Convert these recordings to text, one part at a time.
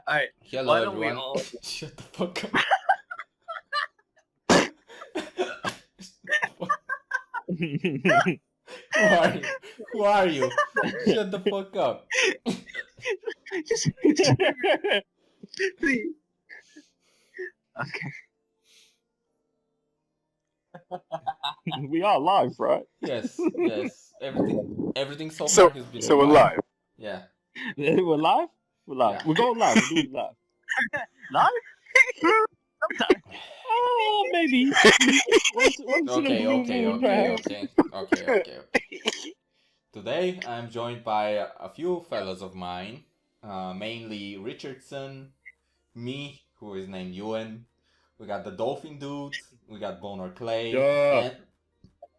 Alright, Hello why don't we everyone. all... Shut the fuck up. Who are you? Shut the fuck up. Just... Please. Okay. We are live, right? Yes. Everything so So- far has been So we're live. live. Yeah. We're live? We're live. Yeah. We're going live. We're doing live. Live? Sometime. Oh, maybe. Once in a Okay. blue moon, perhaps. Okay. Today I'm joined by a few fellows of mine, mainly Richardson, me, who is named Ewan. We got the Dolphin Dude. We got Boner Clay. Yeah. And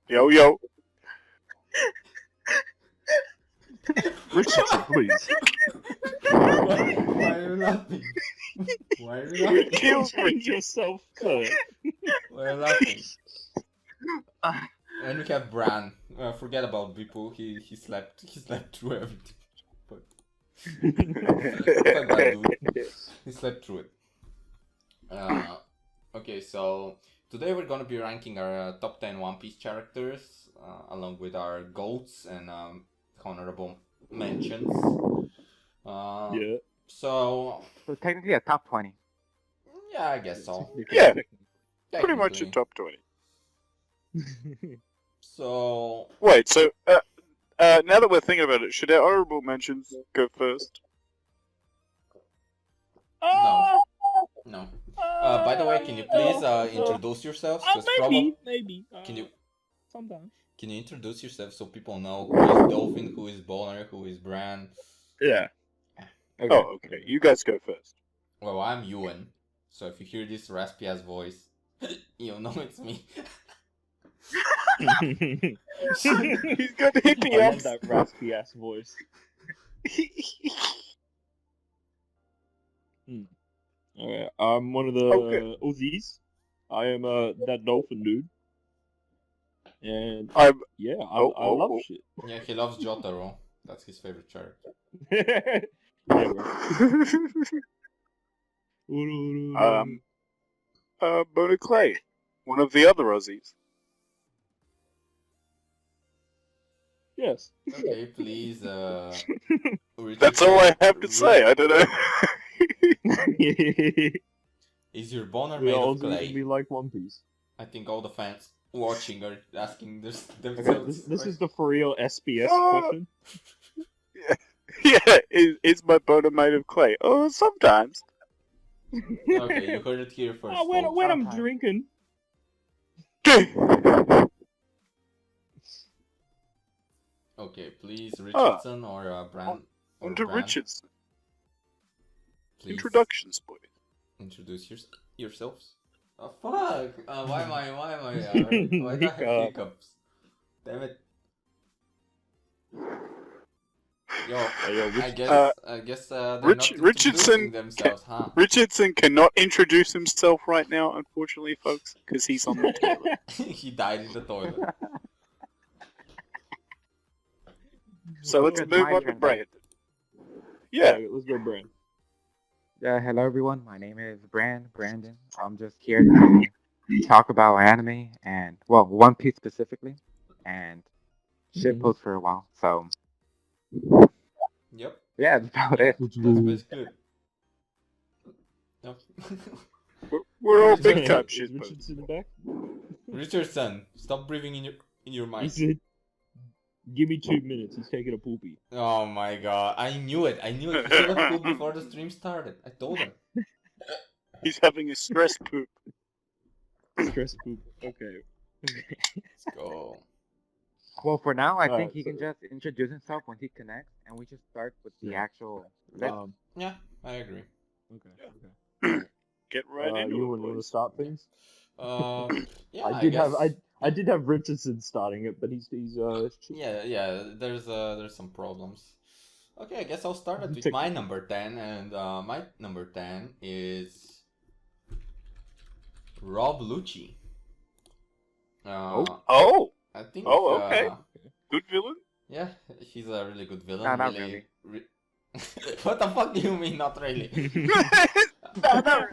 Yo. Richardson, please. Why are you laughing? Why are you laughing? Kills me. Change yourself, sir. Why are you laughing? Uh, And we have Bran. Forget about Bipu. He slept through everything. But fuck that dude. He slept through it. Okay, so today we're gonna be ranking our top 10 One Piece characters, along with our goats and honorable mentions. Yeah. So technically a top 20. yeah, I guess so. Yeah. Pretty much a Technically. top 20. So Wait, so now that we're thinking about it, should our honorable mentions go first? no. By the way, can you please introduce yourselves? 'Cause Maybe. Can you Sometimes. Can you introduce yourself so people know who is Dolphin, who is Boner, who is Bran? Yeah. Okay. Oh, okay. You guys go first. Well, I'm Ewan, so if you hear this raspy ass voice, you'll know it's me. He's got hippie I love ass. that raspy ass voice. Alright, I'm one of the Okay. Aussies. I am that dolphin dude. And I'm. yeah, I Oh, love oh. shit. Yeah, he loves Jotaro. That's his favorite character. Yeah, bro. Boner Clay, one of the other Aussies. Yes. Okay, please. That's all I have to say. I don't know. Is your Boner We made all of seem to clay? be like One Piece. I think all the fans watching are asking Okay, themselves. this is the for real SPS Oh. question. Yeah, is my boner made of clay? Oh, sometimes. Okay, you heard it here first. Oh, when folks. I'm Okay. drinking. Okay, please, Richardson or Bran. On to Bran, Richardson. please Introductions, boy. introduce yourselves. Oh fuck! Why am I? Why do I have Hiccup. hiccups? Damn it! Yo, Hey, yo, I guess they're Rich- not Richardson introducing themselves, huh? Richardson cannot introduce himself right now, unfortunately, folks, because he's on the toilet. He died in the toilet. So let's It's move my on to turn, Brandon. Yeah, Yeah. let's go, Brand. Hello everyone, my name is Brandon. I'm just here to talk about anime and, well, One Piece specifically, and shit post for a while. So, Yep, yeah, that's about it. Let's that's basically it. Yep. We're all big Richardson. time Is shit. Richardson back? Richardson, stop breathing in your He mic. said, "Give me 2 minutes. He's taking a poopy." Oh my god, I knew it. He should have pooped before the stream started. I told him. He's having a stress poop. Stress poop. Okay. Let's go. Well, for now, I think Alright, he can just introduce himself when he connects, and we just start with the Yeah. actual list. Yeah, I agree. Okay. Get right into You it, want to boys. start things? Yeah, I did guess. have I did have Richardson starting it, but he's Yeah. There's some problems. Okay, I guess I'll start it with Take- my number 10, and my number 10 is Rob Lucci. Oh, I think. Oh, okay. good villain. Yeah, he's a really good villain. No, not really. What the fuck do you mean? Not really. No, no.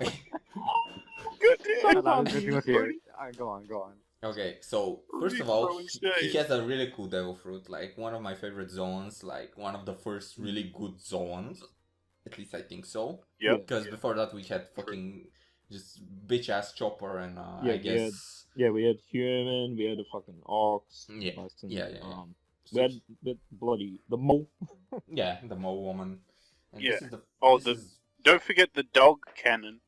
Good damn. No, this you, was here. Cody. Go on, go on. Okay, so first Really of all, throwing he shade. has a really cool devil fruit, like one of my favorite zones, like one of the first really good zones. At least I think so. Yep. Because before that we had fucking just bitch ass chopper and Yeah, I guess we had human, we had a fucking ox. Yeah, bison, yeah. We had bloody the mole. yeah, the Mo woman. And Yeah. this is the Oh, this is Don't forget the dog cannon.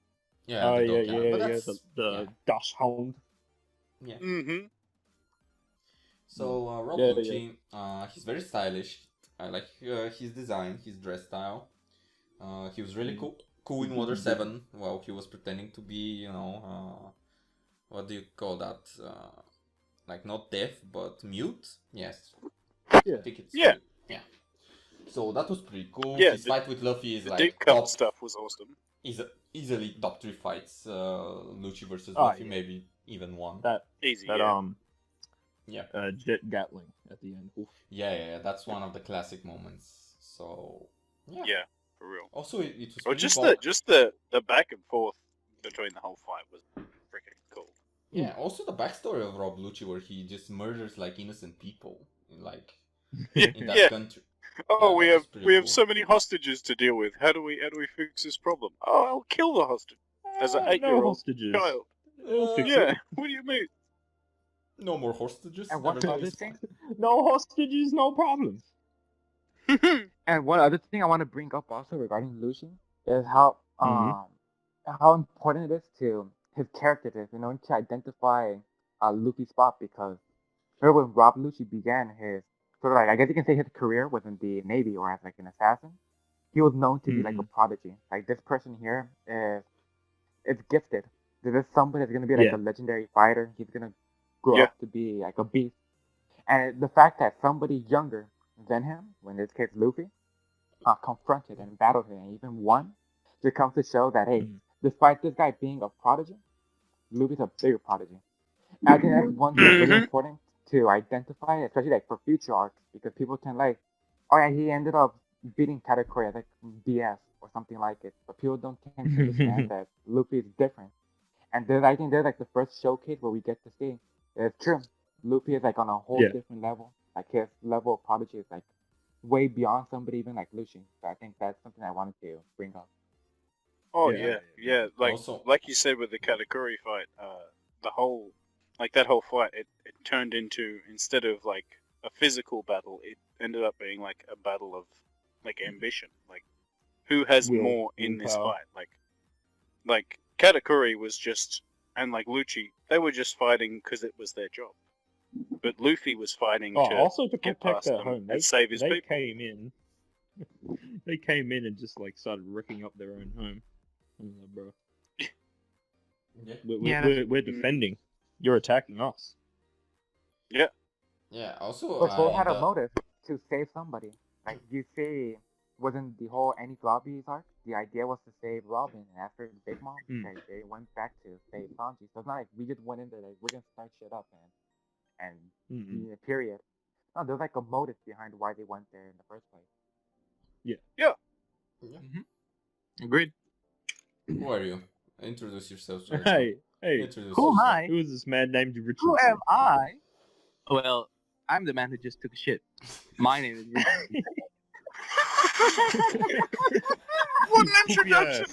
yeah, Oh the yeah, dog cannon. But yeah, that's the dash hound. yeah. Mm-hmm. So Rob Yeah, Lucci, he's very stylish. I like his design, his dress style. He was really cool in Water 7. Well, he was pretending to be, what do you call that? Like not deaf, but mute. Yes. Yeah. I think it's Yeah. yeah. So that was pretty cool. Yeah, His fight with Luffy is The like deep cut top, stuff was awesome. easily top 3 fights. Lucci versus Oh, Luffy, yeah. maybe even one. Easy. That yeah. Yeah. Jet Gatling at the end. Oof. Yeah, that's one of the classic moments. So yeah. Yeah, for real. Also, it was Or pretty just bulk. the back and forth between the whole fight was freaking cool. Yeah, also the backstory of Rob Lucci, where he just murders like innocent people, in that Yeah. country. Oh, Yeah, that was pretty we have cool. so many hostages to deal with. How do we fix this problem? Oh, I'll kill the hostage as an No 8-year-old hostages. child. They'll fix Yeah. it. What do you mean? No more hostages. And one other everybody's thing, No hostages, no problem. and one other thing I want to bring up also regarding Lucian is how Mhm. how important it is to his character to identify Luffy's spot, because remember when Rob Lucci began his sort of like, I guess you can say, his career was in the Navy or as like an assassin. He was known to be like a prodigy. Like, this person here is gifted. This is somebody that's gonna be like Yeah. a legendary fighter. He's gonna grow Yeah. up to be like a beast. And the fact that somebody younger than him, in this case Luffy, confronted and battled him and even won, just comes to show that, hey, despite this guy being a prodigy, Luffy's a bigger prodigy. And I think that's one thing that's really Mhm. important to identify, especially like for future arcs, because people can like, oh yeah, he ended up beating Katakuri as like BS or something like it, but people don't tend to understand that Luffy is different. And I think there's like the first showcase where we get to see it's true. Luffy is like on a whole Yeah. different level. Like, his level of prodigy is like way beyond somebody even like Lucian. So I think that's something I wanted to bring up. Oh Yeah. yeah. Also, Like you said with the Katakuri fight, that whole fight, it turned into, instead of like a physical battle, it ended up being like a battle of like ambition. Like, who has more in this willpower. fight? Like Katakuri was just, and like Lucci, they were just fighting because it was their job. But Luffy was fighting Oh, to also to get protect past their them home. and save his they people. came in. They came in and just like started ripping up their own home. I was like, bro, yeah. we're defending. You're attacking us. Yeah, also, But they in had a the- motive to save somebody. Like, you see, wasn't the whole Annie Globby's arc? The idea was to save Robin, and after Big Mom, they went back to save Sanji. So it's not like we just went in there like, we're gonna start shit up and period. No, there's like a motive behind why they went there in the first place. Agreed. Who are you? Introduce yourself. Right Hey, Introduce Who am yourself. I? who is this man named Who Richardson? am I? Well, I'm the man who just took a shit. My name is Richard. What an introduction!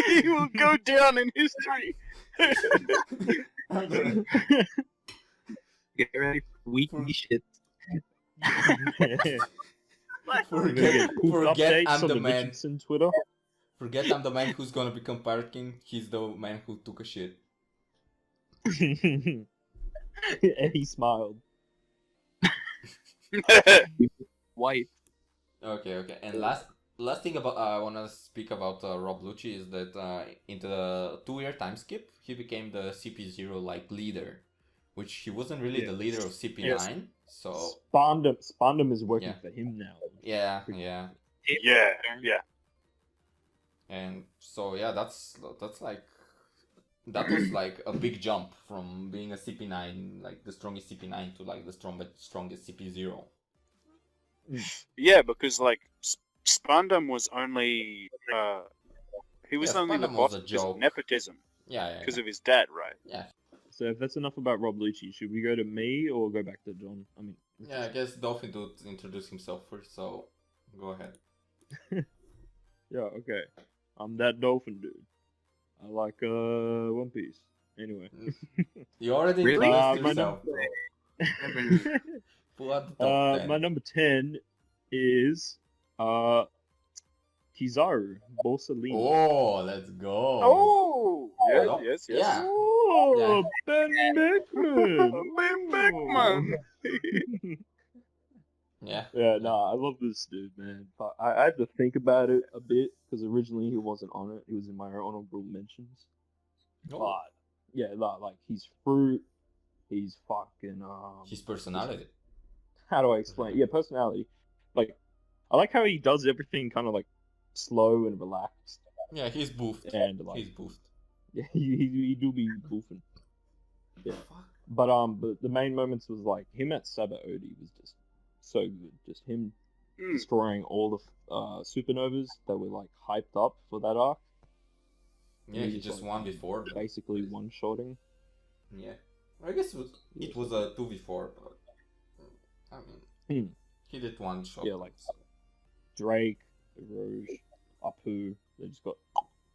He will go down in history. Get ready for weekly shit. We're gonna get poop Forget updates I'm on the the man. Richardson Twitter. Forget I'm the man who's gonna become Pirate King. He's the man who took a shit. And he smiled. White. Okay. And last thing about I wanna speak about Rob Lucci is that in the 2-year time skip, he became the CP0 like leader, which he wasn't really the leader of CP9. Yes. So Spondum is working Yeah. for him now. yeah. Yeah. And so yeah, that's like that was like a big jump from being a CP9, like the strongest CP9, to like the strongest CP0. Yeah, because like Spandam was only he was Yeah, only the Spandam boss was a because of joke. nepotism, Yeah, because of his dad, right? yeah. So if that's enough about Rob Lucci, should we go to me or go back to John? I mean, Yeah, I guess Dolphin would introduce himself first, so go ahead. yeah, okay. I'm that dolphin dude. I like One Piece. Anyway. You already Really? introduced My yourself, bro. Pull out the top 10. my number 10 is Kizaru Borsalino. Oh, let's go. Oh, yes, Hello? yes, yes. Yeah. Oh, Yeah. Ben Beckman. Ben Beckman. Yeah. Yeah, I love this dude, man. But I had to think about it a bit because originally he wasn't on it. He was in my honorable mentions. Oh, But yeah, like he's fruit. He's fucking his personality. How do I explain? Yeah, personality. Like I like how he does everything kind of like slow and relaxed, Yeah, he's boofed. and like He's boofed. yeah, he do be boofing. Yeah. Fuck. But the main moments was like him at Sabaody was just so good. Just him Mm. destroying all the supernovas that were like hyped up for that arc. Yeah, he He's, just like, won before. them. Basically one shotting. Yeah. I guess it was a 2v4, but I mean, Hmm. he did one shot. Yeah, like- so. Drake, Rouge, Apu, they just got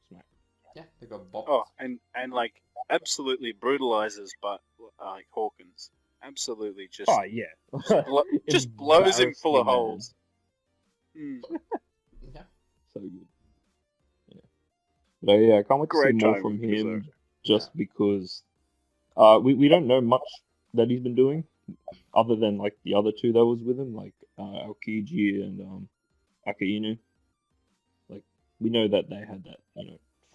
smacked. Yeah, they got bopped. Oh, and like absolutely brutalizes, but like Hawkins, absolutely just Oh yeah. just blows him full of Embarrassing, man. holes. Mm. Yeah. So good. Yeah. But yeah, I can't wait to Great see more time from with him Berserk. just because we don't know much that he's been doing other than like the other two that was with him, like Aokiji and Akainu. Like we know that they had that,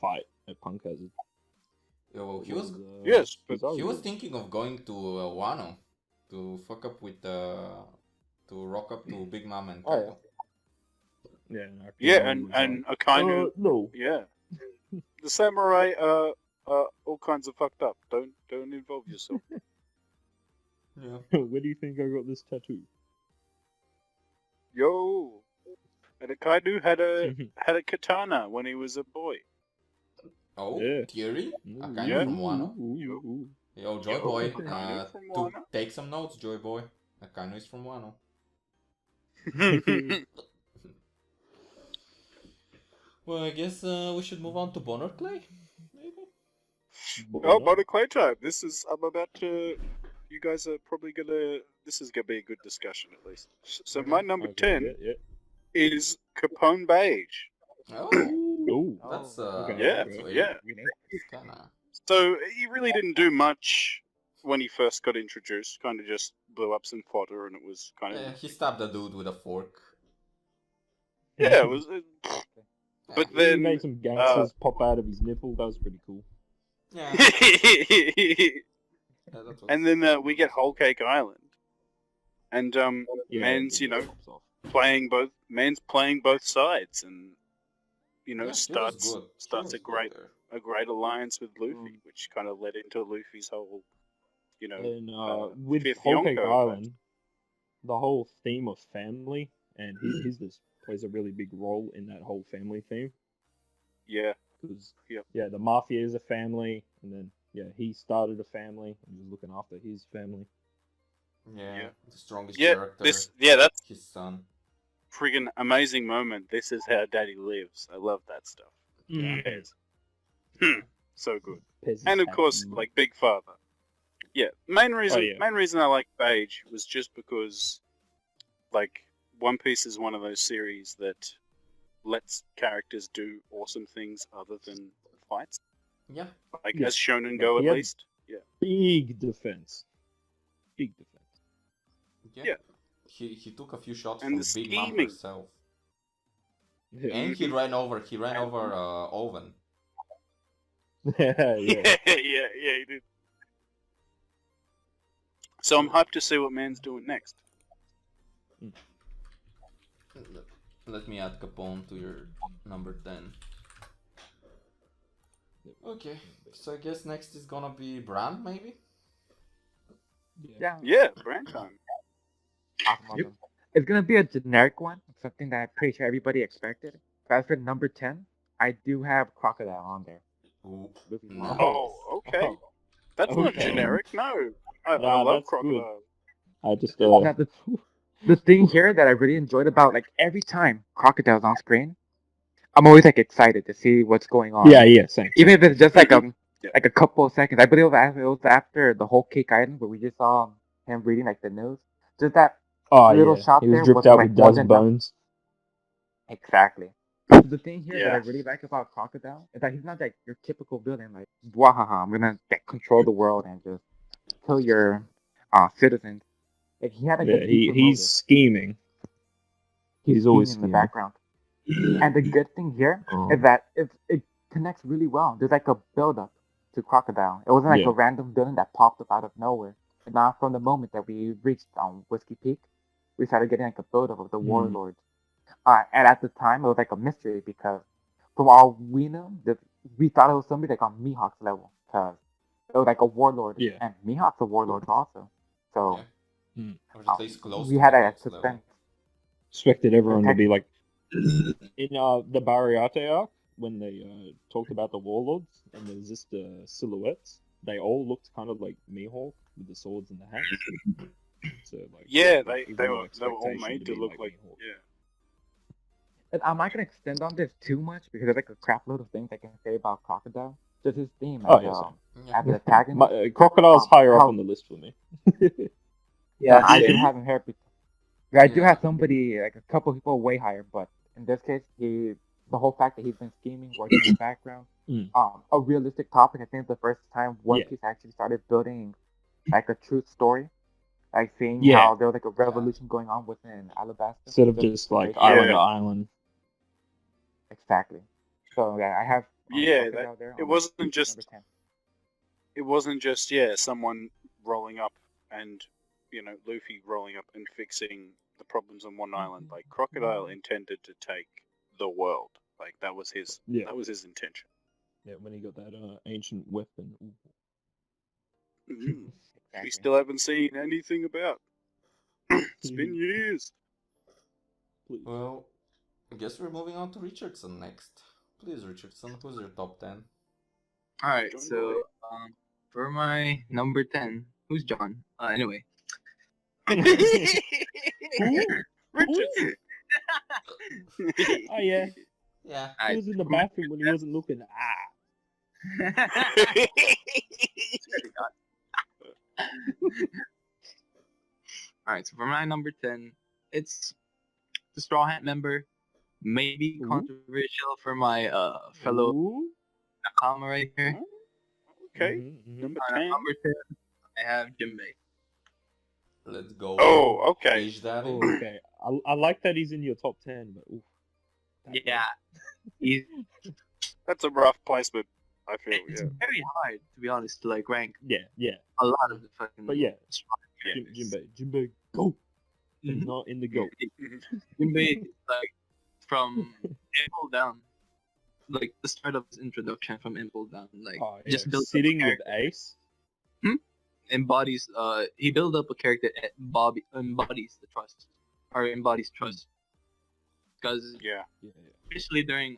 fight at Punk Hazard. Yeah, well, he was Yes, but Kizaru he was did. thinking of going to Wano to fuck up with to rock up to Big Mom and Oh, yeah. Kaito. Yeah, and Akainu yeah, was and like, Akainu, no. yeah, the samurai are all kinds of fucked up. Don't involve yourself. Yeah. Where do you think I got this tattoo? Yo, and Akainu had a katana when he was a boy. Oh, Yeah. Theory? Ooh, Akainu Yeah. from Wano. ooh, ooh. Yo, Joy Yo, Boy, Akainu from to Wano. take some notes, Joy Boy. Akainu is from Wano. Well, I guess we should move on to Bonner Clay, maybe? Oh, Modern Clay time. I'm about to. You guys are probably gonna. This is gonna be a good discussion at least. So my number Okay, 10 yeah. is Capone Beige. Oh, Ooh. that's okay. Yeah, that's weird. yeah. Kinda. So he really didn't do much when he first got introduced. Kind of just blew up some fodder, and it was kind of Yeah, he stabbed a dude with a fork. yeah. It was. But He then made some gangsters pop out of his nipple. That was pretty cool. Yeah. Yeah, that was... and then we get Whole Cake Island, and Yeah, man's it pops off. playing both sides, and Yeah, he was starts good. He starts was a good great there. a great alliance with Luffy, which kind of led into Luffy's whole, And with Fifth Whole Cake Yonko Island, the whole theme of family, and his this plays a really big role in that whole family theme. yeah. Because Yep. yeah, the mafia is a family, and then he started a family and was looking after his family. Yeah, the strongest Yeah, character. that's His son. friggin' amazing moment. This is how Daddy lives. I love that stuff. Mm. So good. Peasants And of have course, to- like Big Father. Yeah, main reason yeah. main reason I like Beige was just because, like, One Piece is one of those series that lets characters do awesome things other than fights. Yeah. Like Yeah. as Shonen Like, go he at had- least. Yeah. big defense. Big defense. Yeah. He took a few shots And from the Big Mom scheming. herself. Yeah. And he ran over Owen. yeah. Yeah, he did. So I'm hyped to see what man's doing next. Let me add Capone to your number 10. Okay, so I guess next is gonna be Bran, maybe? Yeah. Yeah, brand time. Awesome. It's gonna be a generic one, something that I'm pretty sure everybody expected. But as for number 10, I do have crocodile on there. Ooh, Luffy's nice. mom. Oh, okay. Oh, That's not okay. generic. No, I Nah, love that's good. crocodile. I just Now, the thing here that I really enjoyed about like every time crocodile's on screen, I'm always like excited to see what's going on. yeah, same. Even if it's just Yeah. like a couple of seconds. I believe it was after the whole Cake Island where we just saw him reading like the news. Just that Oh little yeah, shot he was there dripped was out like with more Daz than enough. bones. Exactly. The thing here that I Yeah. really like about Crocodile is that he's not like your typical villain, like wahaha, I'm gonna like, control the world and just kill your citizens. Like he had like a Yeah, deeper he's motive. scheming. He's He's always scheming in the scheming. background. And the good thing here is Um, that it connects really well. There's like a build up to Crocodile. It wasn't like Yeah. a random villain that popped up out of nowhere. And now from the moment that we reached Whiskey Peak, we started getting like a build up of the Hmm. warlords. And at the time, it was like a mystery because from all we knew, we thought it was somebody like on Mihawk's level because it was like a warlord, Yeah. and Mihawk's a warlord also. So Yeah. Or at least close we to had a Mihawk's level. suspense. Expected everyone to Tech- be like in the Bariate arc when they talked about the warlords and there's just silhouettes. They all looked kind of like Mihawk with the swords and the hats. So like Yeah, it they was were no all expectation made to be look like like Mihawk. yeah. And I'm not gonna extend on this too much because there's like a crap load of things I can say about Crocodile. Just his theme Oh as yeah, same. Yeah. as an antagonist. Crocodile's higher up how- on the list for me. Yeah, I do same. have him here. I do Yeah. have somebody like a couple people way higher, but in this case, the whole fact that he's been scheming, working in the background, Mm. a realistic topic. I think the first time One Yeah. Piece actually started building like a true story, like seeing Yeah. how there was like a revolution going on within Alabasta Instead of just like basically- island to island. Exactly. So yeah, I have Yeah, Crocodile there. it on wasn't number just 10. it wasn't just someone rolling up and Luffy rolling up and fixing the problems on one island. Like Crocodile intended to take the world. Like that was his Yeah. that was his intention. Yeah, when he got that ancient weapon. Mm. We Exactly. still haven't seen anything about. It's been years. Please. Well, I guess we're moving on to Richardson next. Please, Richardson, who's your top 10? All right, John so for my number 10, who's John? Anyway. Richardson. Oh yeah, Yeah. he was in the bathroom when he wasn't looking. Alright, so for my number 10, it's the Straw Hat member. Maybe Ooh. controversial for my fellow Ooh. Nakama right here. Okay. Mhm. Number On 10. number 10, I have Jinbei. Let's go. Oh, okay. Age Daddy. Oh, okay. I like that he's in your top 10, but oof. Yeah, he's That's a rough placement, I feel, it's yeah. very hard to be honest to like rank Yeah. a lot of the fucking. But yeah, Straw Hat characters. Jinbei, go. He's Mhm. not in the go. Jinbei, like from Impel down, like the start of his introduction from Impel down, like Oh, yeah. just built Sitting up a with character Ace. embodies. He built up a character that embodies the trust, or embodies trust, because Yeah. Yeah. especially during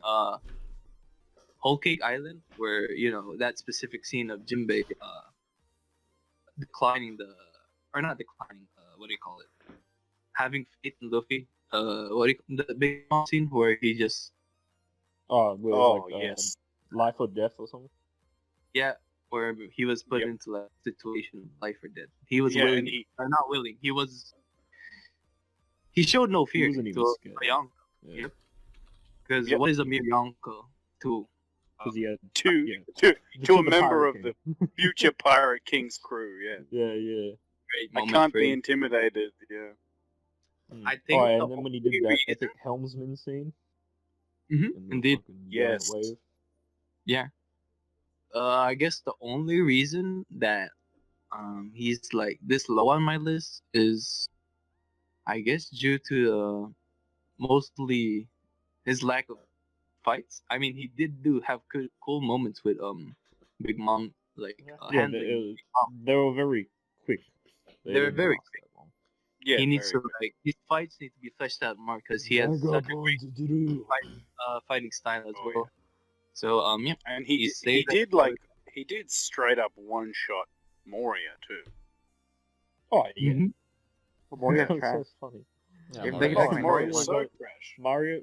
Whole Cake Island, where that specific scene of Jinbei declining or not declining, what do you call it? Having faith in Luffy. The big mom scene where he just Oh, where Oh, it's like yes. life or death or something. where he was put Yep. into like a situation of life or death. He was Yeah, willing, and he- or not willing. He showed no fear wasn't even to scared. a Yonko. Yeah. Yep. Because Yep. what is a mere Yonko to? Because he had To yeah. to To a the member Pirate of King. the future Pirate King's crew, yeah. Yeah. Great I moment can't for be him. intimidated, yeah. I think Oh, the and then when he did only that reason- epic helmsman scene. Mhm, in the indeed. fucking Yes. giant wave. Yeah. I guess the only reason that he's like this low on my list is, I guess, due to mostly his lack of fights. I mean, he did have cool moments with Big Mom, like Yeah, handling. they were very quick. They were didn't very last that long. Yeah, he needs very to good. like his fights need to be fleshed out more because he has such a great fighting style as Oh, well. So yeah, And he he saved did that. like he did straight up one shot Moria too. Oh yeah, Mhm. Moria's that was trash. so funny. Yeah, If Mario they is could Oh, take my Mario Moria's was number one, so trash. Mario,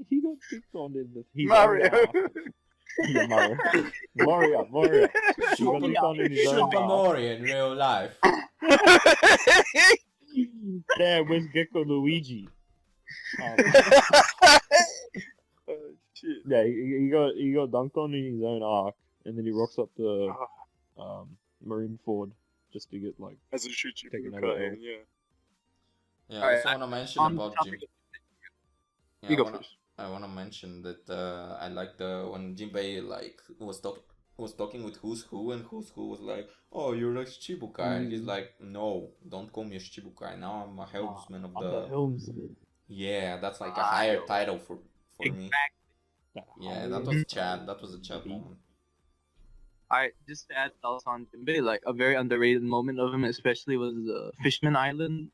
he got picked on in his Mario. own ass. Yeah, Mario. He got picked on in his own Super ass. Mario in real life. There, where's Gecko Luigi? Oh, shit. Yeah, he got dunked on in his own arc, and then he rocks up the Oh, Marineford just to get like as a Shichibukai, take another L. yeah. Yeah, I Alright, also want to mention on the about topic Jim. Yeah, You go first. I wanna mention that I like the when Jinbei like was talking with Who's Who, and Who's Who was like, "Oh, you're a Shichibukai," and he's like, "No, don't call me a Shichibukai. Now I'm a helmsman of I'm the." the helmsman. Yeah, that's like a higher title for me. That Yeah, that higher was title. Chad. That was a Chad moment. I just to add else on Jinbei, like a very underrated moment of him, especially was Fishman Island.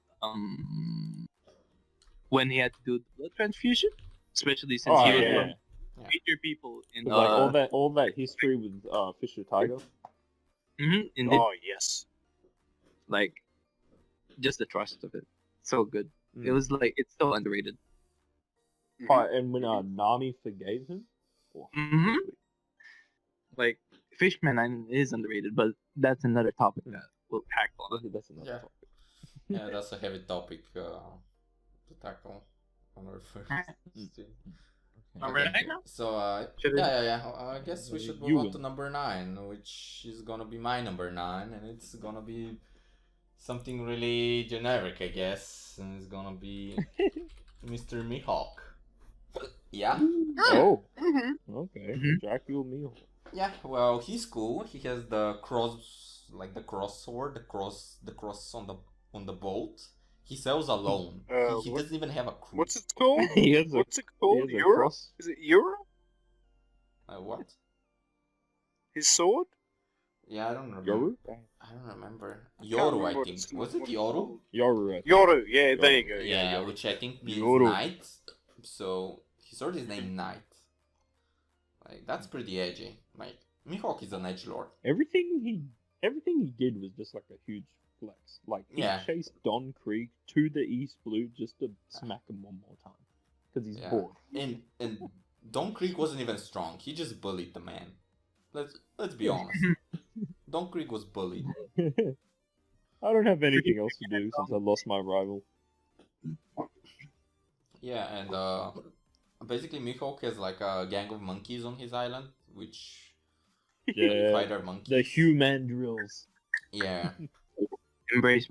When he had to do the blood transfusion, especially since Oh he was yeah, one of the major people in with like all that history with Fisher Tiger. in the, Oh yes. like just the trust of it, so good. It Mm. was like it's so underrated. Oh, and when Nami forgave him. Oh, Mhm. Like Fishman Island is underrated, but that's another topic that we'll tackle on. that's another Yeah. topic. Yeah, that's a heavy topic to tackle on our first. Number Okay. 9 now? So Should we- yeah. I guess we should move You on win. to number 9, which is gonna be my number 9, and it's gonna be something really generic, I guess, and it's gonna be Mr. Mihawk. Yeah. Oh, Mhm. okay. Mhm. Dracula Meal. Yeah, well, he's cool. He has the cross, like the cross sword, the cross on the bolt. He sails alone. He What- doesn't even have a crew. What's it called? He has a What's it called? he has a Euro? cross. Is it Euro? What? His sword? Yeah, I don't remember. Yoru? I don't remember. can't Yoru, remember I what think. it's- Was it what it's Yoru? called. Yoru. I think. Yoru. Yeah, there you go. Yeah, Yoru. which I think means Yoru. knight. So his sword is named Knight. Like that's pretty edgy. Like Mihawk is an edge lord. Everything he did was just like a huge flex. Like he Yeah. chased Don Krieg to the East Blue just to smack him one more time because he's Yeah. bored. And Don Krieg wasn't even strong. He just bullied the man. Let's be honest. Don Krieg was bullied. I don't have anything else to do since I lost my rival. Yeah, and basically Mihawk has like a gang of monkeys on his island, which Yeah, fight our monkeys. the human drills. Yeah, Embrace.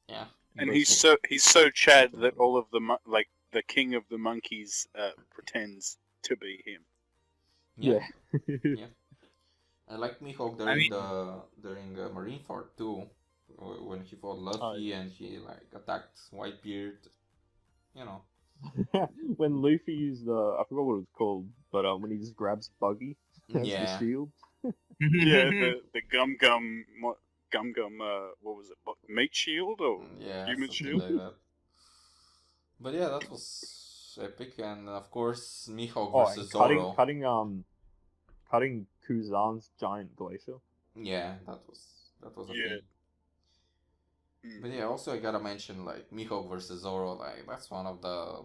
yeah. And he's so Chad that all of the like the king of the monkeys pretends to be him. Yeah. Yeah. I like Mihawk during Marineford too, when he fought Luffy and he like attacked Whitebeard. You know. When Luffy used the I forgot what it was called, but when he just grabs Buggy as Yeah. the shield. Yeah, the gum what was it? Meat shield or Yeah, human something shield? like that. But yeah, that was epic, and of course Mihawk Oh, versus and Zoro. cutting Kuzan's giant glacier. Yeah, that was a Yeah. thing. Mm. But yeah, also I gotta mention like Mihawk versus Zoro, like that's one of the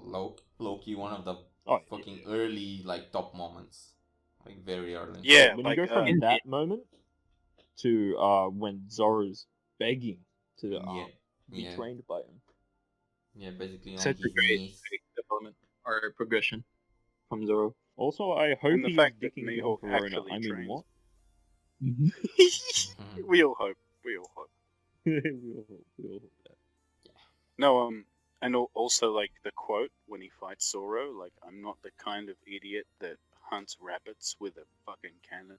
low-key one of the Oh, fucking early like top moments, like very early. Yeah, when like you go from that moment to when Zoro's begging to Yeah, be yeah. trained by him. Yeah, basically on Such a his great knees. development or progression from Zoro. Also, I hope And the he's fact that dicking Mihawk down Corona. actually I mean, trains. what? Mhm. we all hope. We all hope. we all hope that. No, and also like the quote when he fights Zoro, like I'm not the kind of idiot that hunts rabbits with a fucking cannon.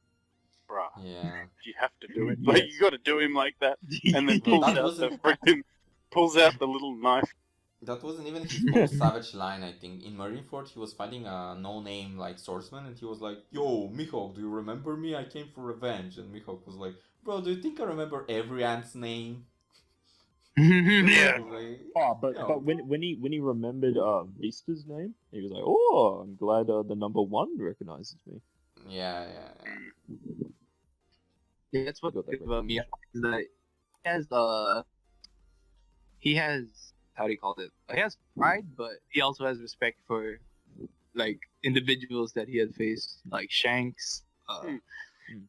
Bruh, Yeah. you have to do it. Like Yes. you got to do him like that, and then Well, pulls that out the wasn't- freaking pulls out the little knife. That wasn't even his most savage line, I think. In Marineford, he was fighting a no-name like swordsman, and he was like, "Yo, Mihawk, do you remember me? I came for revenge." And Mihawk was like, "Bro, do you think I remember every ant's name?" Yeah. It's like, Oh, but you know, but when he remembered Vista's name, he was like, "Oh, I'm glad the number one recognizes me." yeah. Yeah, that's I what's got that good about me. Is that he has how do you call it? He has pride, but he also has respect for like individuals that he had faced, like Shanks, Hmm.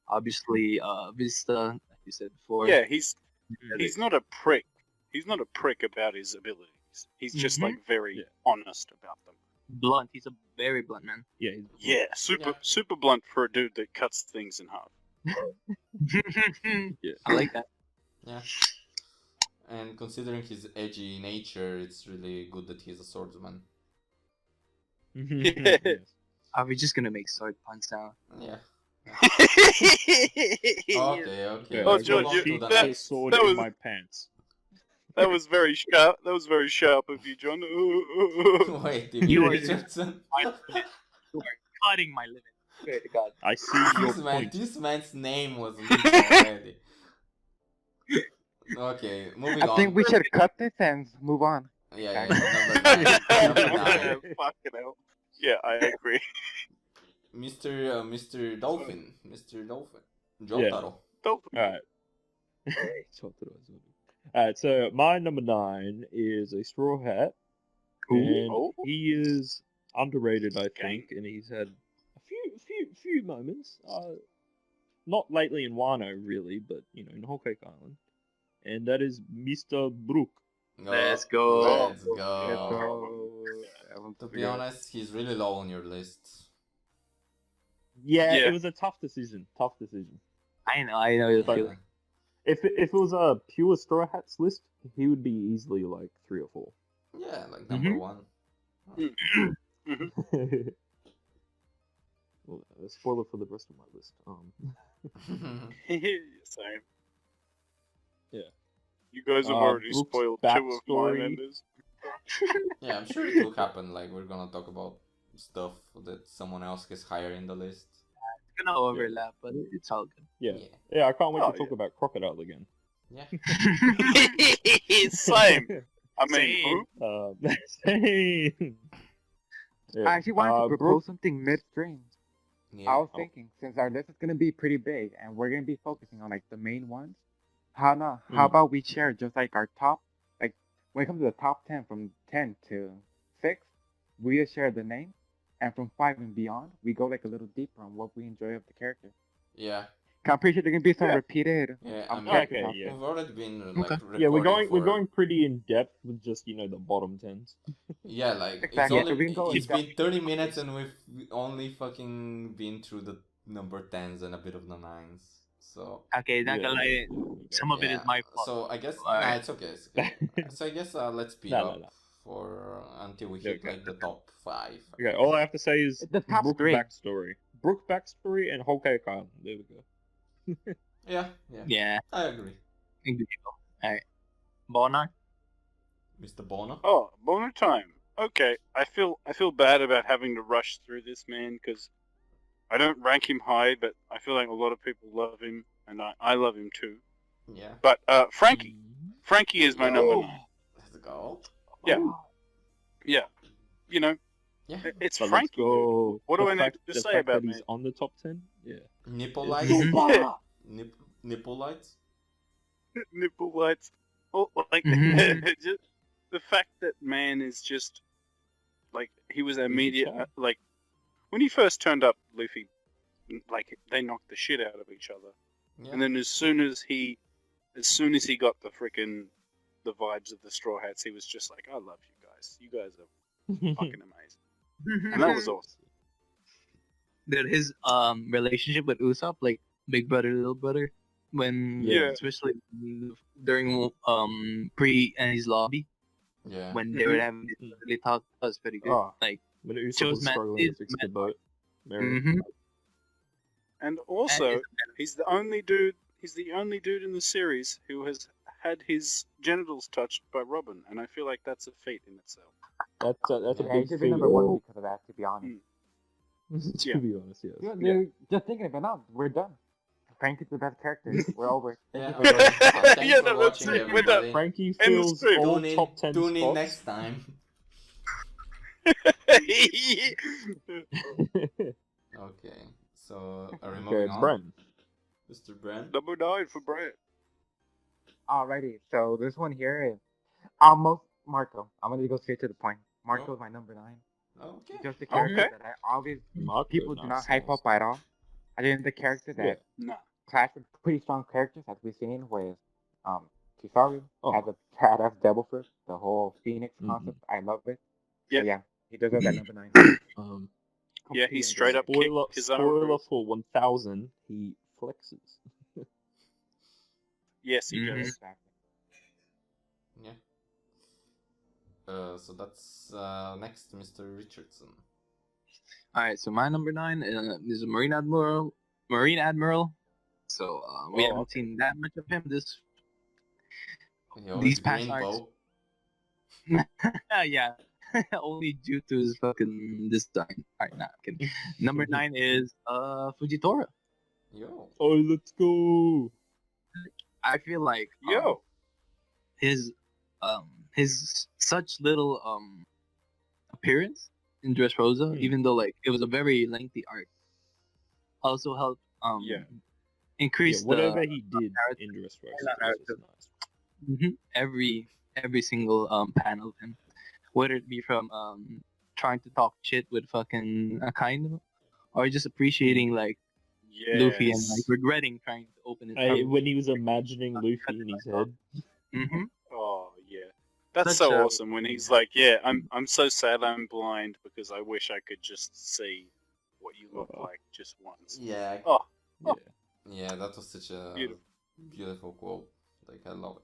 obviously Vista, like you said before. Yeah, he's not a prick. He's not a prick about his abilities. He's just like very Yeah. honest about them. Blunt. He's a very blunt man. Yeah, Yeah, super Yeah. super blunt for a dude that cuts things in half. yeah. I like that. Yeah. And considering his edgy nature, it's really good that he's a swordsman. Yes. Are we just gonna make sword puns now? Yeah. Yeah. Okay. Oh, Let's George, move on to the Keep the next. sword that in was- my pants. That was very sharp. That was very sharp of you, John. Wait, did You you are- Richardson? You are cutting my living. Swear to God. I see your point. This man's name was leaked already. Okay, moving I on. think we should cut this and move on. Yeah, number 9. Number 9. Fucking hell. Yeah, I agree. Mr. Dolphin. Mr. Dolphin. Yeah. Jotaro. Alright. Alright, so my number 9 is a straw hat. And Oh. he is underrated, I think, and he's had a few moments. Not lately in Wano, really, but in Whole Cake Island. And that is Mr. Brook. Let's go. Let's go. To be honest, he's really low on your list. Yeah, Yeah. it was a tough decision. I know the Yeah. feeling. If it was a pure Straw Hats list, he would be easily like 3 or 4. Yeah, like number 1. Well, a spoiler for the rest of my list. Same. Yeah. You guys have already Brooke's spoiled 2 of my backstory. members. Yeah, I'm sure it will happen. Like, we're gonna talk about stuff that someone else has higher in the list. It's gonna overlap, but it's all good. Yeah, I can't wait Oh, to talk about Crocodile again. Yeah. Same. I mean, Same. who? Same. Yeah. I actually wanted to Brooke- propose something midstream. Yeah. I was thinking, since our list is gonna be pretty big and we're gonna be focusing on like the main ones, how about we share just like our top, like when it comes to the top 10 from 10 to 6, we just share the name, and from 5 and beyond, we go like a little deeper on what we enjoy of the character. Yeah. 'Cause I'm pretty sure there can be some Yeah. repeated. Yeah. I mean, characters Okay, out yeah. we've already been like Okay. Yeah, we're recording we're for- going pretty in depth with just the bottom 10s. Yeah, like Exactly, it's so we can go only it's in been 30 minutes and we've only fucking been through the number 10s and a bit of the 9s. So Okay, not gonna lie. Some of it is my fault. So I guess Alright. it's okay. It's okay. So I guess let's speed No, up no. for until we hit Okay. like the top 5. Okay, all I have to say is The top Brooke's 3. backstory. Brooke's backstory and Whole Cake Island. There we go. Yeah. Yeah, I agree. individual. Alright. Bonar? Mr. Bono. Oh, boner time. Okay, I feel bad about having to rush through this man because I don't rank him high, but I feel like a lot of people love him, and I love him too. Yeah. But Frankie is my number 9. Let's go. Yeah. Yeah, you know, Yeah. it's But let's Frankie. dude. go. What do The I need fact- to the say fact about that he's me? on the top 10? Yeah. Nipple lights. Yeah. Nipple lights. Nipple lights. Oh, like Mhm. just the fact that man is just like he was immediate. tall. Like when he first turned up, Luffy, like they knocked the shit out of each other. Yeah. And then as soon as he got the vibes of the Straw Hats, he was just like, I love you guys. You guys are fucking amazing. And that was awesome. Dude, his relationship with Usopp, like big brother, little brother, when Yeah. especially during pre Annie's lobby Yeah. when they were having this really talk, that was pretty good. Oh, Like, when Usopp shows was man struggling to is fix the man. boat. Mary. mhm. And That also, is- he's the only dude in the series who has had his genitals touched by Robin, and I feel like that's a feat in itself. That's a Yeah, he big should be feat. number 1 because of that, to be honest. To Yeah. be honest, yes. Dude, just thinking of it now, we're done. Frankie's the best character. We're over. Yeah, Thank you for okay. joining. Thanks Yeah, for no, that's watching, it. We're done. everybody. Frankie End the fills stream. all Tune in, top 10 tune in spots. next time. Okay, so are we Okay, moving on? Bren. Mr. Brent? Number 9 for Brent. Alrighty, so this one here is almost Marco. I'm gonna go straight to the point. Marco's my number 9. Okay. Just a character Okay. that I always Marco, people do not nice. hype up at all. I think the character that Yeah. No. clash with pretty strong characters as we've seen with Kizaru Oh. has a badass devil fruit, the whole Phoenix Mhm. concept. I love it. Yeah. So yeah, he deserves that number 9. Yeah, he straight up Spoiler, kicked spoiler Kizaru. for 1000, he flexes. Yes, he Mhm. does. Exactly. Yeah. So that's next, Mr. Richardson. All right, so my number 9 is a Marine Admiral. So we Oh, haven't okay. seen that much of him. He always These past green arcs. bow. Yeah, only due to his fucking design. All right, nah, I'm kidding. Number 9 is Fujitora. Yo. Oh, let's go. I feel like Yo. his such little appearance in Dressrosa, Hmm. even though like it was a very lengthy arc, also helped Yeah. increase Yeah, whatever the he did in Dressrosa not was just nice. every single panel of him, whether it be from trying to talk shit with fucking Akainu, or just appreciating like Yes. Luffy and like regretting trying to open his mouth. When he was imagining Luffy in his head. Oh yeah. That's Such so a- awesome when he's like, yeah, I'm so sad I'm blind because I wish I could just see what you look like just once. Yeah. Oh, Yeah. Yeah, that was such a Beautiful. beautiful quote. Like, I love it.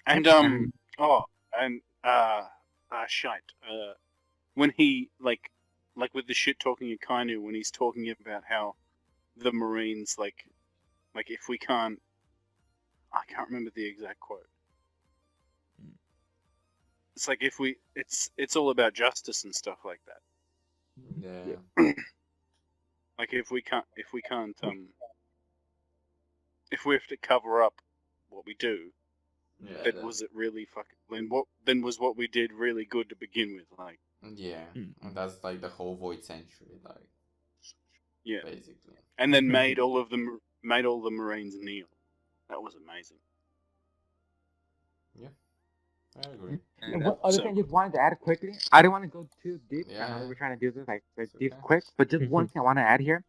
and shite. When he like with the shit talking Akainu when he's talking about how the Marines like if we can't, I can't remember the exact quote. It's like if we, it's all about justice and stuff like that. Yeah. Like if we can't, if we have to cover up what we do, Yeah. then was it really fucking? Then was what we did really good to begin with? Like, Yeah. And that's like the whole Void Century, like, yeah, basically. and then made all the Marines kneel. That was amazing. I agree. And one other So- thing I just wanted to add quickly, I don't want to go too deep. I know Yeah. that we're trying to do this like It's deep okay. quick, but just one thing I want to add here.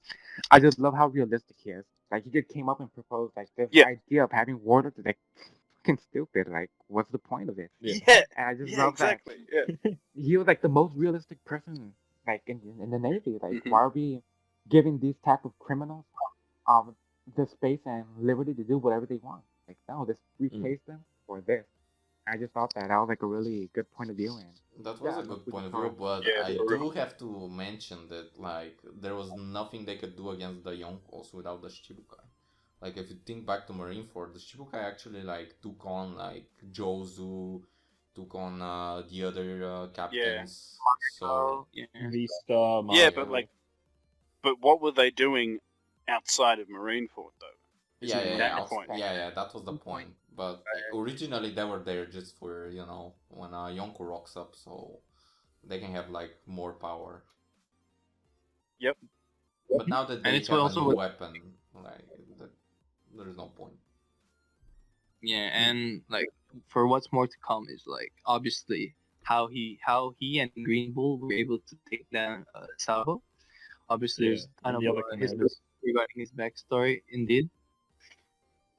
I just love how realistic he is. Like he just came up and proposed like this Yeah. idea of having warlords is like fucking stupid. Like what's the point of it? Yeah. And I just Yeah, love exactly. Yeah. that he was like the most realistic person like in the Navy. Like Mhm. why are we giving these type of criminals the space and liberty to do whatever they want? Like no, just replace them for this. I just thought that was like a really good point of view, and That was Yeah, a good we point of can view, but Yeah, I for do have to mention that like there was nothing they could do against the Yonkos without the Shichibukai. Like if you think back to Marineford, the Shichibukai actually like took on like Jozu, took on the other captains. So yeah. Vista, Yeah, Mario. but what were they doing outside of Marineford though? yeah, Isn't yeah, that yeah, the also- point? yeah, that was the point. But originally they were there just for when Yonko rocks up, so they can have like more power. Yep. But now that they it's have a also new what- weapon, like there's no point. Yeah, and like for what's more to come is like obviously how he and Green Bull were able to take down Sabo. Obviously, Yeah, there's a ton and of the other history commanders. regarding his backstory, indeed.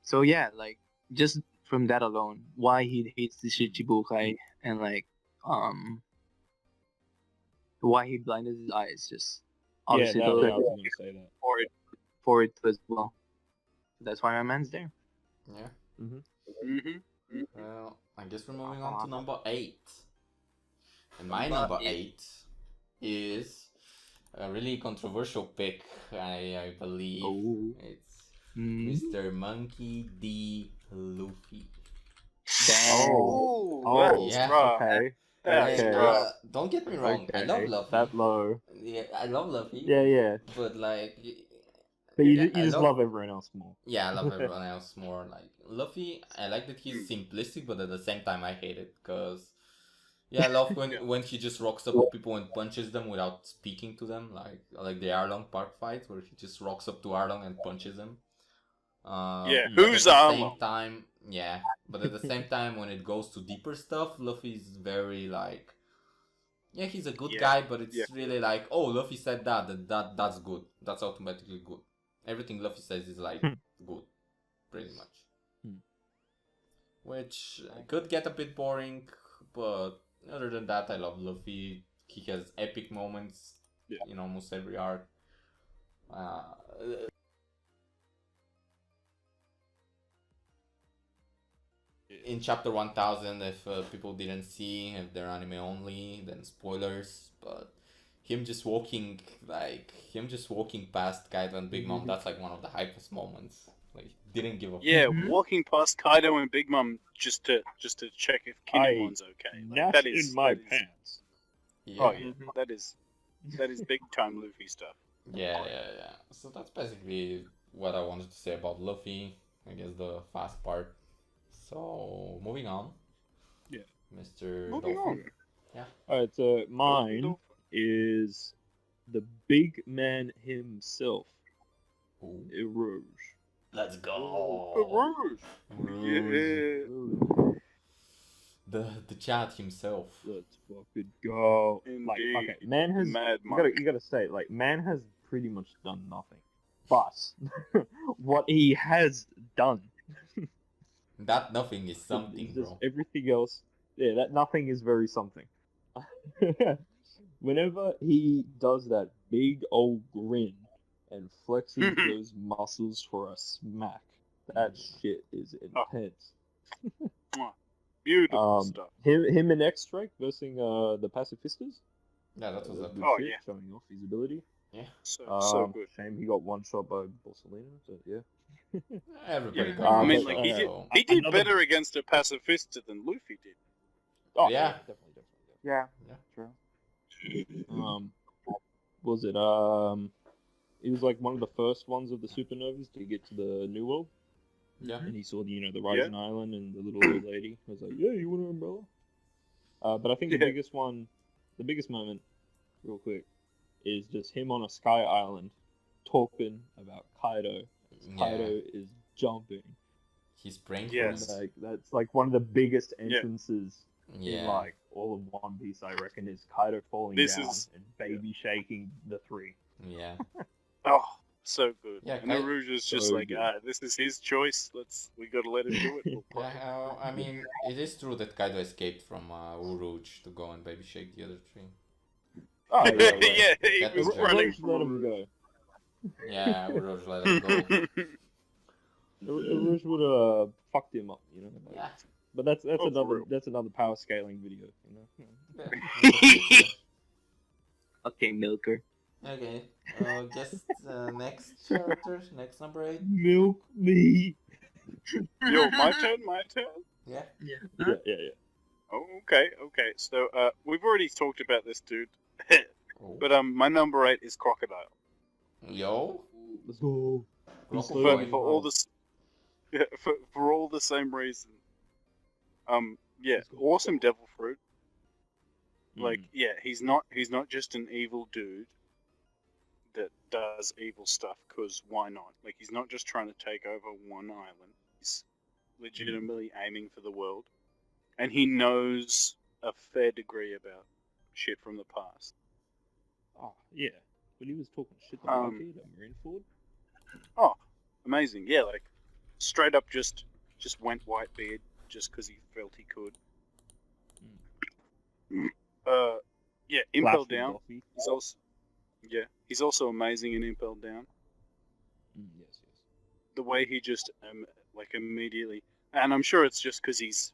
So yeah, like just from that alone, why he hates the Shichibukai and like why he blinded his eyes, just Yeah, obviously I those was are going to say that. for it as well. So that's why my man's there. Yeah. Mm-hmm. Well, I guess we're moving on to number 8. And my number 8 is a really controversial pick, I believe. Oh. It's Mm. Mr. Monkey D. Luffy. Oh, Oh, yeah. rough. Okay. That's Okay. rough. Don't get me wrong, I love Okay. Luffy. That low. Yeah, I love Luffy. Yeah, yeah. But like, But you, Yeah, you just love everyone else more. Yeah, I love everyone else more. Like Luffy, I like that he's simplistic, but at the same time, I hate it because yeah, I love when he just rocks up to people and punches them without speaking to them, like the Arlong Park fight where he just rocks up to Arlong and punches him. Yeah, But who's at the same Arlong? time, yeah, but at the same time, when it goes to deeper stuff, Luffy's very like, yeah, he's a good guy, but it's really like, oh, Luffy said that's good. That's automatically good. Everything Luffy says is like good, pretty much. Which could get a bit boring, but other than that, I love Luffy. He has epic moments in almost every arc. In chapter 1000, if people didn't see, if they're anime only, then spoilers. But him just walking past Kaido and Big Mom, that's like one of the hypest moments. Like, didn't give a Yeah, Mhm. walking past Kaido and Big Mom just to check if Kinemon's okay. Like, that is in my that is- pants. Yeah. Oh yeah, that is big time Luffy stuff. Yeah. So that's basically what I wanted to say about Luffy. I guess the fast part. So moving on. Yeah. Mr. Moving Dolphin. on. Alright, so mine Dolphin. is the big man himself, Ooh. Eroge. Let's go. Rouge. Rouge. Yeah. The Chad himself. Let's fucking go. Like, Indeed. okay, man has Mad you gotta say, like, man has pretty much done nothing. But what he has done, That nothing is is something, just bro. everything else. Yeah, that nothing is very something. Whenever he does that big old grin and flexes those muscles for a smack, that shit is intense. Beautiful stuff. Him and X Strike versus the Pacifistas. Yeah, that was Good epic. Oh, shit, yeah. showing off his ability. Yeah. So good. Shame he got one shot by Borsalino, but yeah. Everybody Yeah, got I one mean, shot, like so... he did Another- better against a pacifista than Luffy did. Oh Yeah. definitely. Yeah, Yeah. true. Was it he was like one of the first ones of the supernovas to get to the New World, Yeah. and he saw the the Rising Island and the little old lady. I was like, yeah, you want an umbrella? But I think the Yeah. biggest moment, real quick, is just him on a sky island talking about Kaido. Kaido is jumping. He's praying Yes. for him. Like that's like one of the biggest entrances in Yeah. like all of One Piece. I reckon is Kaido falling This down is- and baby shaking the three. Yeah. Oh, so good. Yeah, and Kai- Rouge is just so like, good. this is his choice. We gotta let him do it. We'll play. Yeah, I mean, it is true that Kaido escaped from Uruj to go and baby shake the other tree. Oh yeah, right. Yeah, he That was was running. Rouge let him go. Yeah, Uruj let him go. Rouge would have fucked him up, you know. Like, Yeah. But that's Oh, for real. another power scaling video, you know. Okay, Milker. Okay. Guess next character, next number 8. Milk me. Yo, my turn. Yeah. Yeah. Yeah. Oh, okay. So, we've already talked about this dude, Oh. but my number 8 is Crocodile. Yo. Let's go. Rocco so boy. For all this, yeah, for all the same reason. Yeah, awesome devil fruit. Like, yeah, he's not just an evil dude that does evil stuff, because why not? Like, he's not just trying to take over one island. He's legitimately aiming for the world. And he knows a fair degree about shit from the past. Oh yeah. When he was talking shit to Monkey at Marineford. Oh, amazing. Yeah, like, straight up just went Whitebeard just because he felt he could. Yeah, Impel down. He's also amazing in Impel down. Yes. The way he just like immediately, and I'm sure it's just because he's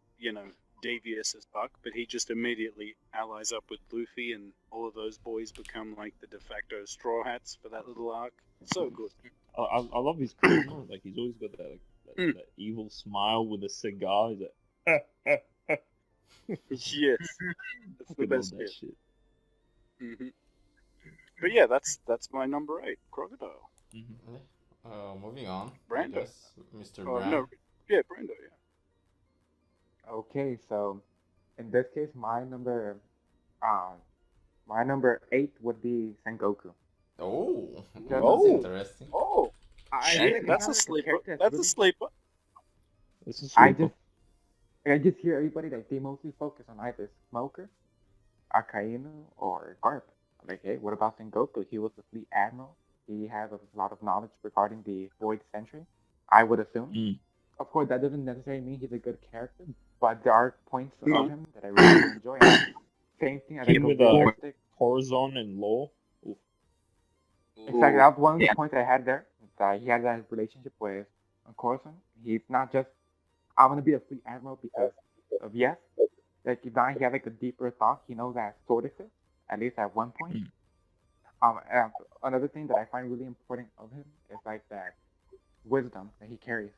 devious as fuck, but he just immediately allies up with Luffy, and all of those boys become like the de facto Straw Hats for that little arc. So good. I love his charisma. Like he's always got that that evil smile with a cigar. He's like, Yes, that's the fucking love best that bit. shit. Hmm But yeah, that's my number 8, Crocodile. Moving on. Brando. I guess, Mr. Oh Brand. no, yeah, Brando. Yeah. Okay, so in this case, um, my number 8 would be Sengoku. Oh, Just that's Oh, interesting. oh, I feel shit! like it's That's not a like a sleeper. character that's That's a really. sleeper. This is I super. just I just hear everybody like they mostly focus on either Smoker, Akainu, or Garp. I'm like, hey, what about Sengoku? He was the fleet admiral. He has a lot of knowledge regarding the Void Century. I would assume. Mm. Of course, that doesn't necessarily mean he's a good character, but there are points No. of him that I really do enjoy. And same thing, I like Him a with realistic. Corazon and Law. Oof. In fact, that was one of the Yeah. points I had there. That he had that relationship with Coruscant. He's not just I'm gonna be a fleet admiral because of yes. Like now he had like a deeper thought. He knows that sword exists, at least at one point. And another thing that I find really important of him is like that wisdom that he carries.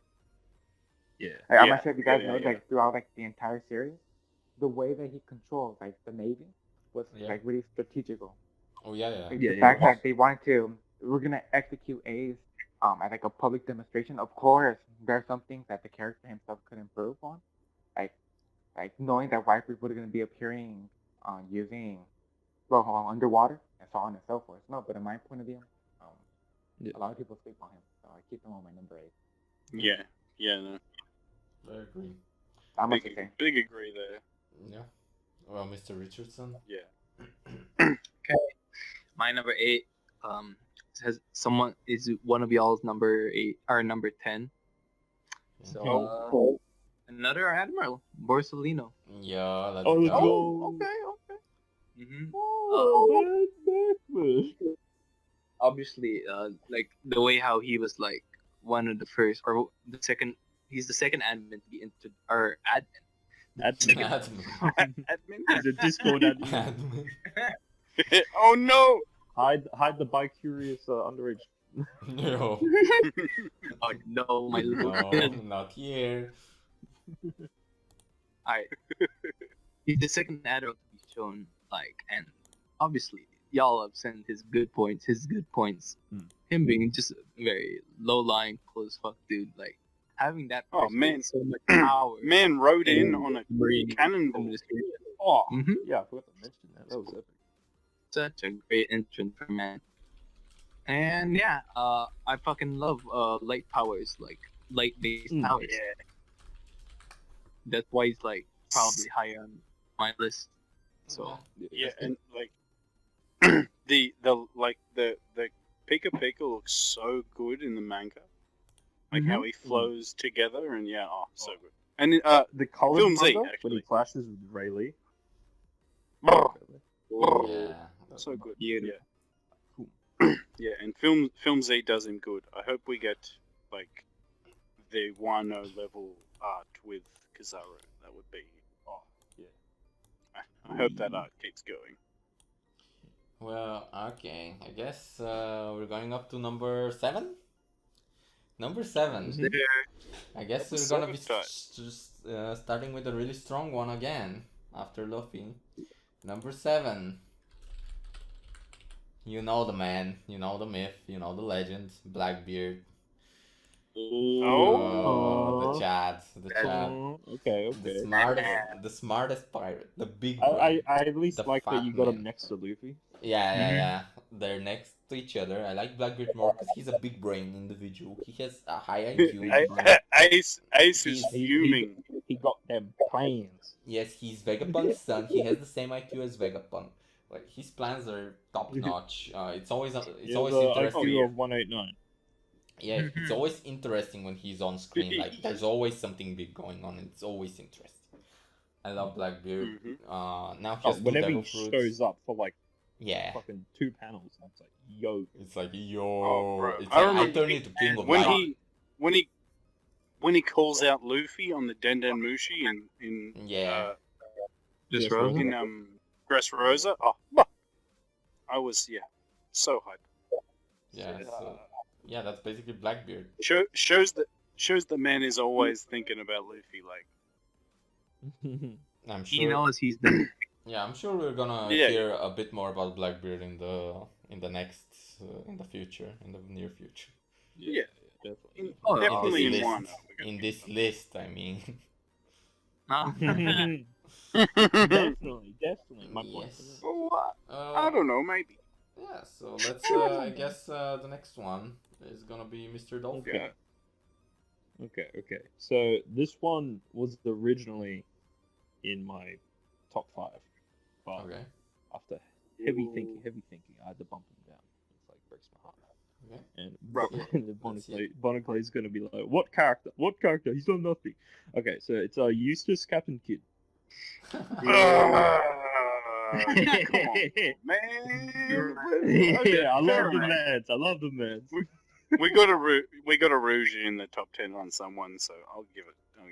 Yeah. Like, I'm Yeah, not sure if you guys yeah, know, yeah. like throughout like the entire series, the way that he controls like the navy was Yeah. like really strategical. Oh yeah, yeah. Like Yeah, the yeah. fact that they wanted to, we're gonna execute Ace at like a public demonstration. Of course, there are some things that the character himself could improve on, like knowing that Wipers were gonna be appearing using underwater and so on and so forth. No, but in my point of view, Yeah. a lot of people sleep on him, so I keep him on my number 8. Yeah, yeah. No. I agree. How much Big, to say? big agree there. Yeah. Well, Mr. Richardson. Yeah. My number 8 has someone is one of y'all's number 8 or number 10. So Oh. another admiral, Borsellino. Yeah, let's Oh, let's go. go. Okay. Mm-hmm. Oh, man. Obviously, like the way how he was like one of the first or the second. He's the second admin to be into or admin. That's Admin. Admin. the Discord admin. Admin. Oh no. Hide the bi-curious underage. No. Oh no, my little No, kid. not here. Alright. He's the second admiral to be shown, like, and obviously y'all have sent his good points. Hmm. Him being just a very low lying, cool as fuck dude, like having that. Oh, person man. with so much power. Man rode in on a Marine cannonball. administration. Oh, Mhm. yeah, I forgot to mention that. That was epic. Such a great entrance for man. And yeah, I fucking love light powers, like light based powers. Yeah. That's why he's like probably higher on my list. So Yeah, and like the Pika Pika looks so good in the manga. Like how he flows together and yeah, so good. And The color Film Z, manga, when actually. he clashes with Ray Lee. Yeah. so good. beautiful. Yeah, and Film Z does him good. I hope we get like the Wano level art with Kizaru. That would be. Oh, yeah. I hope that art keeps going. Well, okay. I guess we're going up to number 7. Number 7. I guess Number we're gonna be seven, starting with a really strong one again after Luffy. Number 7. You know the man, you know the myth, you know the legend, Blackbeard. Oh. The Chad. Okay. The smartest pirate, the big I brain. at least the like that fat you got him man. next to Luffy. Yeah. They're next to each other. I like Blackbeard more because he's a big brain individual. He has a high IQ. Ace is He's- fuming. He got them plans. Yes, he's Vegapunk's son. He has the same IQ as Vegapunk. Like his plans are top notch. It's always interesting. IQ of 189. Yeah, it's always interesting when he's on screen. Like there's always something big going on. It's always interesting. I love Blackbeard. Now he has two Whenever he devil fruits. shows up for like Yeah, fucking 2 panels, and it's like, yo. it's like yo. Oh, bro. It's I like, I remember turn into King of when Light. when he calls out Luffy on the Denden Mushi in Yeah. Just Yes, Rosa? in Dressrosa. Oh, I was so hyped. Yeah, so, yeah, that's basically Blackbeard. Shows the man is always thinking about Luffy. Like I'm He sure. knows he's the Yeah, I'm sure we're gonna Yeah. hear a bit more about Blackbeard in the next in the future, in the near future. yeah, definitely. Oh, In Definitely in this one. list, in this list, I mean. definitely, definitely. My point for Yes. that. Oh, I Uh, don't know, maybe. yeah. So let's. I guess the next one is gonna be Mr. Dolphin. Okay. Okay. So this one was originally in my top 5, but Okay. after heavy thinking, I had to bump him down. It's like breaks my heart. Okay. And Rubber. Let's see. Bonaclay is gonna be like, what character? What character? He's done nothing. Okay, so it's Eustace Captain Kidd. Come on, man. Okay, Yeah, I fair love the enough. Mans. I love the Mans. We got a rouge in the top 10 on someone, so I'll give it. Oh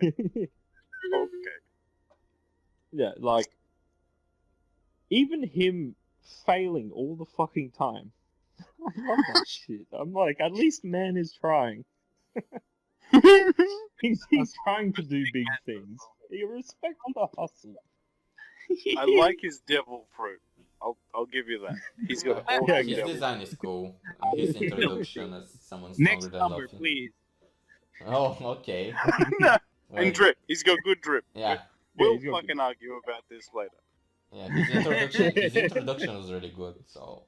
yeah. Okay. Okay. Yeah, like even him failing all the fucking time. I love that shit. I'm like, at least man is trying. He's trying to do big things. You respect the hustle. I like his devil fruit. I'll give you that. He's got Yeah, awesome his devil. design is cool. And his introduction as someone Next stronger than number, Luffy. please. Oh, okay. And Wait. drip. He's got good drip. Yeah, We'll he's got fucking argue about this later. yeah. His introduction was really good. So,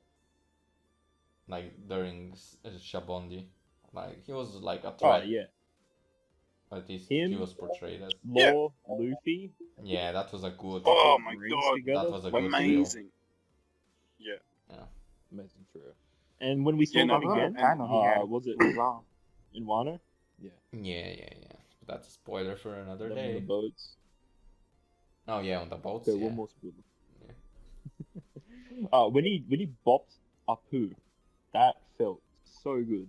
like during Shabondi, like he was like a Oh threat. yeah, At least Him? he was portrayed as. Law, Luffy. Yeah, that was a good. Oh my brains god. together. That was a good Amazing. Yeah. Amazing trio. And when we saw You know, them again, I know he had was it as well. in Wano? Yeah, Yeah. That's a spoiler for another them on the day. boats. Oh yeah, on the boats. Okay, Yeah. one more spoiler. When he bopped Apu, that felt so good.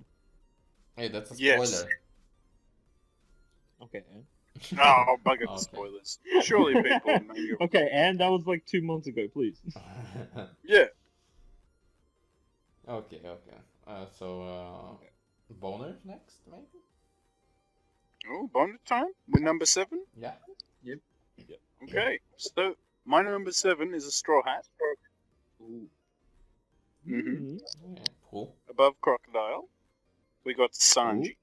Hey, that's a Yes. spoiler. Okay, Oh, bugger the Okay. spoilers. Surely people know you. okay, and that was like 2 months ago. Please. Yeah. Okay. Boner next, maybe? Oh, bonus time? We're number 7? Yeah. Okay. So, my number 7 is a straw hat. Ooh. Mm-hmm. Yeah, cool. Above Crocodile, we got Sanji.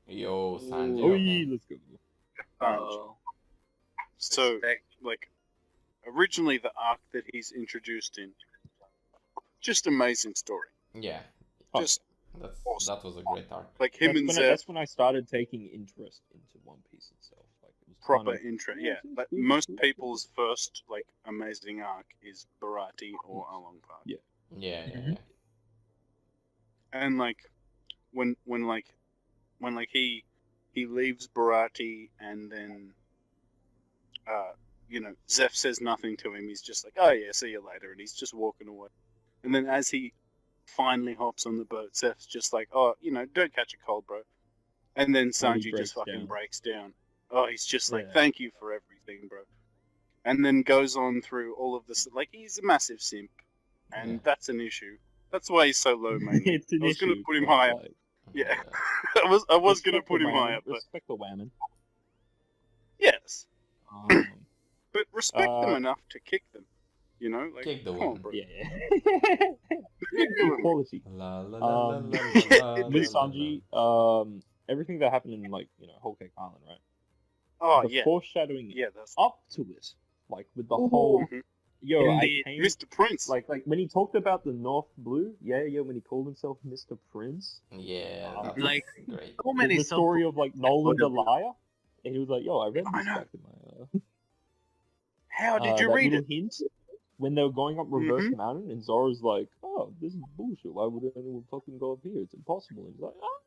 Yo, Sanji. Oh, Okay. yeah, let's go. Oh. So, Respect. like, originally the arc that he's introduced in, just amazing story. Yeah. Just That's Awesome. that was a great arc. like him and Zeph, That's when I started taking interest into One Piece itself. Like it was proper kind of, intro. yeah, Yeah, it's but good, most it's good. people's first like amazing arc is Barati or Along Park. Yeah. Yeah. And like when he leaves Barati and then Zeph says nothing to him. He's just like, oh yeah, see you later, and he's just walking away. And then as he finally hops on the boat, Zeph's just like, oh, don't catch a cold, bro. And then Sanji breaks just fucking down. breaks down. Oh, he's just like, Yeah. thank you for everything, bro. And then goes on through all of this. Like, he's a massive simp, and Yeah. that's an issue. That's why he's so low, man. It's an I was gonna issue, put him but, higher. like, Yeah, I was gonna respect put the him whammon, higher, but respect the whammon. yes, Um, but respect them enough to kick them. Like, Kick the come on, woman. bro. yeah. Kick the woman. Equality. La la la la Um, la la With la la. Sanji, everything that happened in Whole Cake Island, right? Oh The yeah, foreshadowing yeah, that's up to it, like with the whole Mhm. yo, Indeed. I came Mr. Prince. like when he talked about the North Blue, yeah, when he called himself Mr. Prince, Yeah, Um, that's Like- great. So many the story of like Nolan the whatever. liar, and he was like, yo, I read I this know. back in my How did you that read little it? hint when they were going up Reverse Mhm. Mountain, and Zoro's like, oh, this is bullshit. Why would anyone fucking go up here? It's impossible. And he's like, oh,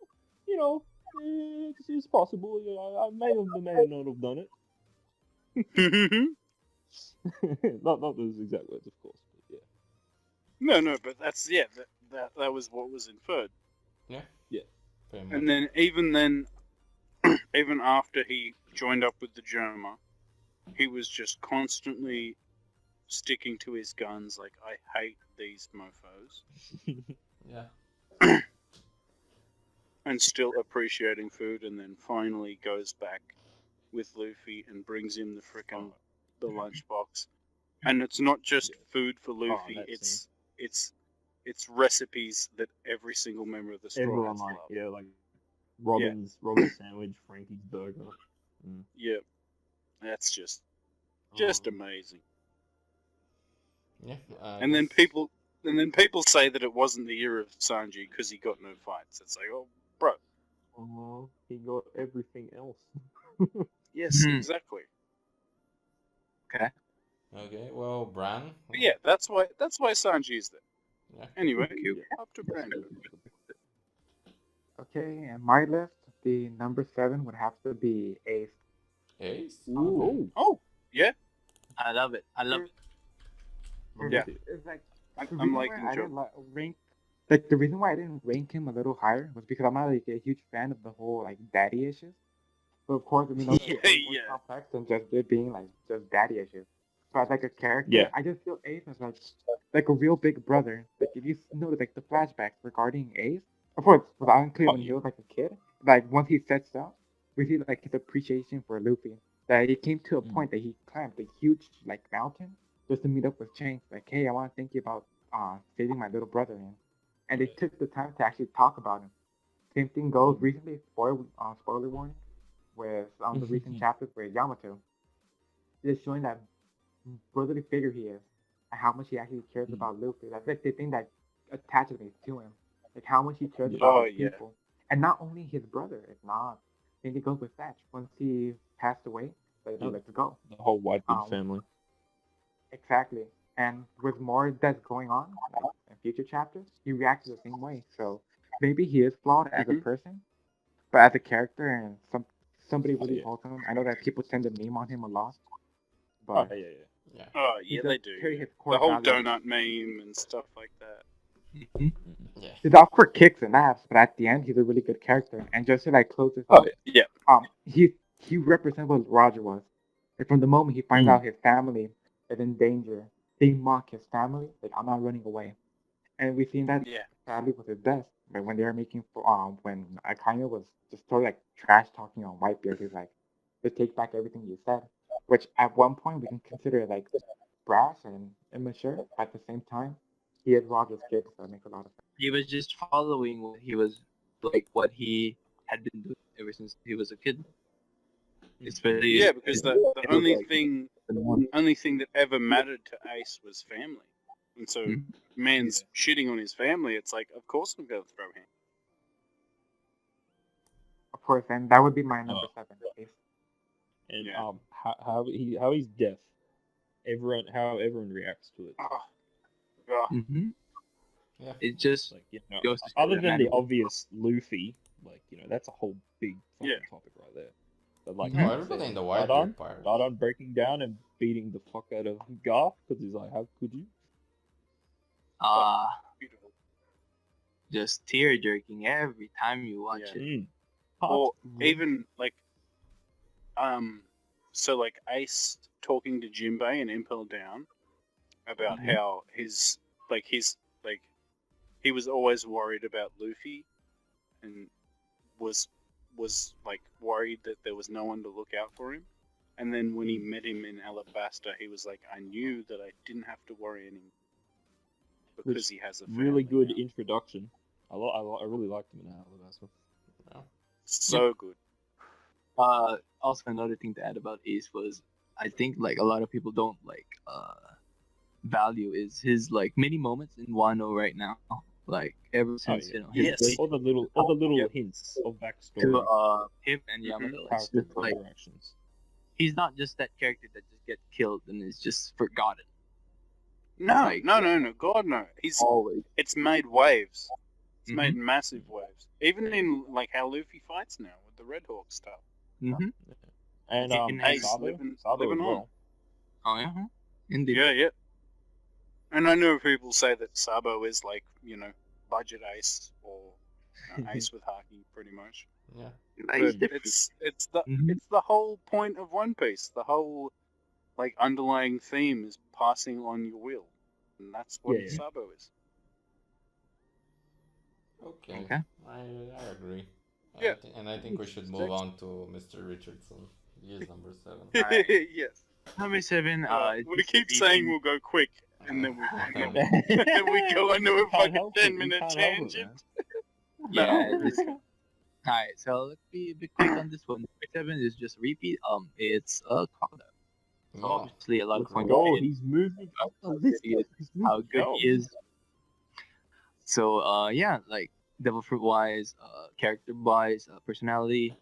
it's possible. I may not have done it. not those exact words, of course, but yeah. no, but that's that was what was inferred. Pretty much. And then, even after he joined up with the Germa, he was just constantly sticking to his guns. Like, I hate these mofo's, Yeah. and still appreciating food. And then finally goes back with Luffy and brings him the lunchbox. And it's not just food for Luffy. that It's recipes that every single member of the Straw Everyone Hats like, love. yeah, like Robin's sandwich, Frankie's burger. Yeah, that's just amazing. Yeah. And then people say that it wasn't the year of Sanji because he got no fights. It's like, oh, bro. Oh, he got everything else. Yes, Hmm. exactly. Okay. Okay. Well, Bran. But yeah, that's why Sanji is there. Yeah. Anyway, Cute. up to Brandon. Okay, and my list, the number 7 would have to be Ace. Ace. Ooh. Oh, yeah, I love it. I love it. Yeah. It's like the I'm reason why liking I Joe. didn't rank, like the reason why I didn't rank him a little higher was because I'm not like a huge fan of the whole like daddy issues. But of course, we know that it's way more Yeah. complex than just it being like just daddy issues. So as like a character, Yeah. I just feel Ace as like a real big brother. Like if you notice like the flashbacks regarding Ace, of course, without unclear when he was like a kid, like once he sets out, we see like his appreciation for Luffy. That it came to a point that he climbed a huge like mountain just to meet up with Shanks. Like, hey, I want to thank you about saving my little brother, and they took the time to actually talk about him. Same thing goes recently. Spoiler warning with the recent chapters with Yamato. Just showing that brotherly figure he is and how much he actually cares about Luffy. That's like the thing that attaches me to him. Like how much he cares about Oh, his yeah. people. And not only his brother, if not, I think it goes with Thatch. Once he passed away, like, no, Yeah. let's go. The whole Whitebeard Um, family. Exactly. And with more that's going on like, in future chapters, he reacts the same way. So maybe he is flawed as a Mhm. person, but as a character and somebody Oh, really yeah. holds him. I know that people tend to meme on him a lot, Oh, but yeah. Yeah. Oh, he yeah, does they do. carry Yeah. his The core whole values. donut meme and stuff like that. Mhm. Yeah. He's out for kicks and laughs, but at the end, he's a really good character. And just to like close this Oh, up, Yeah. he represents what Roger was. Like from the moment he finds Mm. out his family is in danger, they mock his family. Like I'm not running away. And we've seen that Yeah. sadly with his death. But when they were making when Akainu was just sort of like trash talking on Whitebeard, he's like, "Just take back everything you said," which at one point we can consider like brash and immature. But at the same time, he is Roger's kid, so it makes a lot of sense. he was just following what he was like, what he had been doing ever since he was a kid. Especially Yeah, because the it was only like thing the one. that ever mattered to Ace was family. And so Mhm. man's shitting on his family, it's like, of course I'm going to throw him. Of course, and that would be my number 7. Ace. And Yeah. how he's deaf. How everyone reacts to it. Oh, God. Mhm. Yeah. It just Like goes to show other that than the man- obvious Luffy, like that's a whole big fucking Yeah. topic right there. But like, Mhm. No, you everybody said, in the Zardon- Whitebeard part. Zardon breaking down and beating the fuck out of Garth because he's like, how could you? Beautiful. just tear jerking every time you watch Yeah. it. Or even like, so like Ace talking to Jinbei and Impel down about Mhm. how he was always worried about Luffy and was like worried that there was no one to look out for him. And then when he met him in Alabasta, he was like, I knew that I didn't have to worry anymore because he has a family Really good now. introduction. I really liked him in Alabasta. So good. Also another thing to add about Ace was I think like a lot of people don't like value is his like mini moments in Wano right now. Like ever since yeah. his Yes. relation All the little Yep. hints of backstory, to him and Mhm. Yamato. It's character just like interactions. he's not just that character that just gets killed and is just forgotten. No, Like- no, God no. Always. It's made waves. It's Mhm. made massive waves. Even in like how Luffy fights now with the Red Hawk stuff. Mm-hmm. And In Ace Sabo living as on. well. Oh yeah. Indeed. Yeah. And I know people say that Sabo is like, budget Ace or Ace with Haki, pretty much. Yeah. Like, he's But different. it's the Mhm. it's the whole point of One Piece. The whole like underlying theme is passing on your will, and that's what Yeah. Sabo is. Okay. Okay. I agree. Yeah. I think we should move on to Mr. Richardson. He is number 7. Alright. Yes. Number 7. It's We just keep easy. saying we'll go quick, and then we fucking we we go into a Can't fucking help it, we 10-minute can't help it, tangent. Yeah, No. it's Alright, so let's be a bit quick on this one. Number 7 is just a repeat. It's a crocodile. So Yeah. obviously a lot of Let's points go. made He's moving up the how list. good he is. He's How moving good up. he is. So yeah, like Devil Fruit wise, character wise, personality,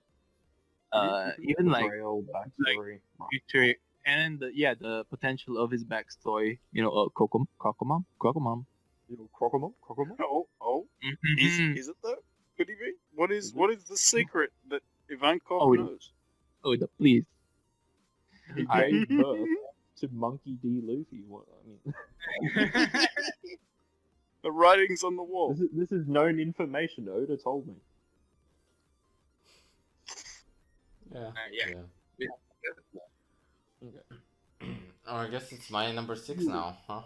even like Portrayal, backstory. future, and the potential of his backstory. Crocomom. Crocomom? Oh, Mhm. is it though? Could he be? What is the secret that Ivankov Oh, knows? Oh, please. He I- gave birth to Monkey D. Luffy. What I mean, The writings on the wall. this is known information. Oda told me. Yeah. yeah. Okay. Oh, I guess it's my number 6 now, huh?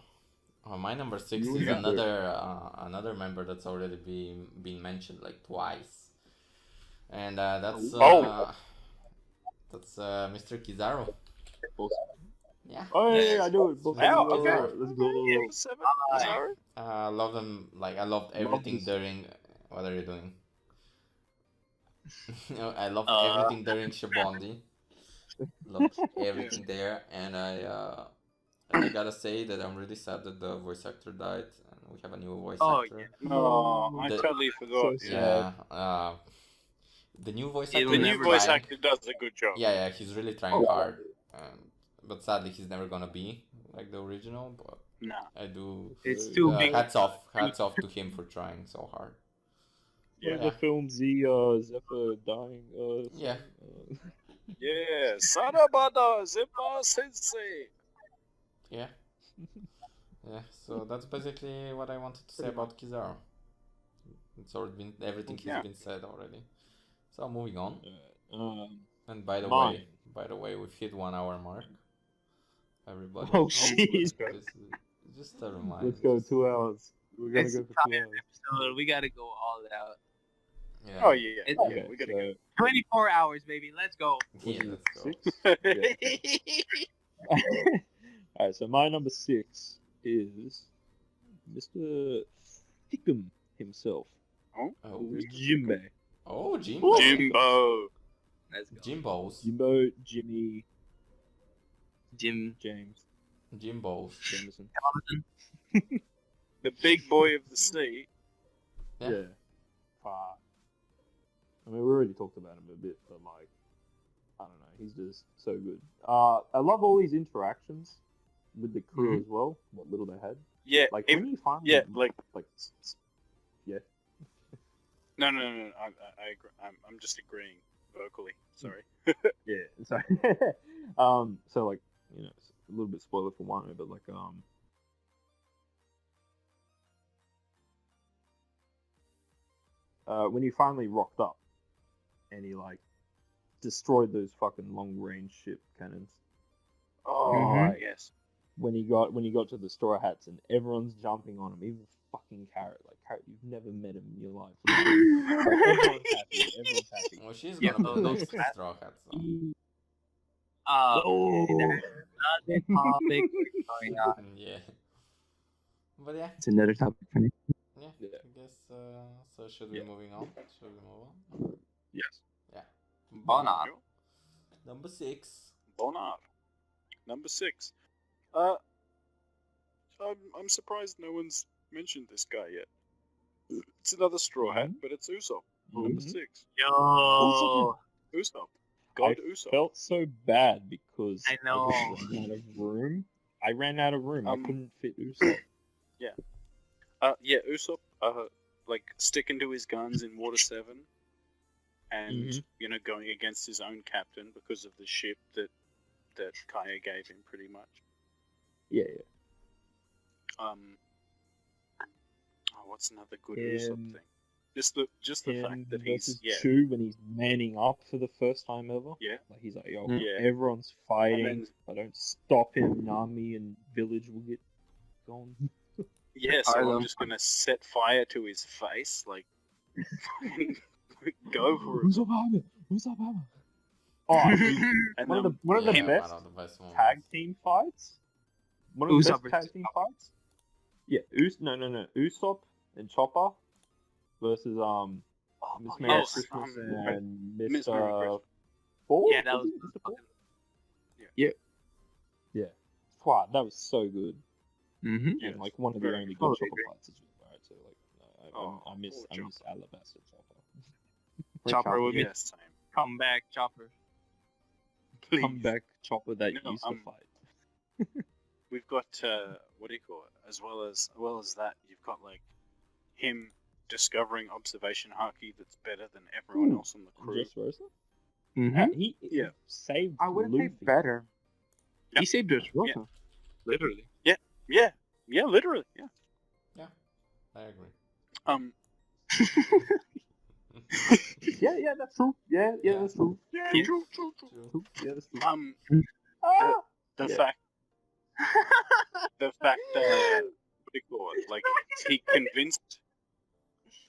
Oh, my number 6 You is have to. another member that's already been mentioned like twice, and that's Oh. Mr. Kizaru. Yeah. Oh yeah, I do it. Wow, okay. Let's go. Number 7. Sorry. I love them. Like I loved everything this. during. What are you doing? I loved Uh, everything during Shibondi. Loved everything there, and I gotta say that I'm really sad that the voice actor died, and we have a new voice Oh, actor. No, I The- totally forgot. So yeah. Yeah. The new voice It'll actor. The is new never voice trying- actor does a good job. Yeah, he's really trying hard, but sadly he's never gonna be like the original. But No. I do. It's too big. Hats off to him for trying so hard. One of Yeah. the films, Zephyr dying. Yeah. Yeah. Sarabada Zeppa Sensei. Yeah. Yeah. So that's basically what I wanted to say about Kizaru. It's already been everything has Yeah. been said already. So moving on. Um, And by the Mine. way, we've hit 1 hour mark. Everybody. Oh, jeez. Just a reminder. Let's go 2 hours. We're gonna It's go for 2 probably an hours. episode. We gotta go all out. Yeah. Oh yeah. It's- Yeah, Okay, we gotta so 24 hours, baby. Let's go. Yeah, let's go. 6. go. Alright, so my number 6 is Mr. Thickum himself, Oh, Jimbei. oh, Jimbo. Jimbo. Let's go. Jimbos. Jimbo, Jimmy, Jim. James, Jimbos. Jameson. The big boy of the sea. Yeah. I mean, we already talked about him a bit, but like, I don't know, he's just so good. I love all these interactions with the crew as well. What little they had. Yeah. Like if- when you finally, yeah, like- yeah. No. I agree. I'm just agreeing vocally. Sorry. Yeah, sorry. So like, you know, it's a little bit spoiler for one, but like, when he finally rocked up, and he like destroyed those fucking long range ship cannons. Oh Mhm. yes. When he got to the straw hats and everyone's jumping on him, even fucking Carrot. Like Carrot, you've never met him in your life. Like, everyone's happy. Everyone's happy. Well, she's Yeah, gonna be those next hats. Straw Hats. So. Oh, Another topic. Going on. Yeah. But yeah, It's another topic for me. yeah. Yeah. I guess. So should we Yeah. moving on? Should we move on? yes. Yeah. Bonar. Number 6. Bonar. Number 6. I'm surprised no one's mentioned this guy yet. It's another straw hat, but it's Usopp. Number Mhm. 6. Yo. Usopp. I God Usopp. felt so bad because I know. just ran out of room. I ran out of room. I couldn't fit Usopp. Yeah, Usopp, like sticking to his guns in Water 7, and Mhm. going against his own captain because of the ship that Kaya gave him, pretty much. Yeah. What's another good Usopp Him- thing? Just the Him fact that he's versus Chu when he's manning up for the first time ever. Yeah. Like he's like, yo, Yeah. everyone's fighting. And then- If I don't stop him, Nami and village will get gone. yeah. So Harlem. I'm just gonna set fire to his face, like go for it. Who's up, Hammer? Who's up, Hammer? Oh, dude, And one of the then, one of the Yeah, best one of the best moments. tag team fights. One of the Usopp best tag versus team fights. Yeah, no. Usopp and Chopper versus Miss Oh, Merry yes. Christmas Right. and Miss Merry Mr. Christmas. Four? Yeah, that was Mr. Four? Yeah. Wow, that was so good. Mm-hmm. Yes, And like one of the very only Oh, good they chopper agree. fights as well, right? So like Oh, I miss poor Alabaster Chopper. Chopper would be Yes, same. come back, Chopper. Please. Comeback Chopper that No, used to fight. We've got what do you call it? As well as that, you've got like him discovering observation haki that's better than everyone Ooh, else on the crew. Just Rosa? Mm-hmm. He Yeah. saved I wouldn't Luffy. say better. He saved us, Yeah. literally. Yeah, literally, yeah. I agree. Yeah, that's true. Yeah, Yeah. that's true. Yeah, Yeah. true. Yeah, that's true. The, the Yeah. fact that what do you call it? Like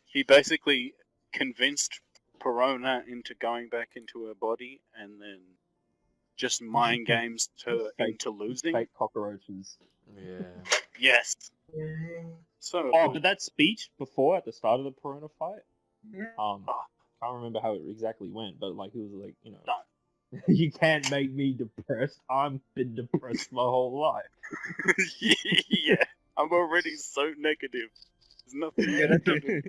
he basically convinced Perona into going back into her body, and then just mind games her Fake- into losing. Fake cockroaches. Yeah. Yes. So Oh, but that speech before at the start of the Corona fight, Oh. can't remember how it exactly went, but like it was like, you know, No. you can't make me depressed. I've been depressed my whole life. yeah, I'm already so negative. There's nothing negative.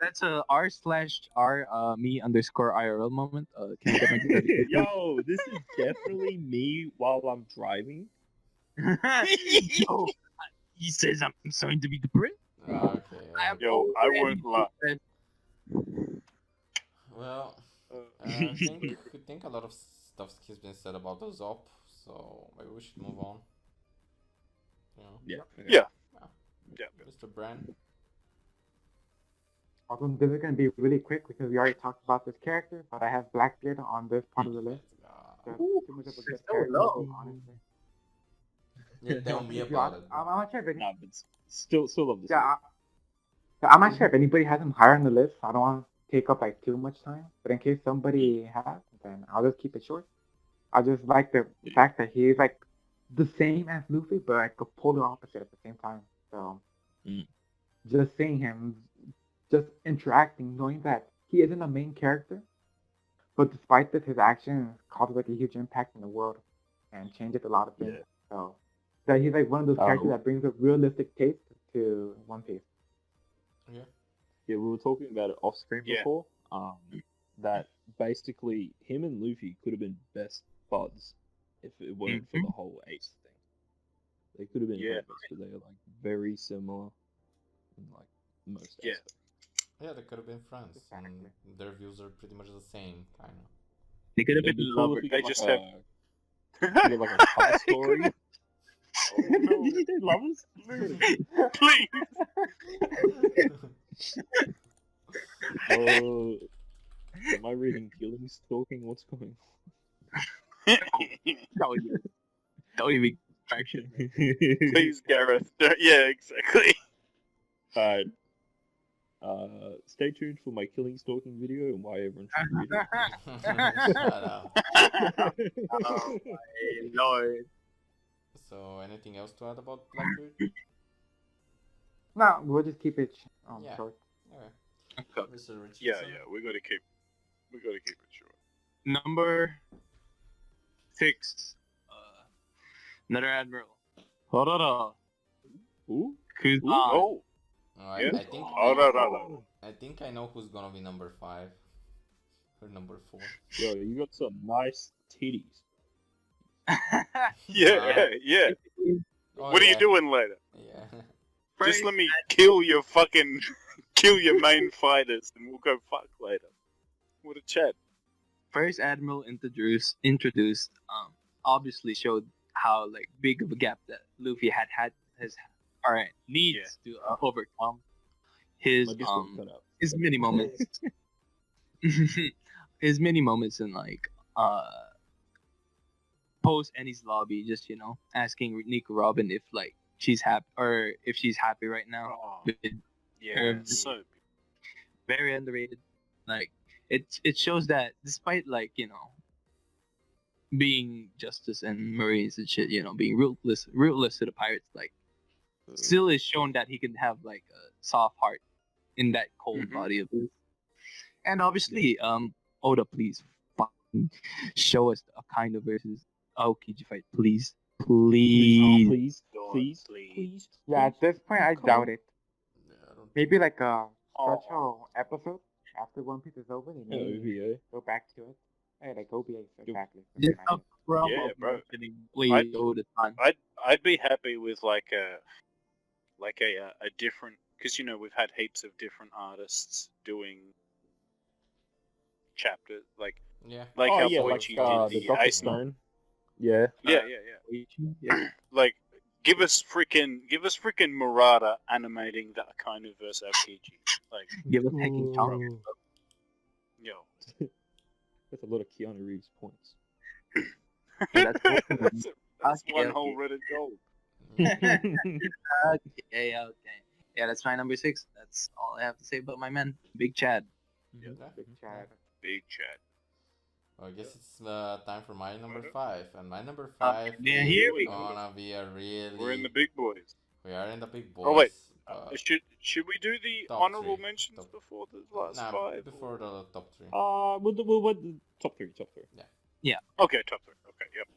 That's a r/r me underscore IRL moment. Can I get my dedication? Yo, this is definitely me while I'm driving. Yo, he says I'm starting to be depressed. Okay. Yo, I won't lie. Well, Uh, I think a lot of stuff has been said about the Zop, so maybe we should move on. You know, Yeah. Yeah. Mr. Brand. Although this is gonna be really quick because we already talked about this character, but I have Blackbeard on this part of the list. That's too much of a good so character, low. honestly. Yeah, tell me To be about honest, it. I'm not sure if any, Nah, but still love this. yeah, I'm not sure if anybody has him higher on the list. I don't want to take up like too much time, but in case somebody has, then I'll just keep it short. I just like the fact that he's like the same as Luffy, but like a polar opposite at the same time. So just seeing him, just interacting, knowing that he isn't a main character, but despite this, his actions caused like a huge impact in the world and changes a lot of things. Yeah. So that he's like one of those characters that brings a realistic taste to One Piece. Yeah, we were talking about it off screen Yeah. before. That basically him and Luffy could have been best buds if it weren't for the whole Ace thing. They could have been Yeah. great buds because they are like very similar in like most Yeah. aspects. Yeah, they could have been friends, Exactly. and their views are pretty much the same, kind of. They could have It'd been be cool if lovers. we They got, just like, have- we got like a cover story. Oh, no. Did you say lovers? Please. Oh, am I reading Killing Stalking? What's going on? Don't even fraction. Please, Gareth. Yeah, exactly. Alright. Stay tuned for my Killing Stalking video and why everyone should read Shut up. it. Oh my lord. So, anything else to add about Blackbeard? No, we'll just keep it Yeah. short. Okay. Mr. Richardson. Yeah, we gotta keep it short. Number 6. Another admiral. Hororo. Ooh. Kuzan. Oh, I yeah. think Oh. I think I know who's gonna be number 5 or number 4. Yo, you got some nice titties. Yeah. Oh, What are you yeah. doing later? Yeah. Just let me kill your main fighters, and we'll go fuck later. What a chat. First admiral introduced obviously showed how like big of a gap that Luffy needs to overcome. His My Discord cut out. his mini moments. His mini moments in like post Annie's lobby, just asking Nico Robin if like she's happy or if she's happy right now. Oh, With yeah, so very underrated. Like it shows that despite like being justice and marines and shit, being rootless to the pirates, like still is shown that he can have like a soft heart in that cold Mhm. body of his. And obviously, Oda, please fucking show us a kind of versus Aokiji fight, please, please. Please, God, please, please. please. Yeah, at this point, I Come doubt on. it. Yeah, I don't Maybe think- like a Oh. special episode after One Piece is over. They may OVA. go back to it. Hey, like OVA, exactly. Just something a like it. promo Yeah, bro. marketing, please, Oda-san. I'd be happy with like a different, because we've had heaps of different artists doing chapters like Yeah. how yeah, like Boichi the did the Doctor Ace. Stone. Yeah. Yeah. Yeah. Like give us freaking Murata animating that kind of verse Aokiji. Like Give us taking Chara. Ooh. yo. That's a lot of Keanu Reeves points. Yeah, that's cool. that's Okay, one okay. whole Reddit gold. Okay. Yeah, that's my number 6. That's all I have to say about my man, Big Chad. Yeah. Big Chad. Big chat. Well, I guess it's time for my number 5, and my number Uh, 5 yeah, is here we go. gonna be a really. We're in the big boys. We are in the big boys. Oh, wait. but Should we do the Top honorable 3. mentions Top- before the last nah, 5? before the top 3. What top three? Okay, top 3. Okay, yep.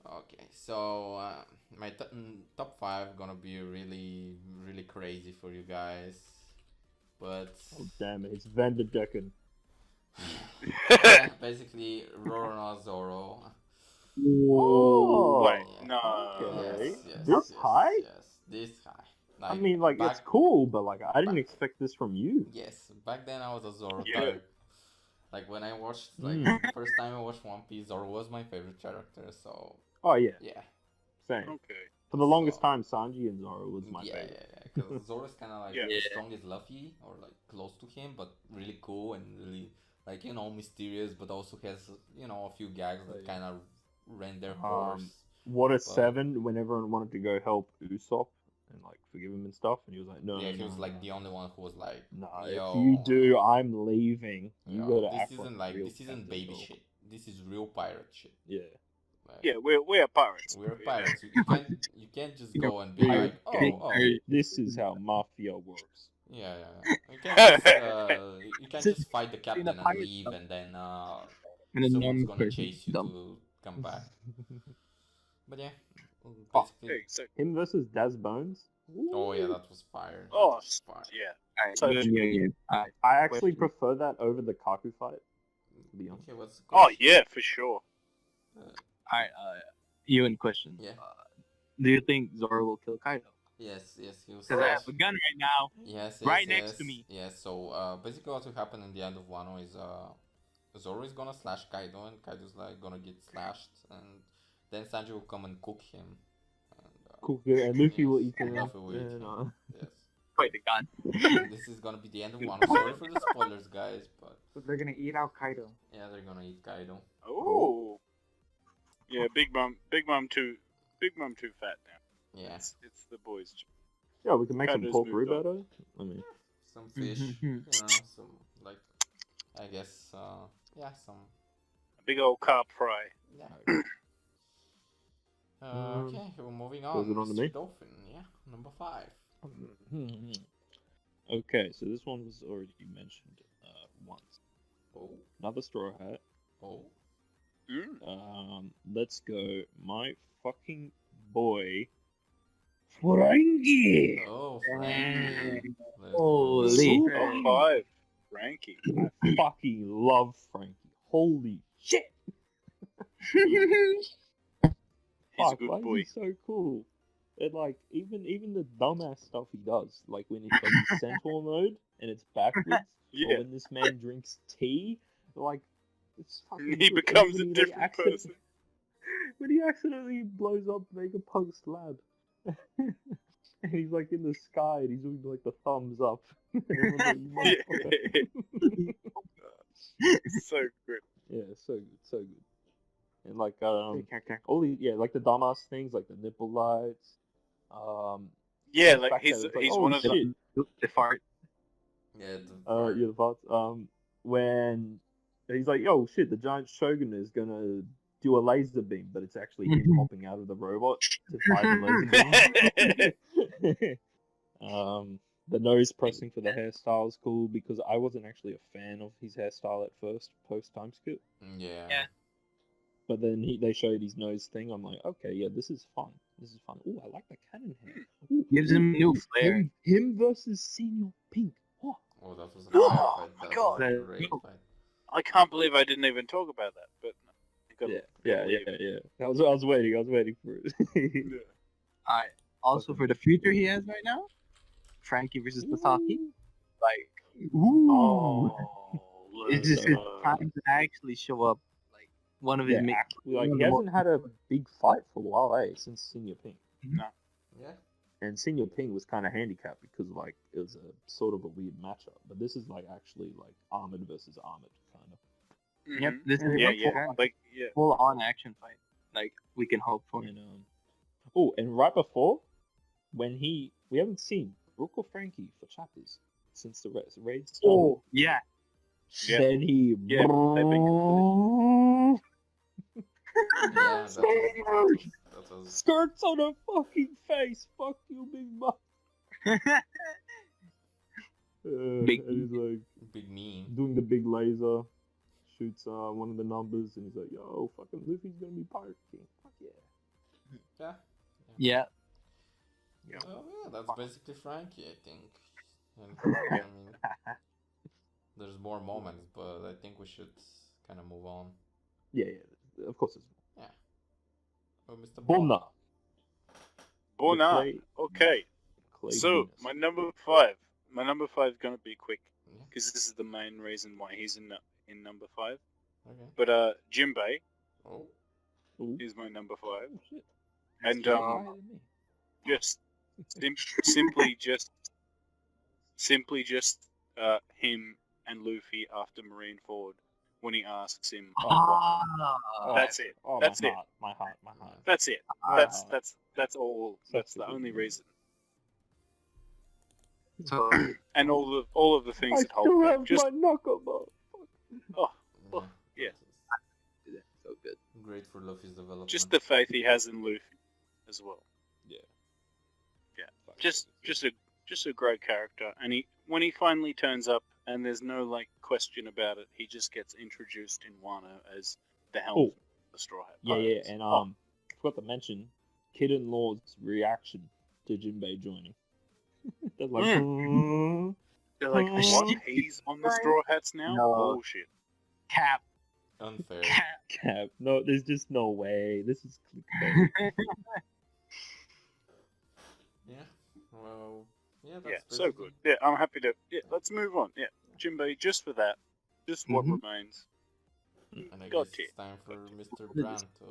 Okay, so my top 5 gonna be really, really crazy for you guys, but Oh damn it! It's Van der Decken. yeah, basically Roronoa Zoro. Oh, Wait, no. Okay. Yes, This high? Yes, this high. I mean, like back, it's cool, but like I didn't back- expect this from you. Yes, back then I was a Zoro Yeah. type. Like when I watched, first time I watched One Piece, Zoro was my favorite character. So Oh yeah, yeah, same. Okay. For the longest So- time, Sanji and Zoro was my yeah, favorite. yeah, because Zoro is kind of like Yeah. the strongest Luffy, or like close to him, but really cool and really like mysterious, but also has a few gags that kind of ran their course. What a But- 7 when everyone wanted to go help Usopp and like forgive him and stuff, and he was like, no, Yeah, no, he was no, like no. the only one who was like, Nah, yo, if you do, I'm leaving. You yo, gotta this act isn't like, like real this isn't captain, baby bro. shit. This is real pirate shit. Yeah. Like, Yeah, we're pirates. we're Yeah. pirates. You can't just go and be big- like, big- oh, This is how mafia works. yeah. You can't just just fight the captain a and pirate leave, stuff. and then And then someone's one gonna person, chase you dumb. to come back. But yeah, Oh, basically. Hey, so, Him versus Daz Bones. Oh yeah, that was fire. That oh, was fire. yeah. Alright, So- Alright, I actually question. prefer that over the Kaku fight. To be honest. Okay, what's the Oh, question? yeah, for sure. Alright, Ewan question. Yeah. Do you think Zoro will kill Kaido? Yes, he was. Because I have a gun right now. Yes, right next to me. Yes, so basically what will happen in the end of Wano is Zoro is gonna slash Kaido, and Kaido's like gonna get slashed, and then Sanji will come and cook him. And, Cool. And Luffy will yes, eat him. Luffy will eat and, him. Yes. Wait, the gun. This is gonna be the end of Wano. Sorry for the spoilers, guys, but So they're gonna eat out Kaido. yeah, they're gonna eat Kaido. Oh. Yeah, Big Mom too fat now. Yeah, It's the boys. Yeah, we can make some Kaido's pork moved on. rhubarb. I mean, some fish, some like, I guess, yeah, some. A big old carp fry. Yeah. Okay, we're moving on. goes it on to Mr. me? Dolphin, yeah, number 5. okay, so this one was already mentioned once. Oh, Another Straw Hat. oh. Let's go. My fucking boy, Frankie. Oh, Frankie. Let's Holy. go. Top 5. Frankie. I fucking love Frankie. Holy shit! He's a Fuck, good why boy. is he so cool? And like even the dumbass stuff he does, like when it's like his centaur mode and it's backwards, or Yeah. when this man drinks tea, like it's fucking He good. becomes And a when he, different accident- person. When he accidentally blows up Vegapunk's lab. And he's like in the sky and he's doing like the thumbs up. And everyone's like, "You motherfucker." So good. Yeah, so good, so good. And like Great character. all the like the dumbass things like the nipple lights. Yeah, the like fact that he's it's like, he's oh, one of the shit. The fart. Yeah, Yeah, the parts. When he's like, "Oh shit, the giant shogun is gonna do a laser beam," but it's actually him hopping out of the robot to fire the laser beam. The nose pressing for the hairstyle is cool because I wasn't actually a fan of his hairstyle at first, post time skip. Yeah. Yeah. But then they showed his nose thing. I'm like, okay, yeah, this is fun. This is fun. Ooh, I like the cannon hair. Ooh, Gives him new flair. Him versus Senior Pink. Oh, Oh, that was a Oh, great fight. my That God. was a That- great no. fight. I can't believe I didn't even talk about that. But yeah. I was waiting for it. Alright. Also, for the future he has right now, Frankie versus Tasaki. Like, ooh. Oh, It's just his uh, time to actually show up. Like, one of his Yeah, main. like he hasn't had a big fight for a while, since Senior Pink. Yeah. And Senior Pink was kind of handicapped because like it was a sort of a weird matchup. But this is like actually like armored versus armored kind of. Yep, this is Yeah, a yeah. Like, yeah. full on action fight. Like, we can hope for. And and right before when we haven't seen Rook or Frankie for chapters since the raid started. Oh, yeah. Yeah. Then he Yeah, they've been Yeah, that was skirts on her fucking face. Fuck you, big mom. Big and he's like big meme. doing the big laser, shoots one of the numbers, and he's like, "Yo, fucking Luffy's gonna be Pirate King." Fuck yeah. Yeah. Yeah. Oh, yeah, that's basically Frankie, I think. And, I mean, there's more moments, but I think we should kind of move on. Yeah. Of course it's Oh, Mr. Bona. Bona. Clay- Okay. Clay So Venus. my number five is gonna be quick Yeah. because this is the main reason why he's in number 5. Okay. But Jinbei Oh. Ooh. is my number 5, Oh, shit. and He's higher than me. just simply just him and Luffy after Marineford when he asks him, Ah, that's it. Oh, That's my it. heart. My heart. My heart. That's it. That's all. That's Such a the good only movie. reason. so, And all of the things I that Hulk still did. have Just my knuckle. Oh, Yeah. yeah. so good. Great for Luffy's development. just the faith he has in Luffy as well. Yeah. Yeah. Just a great character, and when he finally turns up, and there's no like question about it, he just gets introduced in Wano as the helm, the Straw Hat. Yeah, Pirates. and Oh, forgot to mention Kid and Law's reaction to Jinbei joining. They're like, they're like, what? He's on the Straw Hats now? No. Bullshit. Cap. Unfair. Cap. No, there's just no way. This is clickbait. Yeah. Well, yeah, that's Yeah, so basically- good. Yeah, I'm happy to. Yeah, let's move on. Yeah, Jinbei, just for that, just what Mhm. remains. And I God guess tier. it's time for Mr. Brandt to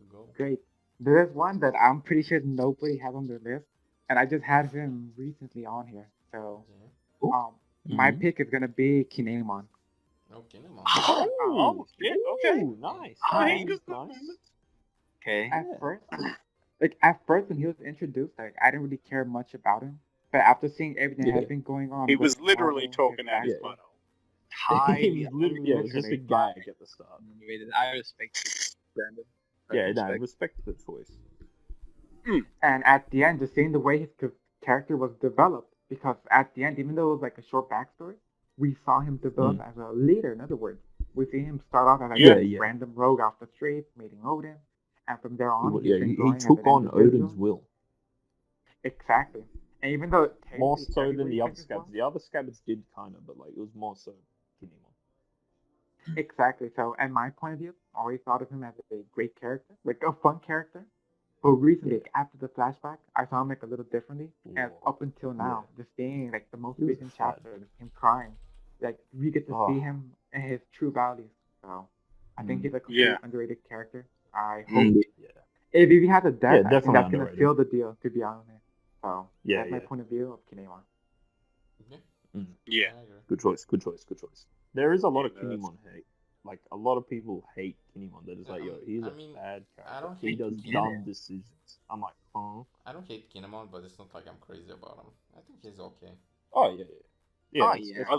go. Great. There is one that I'm pretty sure nobody has on their list, and I just had him recently on here. So, Yeah. my Mhm. pick is gonna be Kinemon. Okay, Kinemon. Oh, yeah, okay. Ooh, nice. Oh, he nice, got good nice. moments. Okay. At first when he was introduced, like I didn't really care much about him. But after seeing everything that Yeah. had been going on, He with was literally Marvel, talking his out his Yeah. butt. Highly It was literally, yeah, it was just a gag at the start. underrated. I respect it, Brandon. I Yeah, no, respect- respect the choice. And at the end, just seeing the way his character was developed, because at the end, even though it was like a short backstory, we saw him develop as a leader. In other words, we see him start off as like Yeah, a yeah. random rogue off the street, meeting Odin, and from there on, Yeah, he's been he growing as took an on individual. Odin's will. Exactly. And even though More technically so than everybody the other thinks it's scabs. wrong- The other scabs did kind of, but like it was more so Kinemon. Exactly. So, in my point of view, I always thought of him as a great character, like a fun character. But recently, Yeah. after the flashback, I saw him like a little differently. And Whoa. up until now, just seeing like the most He was recent sad. chapter, him crying, like we get to Oh. see him and his true values. So, I think he's a completely Yeah. underrated character. I hope Yeah. if he has a death, I think definitely that's gonna underrated. seal the deal. To be honest. So, Yeah, that's my yeah. point of view of Kinemon. Yeah. I agree. Good choice. Good choice. Good choice. There is a lot of Yeah, that's- Kinemon hate. Like a lot of people hate Kinemon. They're just like, yo, he's I a mean, bad character. I don't He hate does Kinemon. dumb decisions. I'm like, huh? I don't hate Kinemon, but it's not like I'm crazy about him. I think he's okay. Oh yeah, yeah. Yeah, Oh, that's- yeah. that's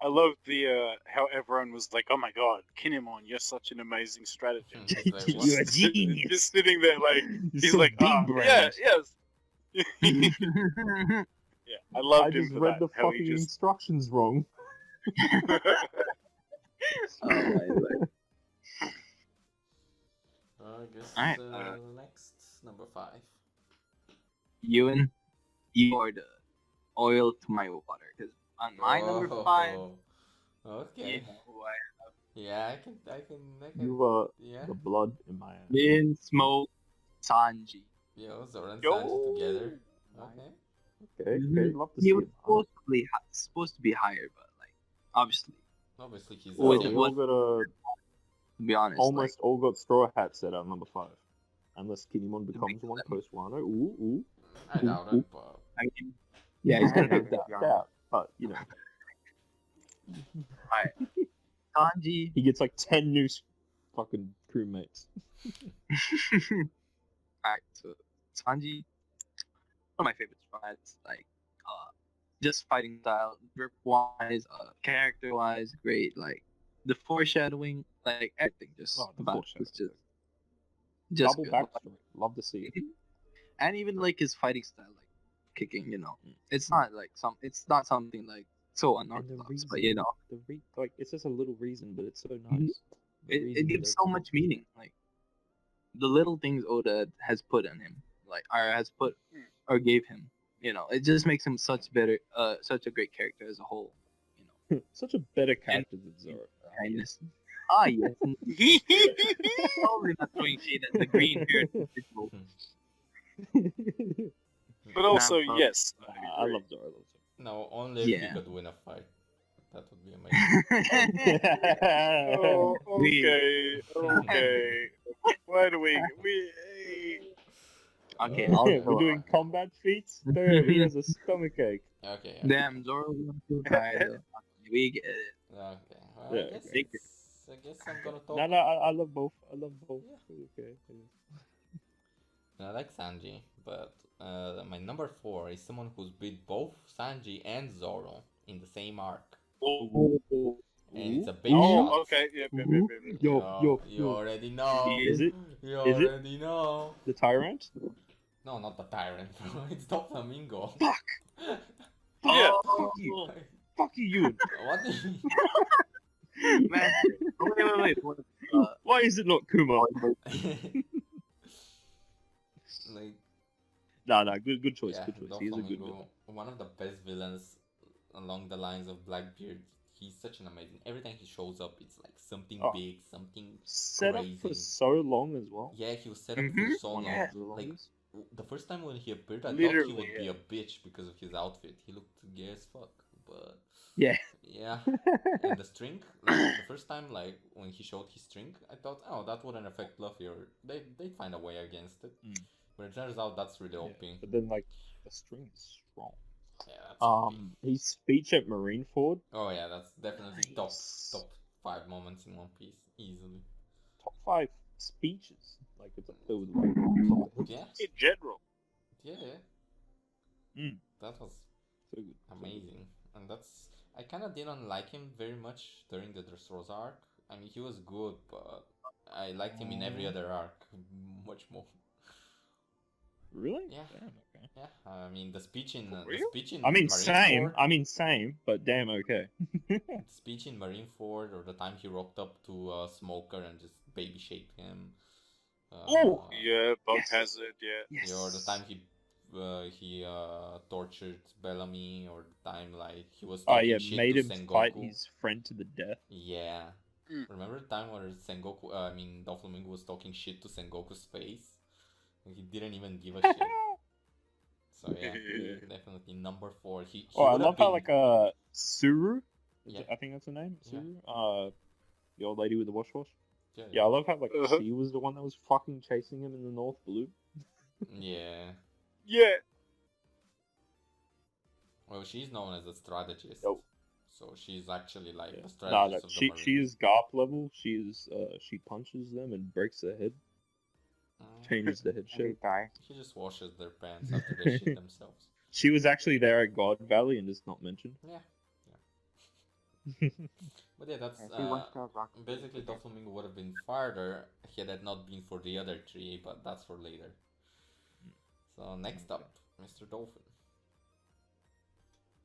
I loved the how everyone was like, "Oh my god, Kinemon, you're such an amazing strategist." He's like, You're a what? genius. Just sitting there like You're he's so like, big "Ah, brained." yeah, yes, Yeah, I loved I him just for read that. the How he fucking just instructions wrong. Oh my lord. I guess Alright. next number 5. Ewan, you are the oil to my water. Because on my number 5, Oh, you okay. know who I Yeah, I can. You are Yeah. the blood in my eyes. Min Smoke Sanji. Yo, Zoro and Yo! Sanji together. Nice. Okay. Okay, love to He see was it. supposed to be higher, but like obviously, Obviously, he's Well, with the we same. all got a to be honest, almost all got straw hats at our number 5, unless Kinemon big becomes one seven. post Wano. Ooh, I doubt ooh. it, but I mean, yeah, he's I gonna doubt pick it, that. to be honest. Doubt, but you know, Sanji. he gets like 10 new fucking crewmates. Alright, so Sanji, one of my favorite spots. Like, just fighting style, grip wise, character wise, great. Like the foreshadowing, like everything, just Oh, the about it was foreshadowing. just Double good. backstory. Love to see it. And even like his fighting style, like kicking, Mm. it's not like it's not something like so And the unorthodox, reason, but like it's just a little reason, but it's so Mhm. nice. The it reason gives is so much meaning. Like the little things Oda has put in him, like or has put or gave him. It just makes him such a great character as a whole. such a better character than Zoro. Kindness. Ah, yes. Totally not throwing shade at the green haired individual. But also, Nah, yes, I I agree. love Zoro. I love no, only if he Yeah. could win a fight. That would be amazing. Zoro. Oh, okay, okay. Why do we? Okay, Uh, I'll okay. We're doing combat feats. Damn, he has a stomach ache. Okay. Damn, Zoro wants to die though. Okay, we get it. Okay. Well, Yeah, I guess okay. I guess I'm gonna talk. No, I love both. I love both. Yeah. Okay. I like Sanji, but my number 4 is someone who's beat both Sanji and Zoro in the same arc, Ooh. and it's a big Oh, shot. okay. Yep. You already know. Is it? You Is it? already know. The Tyrant? No, not the tyrant, bro. It's Doflamingo. Fuck! Yeah. Fuck you! Fuck you, Ewan! What? Do you... Man, wait. Why is it not Kuma? like, No, good choice, yeah, good choice. He's a good villain. Doflamingo, one of the best villains along the lines of Blackbeard. He's such an amazing. Every time he shows up, it's like something Oh. big, something Set up for crazy. so long as well. Yeah, he was set up for Mhm. so One long. of the Like longest. the first time when he appeared, I thought he Literally, would be yeah. a bitch because of his outfit. He looked gay as fuck, but Yeah. yeah. And the string, like the first time, like when he showed his string, I thought, oh, that wouldn't affect Luffy, or they'd find a way against it. Mm. But it turns out that's really OP. Yeah, but then like the string is strong. Yeah, that's OP. His speech at Marineford, Oh yeah, that's definitely Nice. top 5 moments in One Piece, easily. top 5 speeches. Like it's up there with like top of the Yeah. Hill. In general. Yeah. Mm. That was So good. amazing, and that's I kind of didn't like him very much during the Dressrosa arc. I mean, he was good, but I liked him in every other arc much more. Really? Yeah. Damn, okay. Yeah, I mean the speech in For real? Marineford, same, but damn, okay. the speech in Marineford, or the time he rocked up to Smoker and just baby shaped him. Oh! Yeah, Bug Yes. Hazard. Yeah. Yes. Or the time he tortured Bellamy, or the time like he was Oh talking yeah, shit made to him Sengoku. fight his friend to the death. Yeah. Mm. Remember the time where Sengoku, I mean, Doflamingo was talking shit to Sengoku's face? And he didn't even give a shit. So yeah, definitely number 4. He Oh, I would love have how been. like Suru. Yeah. I think that's her name. Yeah. Suru. The old lady with the wash. Yeah. Yeah, I love how like Uh-huh. she was the one that was fucking chasing him in the North Blue. Yeah. Yeah. Well, she's known as a strategist. Yo. So she's actually like the Nah, strategist of the she Marine. is Garp level. She punches them and breaks their head, changes the head And they shape. die. She just washes their pants after they shit themselves. She was actually there at God Valley and is not mentioned. Yeah. But yeah, that's And she wants to rock. basically Doflamingo would have been farther had it not been for the other 3, but that's for later. So next up, Mr. Dolphin.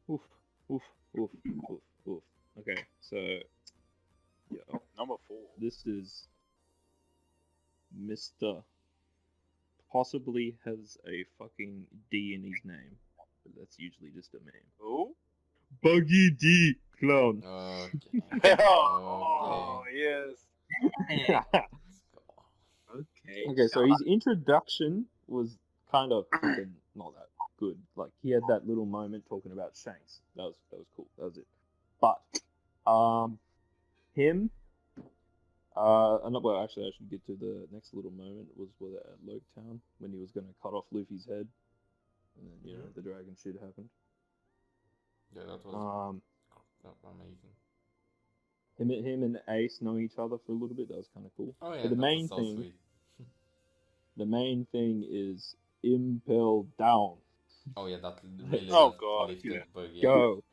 Oof, oof, oof, oof, oof. Okay, so yeah, Number 4. this is Mr. Possibly has a fucking D in his name, but that's usually just a meme. Who? Buggy D clown. Okay. Oh, Okay. yes. Let's go. Okay. Okay, so his introduction was kind of fucking not that good. Like he had that little moment talking about Shanks. That was cool. That was it. But him well, actually, I should get to the next little moment. Was at Loketown when he was going to cut off Luffy's head, and then you know the dragon shit happened. Yeah, that was amazing. Him and Ace know each other for a little bit. That was kind of cool. Oh yeah, But the that main was so thing, sweet. the main thing is Impel down. Oh yeah, that really Oh, God, lifted yeah. Bug. Yeah, Go.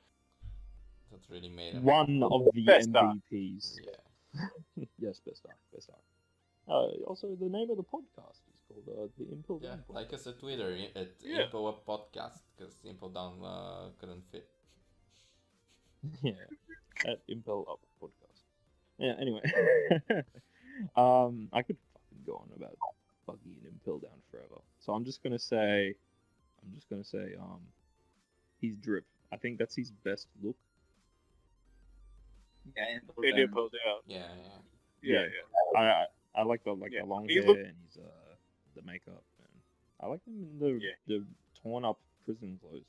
that really made him. One of the Best arc. MVPs. Yeah. Yes, best arc. Also, the name of the podcast is called the Impel Yeah, Down Podcast. like us at Twitter at Yeah. Impel Up Podcast because Impel Down couldn't fit. Yeah, at Impel Up Podcast. Yeah. Anyway, I could fucking go on about Buggy and Impel Down forever. So I'm just gonna say, he's drip. I think that's his best look. Yeah, It did pulled out. Yeah, Yeah, Yeah. I like the Yeah, long he hair looked- and his the makeup, and I like him in the Yeah. the torn up prison clothes.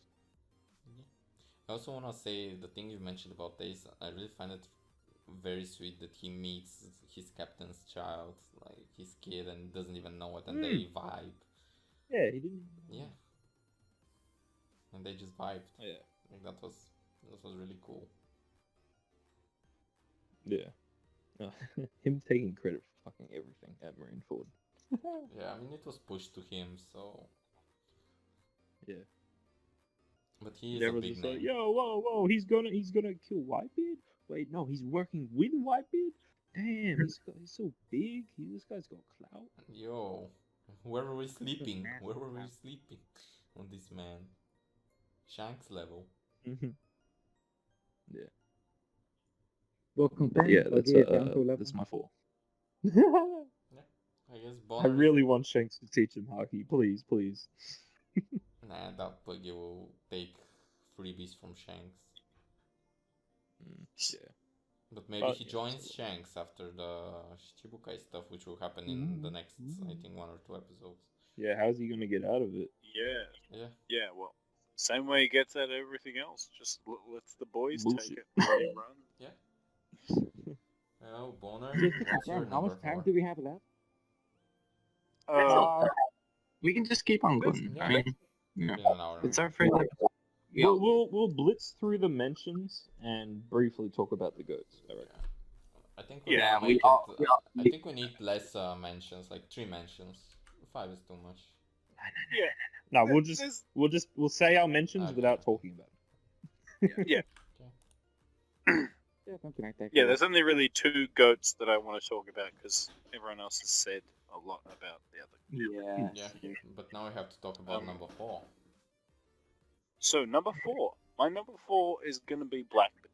I also want to say the thing you mentioned about Ace. I really find it very sweet that he meets his captain's child, like his kid, and doesn't even know it, and they vibe. Yeah, he didn't. Yeah, and they just vibed. Oh, yeah. Like that was really cool. Yeah. Him taking credit for fucking everything at Marineford. Yeah, I mean it was pushed to him, so Yeah. but he is There a was big just name. like, yo, whoa, he's gonna kill Whitebeard. Wait, no, he's working with Whitebeard. Damn, he's so big. This guy's got clout. Yo, where were we sleeping? massive Where were we now. sleeping on this man? Shanks level. Yeah. Well, confirmed. Yeah, Buggy is down to 11. that's my 4. I guess I Bonner. really want Shanks to teach him hockey. Please. Nah, that Buggy will take freebies from Shanks. Yeah. But maybe But, he yeah, joins so- Shanks after the Shichibukai stuff, which will happen in the next, I think, 1 or 2 episodes. Yeah, how's he gonna get out of it? yeah, Yeah. yeah. Well, same way he gets out of everything else. Just lets the boys Bullshit. take it. Let him run. Oh, Bonner, Just what's your confirm, how number much time 4? do we have left? We can just keep on going. Yeah. I mean, yeah, In an hour. it's our first episode. Yeah. We'll blitz through the mentions and briefly talk about the goats. I reckon. I think we Yeah, can we make all- it. we all I need- think we need less mentions, like 3 mentions. 5 is too much. Yeah. No, There's- we'll say our mentions Okay. without talking about them. Yeah. Yeah, something like that. Yeah, there's only really 2 goats that I want to talk about because everyone else has said a lot about the other. Yeah. Yeah, but now we have to talk about Um, number 4. So number 4, my number 4 is gonna be Blackbeard.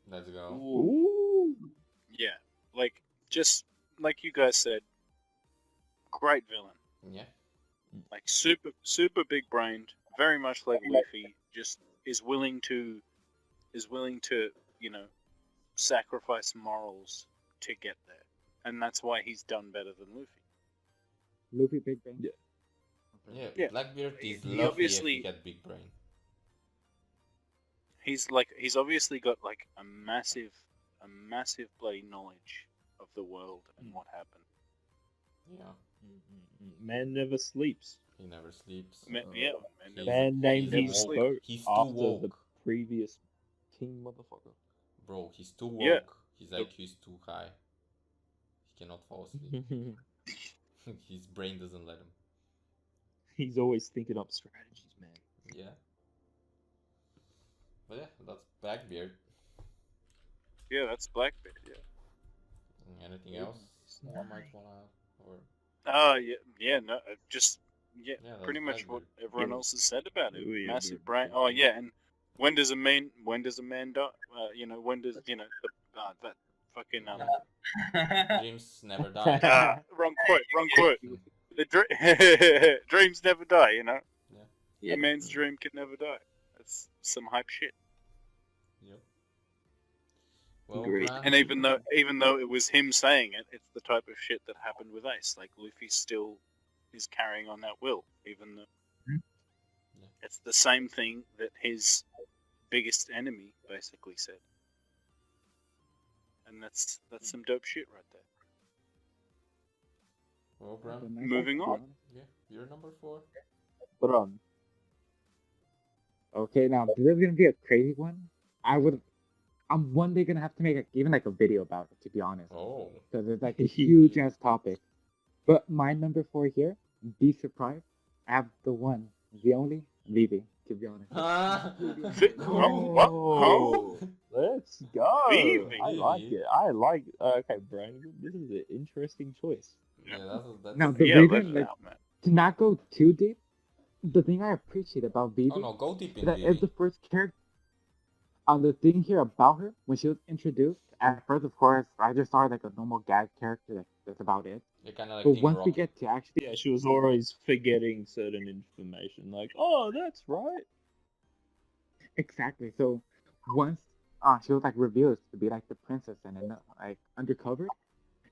Let's go. Ooh. Yeah, like just like you guys said, great villain. Yeah. Like super big brained, very much like Luffy. Just is willing to, sacrifice morals to get there, and that's why he's done better than Luffy. Luffy Big Bang. Yeah. Yeah, Yeah. Blackbeard is He lucky if obviously- he had big brain. He's obviously got like a massive bloody knowledge of the world and what happened. Yeah, Man never sleeps. he never sleeps. Man He's- Man named never his sleep. boat He's too after woke. the previous king motherfucker. Bro, he's too woke. Yeah. His IQ is too high. He cannot fall asleep. His brain doesn't let him. He's always thinking up strategies, man. Yeah. But yeah, that's Blackbeard. Yeah, that's Blackbeard. Yeah. Anything else you might wanna or Yeah. No. Just Yeah, Yeah, that's pretty much quite what good. everyone Yeah. else has said about it. Oh, yeah, Massive they're brain. good. Oh yeah, and when does a man die? When does that fucking Dreams never die. wrong quote. The dreams never die. Yeah. Yeah. A man's dream can never die. That's some hype shit. Yep. Well, Great. And even though it was him saying it, it's the type of shit that happened with Ace. Like Luffy still is carrying on that will, even though Mhm. Yeah. it's the same thing that his biggest enemy basically said. And that's some dope shit right there. Well, That's a Bram. nice Moving arc, to be on. honest. Yeah, you're number 4. Okay, now this is gonna be a crazy one. I'm one day gonna have to make even like a video about it, to be honest, Oh. because it's like a huge ass topic. But my number 4 here, be surprised, I have the one, the only, Vivi, to be honest. Ah. What? Oh, let's go. Vivi. I like Vivi. it. I like. Okay, Brian, this is an interesting choice. Yeah, that's. Now the Yeah, let reason, it like, out, man. to not go too deep, the thing I appreciate about Vivi Oh no, go deep is in that it's the Vivi. first character. The thing here about her, when she was introduced, at first, of course, I just saw her like a normal gag character. That's about it. You're kind of like But Team once we Rocket. get to actually, Yeah, she was always forgetting certain information. Like, oh, that's right. exactly. So once she was like revealed to be like the princess and then like undercover,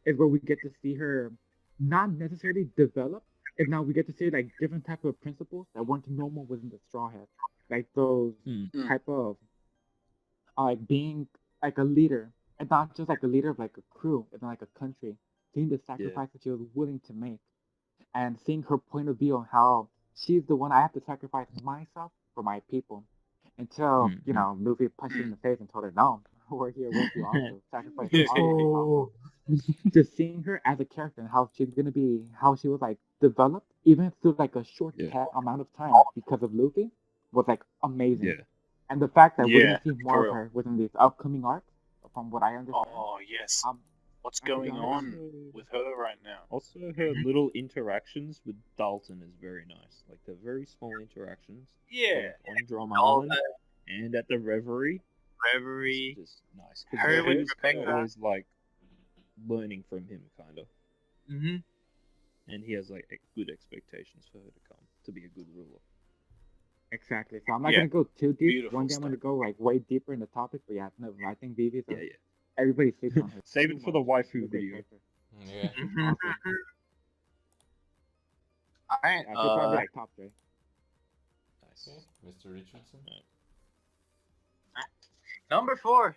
is where we get to see her not necessarily develop. And now we get to see like different type of principles that weren't normal within the Straw Hats, like those Hmm. type of like being like a leader, and not just like a leader of like a crew, and like a country. Seeing the sacrifice that she was willing to make, and seeing her point of view on how she's the one I have to sacrifice myself for my people. Until Luffy punched her in the face and told her, "No, we're here with you also. Sacrifice our life also." Just seeing her as a character and how she's gonna be, how she was like developed, even through like a short amount of time because of Luffy, was like amazing. Yeah. And the fact that we're Yeah, gonna see more for of real. her within these upcoming arcs, from what I understand, Oh yes. What's to be going honest, on with her right now? Also, her little interactions with Dalton is very nice. Like the very small interactions. Yeah. Both on Drum All Island that and at the Reverie. reverie. It's just nice. Her Because with she was kind of Rebecca. always like learning from him, kind of. Mm-hmm. And he has like good expectations for her to come to be a good ruler. exactly. So I'm not Yeah, gonna go too deep. beautiful One day I'm gonna go like way deeper in the topic, but yeah, no, I think Vivi's Yeah, everybody sleeps on her. Save too it for the much. She's waifu a great video. character. Yeah. Honestly. All right. Yeah, she'll probably be like top 3. Nice. Okay, Mr. Richardson. Number 4.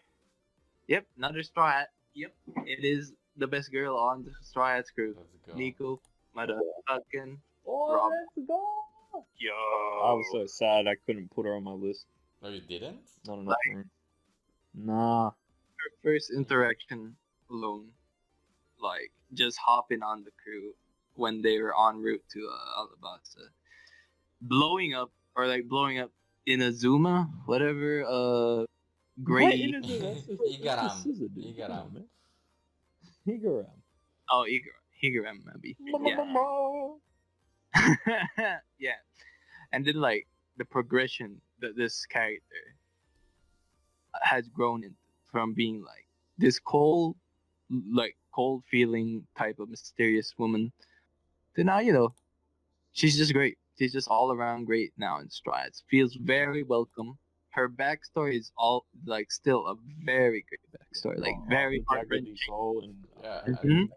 Yep, another Straw Hat. Yep, it is the best girl on the Straw Hats crew. Let's go. Nico, motherfucking Oh, Rob. let's go! Yo. I was so sad I couldn't put her on my list. No, you didn't? Not enough room. Nah. Her first interaction alone, like just hopping on the crew when they were en route to Alabasta, blowing up in Azuma, whatever. Great. Igaram. Igaram. Igaram. Man. Igaram. Oh, Higaram maybe. Yeah, and then like the progression that this character has grown in from being like this cold feeling type of mysterious woman to now she's just great. She's just all around great now in Strides. Feels very welcome. Her backstory is all like still a very great backstory, like very the Jagged heart-wrenching. Soul and Yeah. Mhm.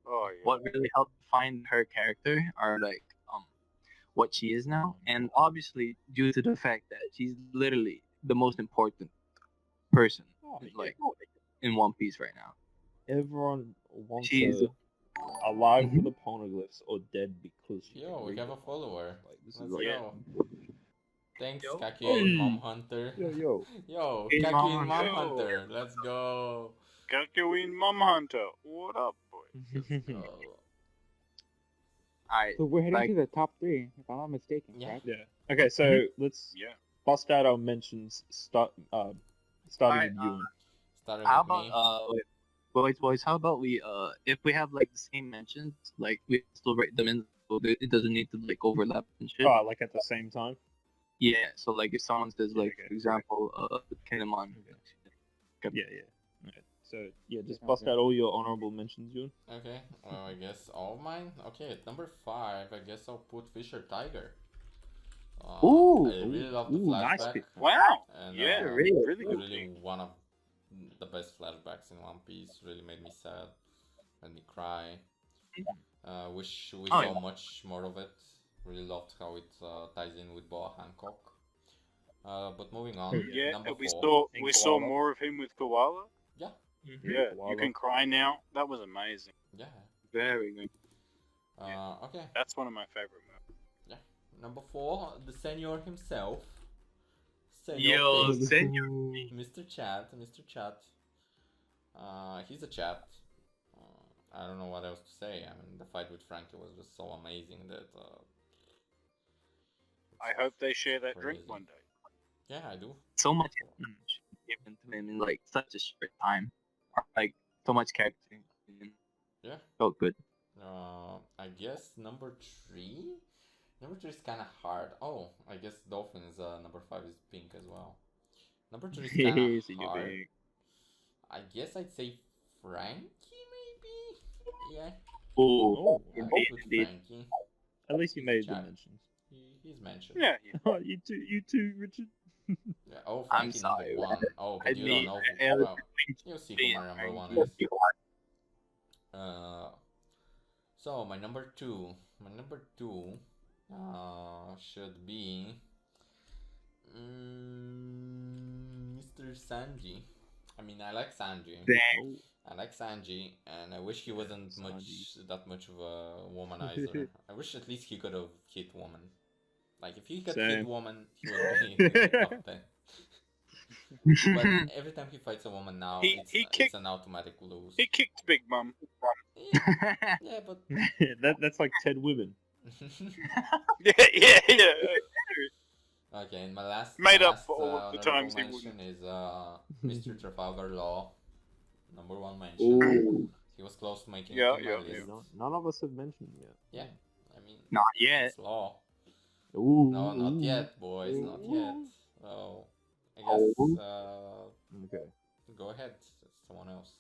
Oh yeah. What really helped define her character are like what she is now, and obviously due to the fact that she's literally the most important person like in One Piece right now. everyone wants She's her alive Mhm. for the poneglyphs or dead because she Yo, can we read have a them. follower. Like, this Let's is like, go. Thanks, Yo. Kaki Hey. Mom Hunter. yo. Yo, Hey, Kaki Mom Mom Hunter. Hunter. Let's go. Kakyoin Mom Hunter. What up, boy? Let's go. Alright, So we're heading like to the top 3, if I'm not mistaken, Yeah. correct? Yeah. Okay, so let's Yeah. bust out our mentions. Starting Alright, with Ewan. Starting how with me. about boys, how about we if we have like the same mentions, like we still rate them in so it doesn't need to like overlap and shit. Oh, like at the same time. Yeah, so like if someone says Yeah, like okay. for example, Kinemon. Yeah, yeah. Okay. So yeah, just Yeah, bust okay. out all your honorable mentions, Ewan. Okay, well, I guess all of mine. Okay, at number 5, I guess I'll put Fisher Tiger. Ooh. I really love the Ooh, nice flashback, pick. Wow. and Yeah. really? Really good. really pick. one of the best flashbacks in One Piece. Really made me sad, made me cry. Wish we Oh, saw yeah. much more of it. Really loved how it ties in with Boa Hancock. But moving on, Yeah, number and we 4. saw And we saw Koala. more of him with Koala. Yeah, Yeah, you Koala. can cry now. That was amazing. yeah. Very good. Okay, That's one of my favorite movies. number 4, the Senor himself. Yo, Pink. Senor. Mr. Chat. He's a chat. I don't know what else to say. I mean, the fight with Frankie was just so amazing that. I hope they share that drink crazy. one day. Yeah, I do. So much given to him in like such a short time. Like so much character. Yeah. Felt good. I guess number 3. Number 3 is kind of hard. Oh, I guess Dolphins. Number 5 is Pink as well. Number 3 is kind of Senior hard. Pink. I guess I'd say Frankie, maybe. Yeah. Oh, Oh, I indeed, put indeed. Frankie. at least you made the Chat. mentions. He's mentioned. Yeah, yeah. Oh, you too, Richard. Yeah, oh, I'm Frankie sorry, number 1. Oh, but I you mean, don't know. I- Well, you'll see who my number 1 is. So my number 2. My number 2 should be Mr. Sanji. I mean, I like Sanji. Oh, I like Sanji, and I wish he wasn't Sanji. that much of a womanizer. I wish at least he could have hit woman. Like if he could hit Same. woman, he would be top 10. But every time he fights a woman now, He it's kicked- an automatic lose. He kicked Big Mum. Yeah, yeah, but that's like 10 women. Yeah. okay. And my last Made up last, for all of the honorable times he mention wouldn't. is Mr. Trafalgar Law, number 1 mention. Ooh. He was close to making Yeah, it to my yeah, list. None of us have mentioned him yet. Yeah, I mean, Not yet. it's Law. Ooh. No, not ooh. yet, boys, not yet. Ooh. Oh, I guess Okay. go ahead. Someone else.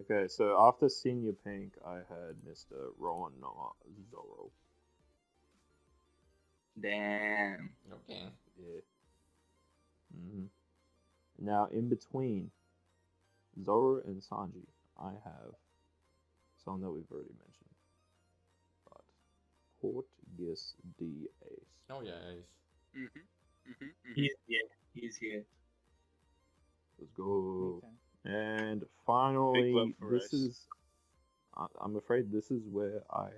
Okay, so after Senior Pink, I had Mr. Rowan Noah Zoro. Damn. Okay. Yeah. Now, in between Zoro and Sanji, I have someone that we've already mentioned. But Portgas D. Ace. Oh yeah, Ace. He's here. Let's go. Makes sense. And Big finally, love for this Ace. is. I'm afraid this is where I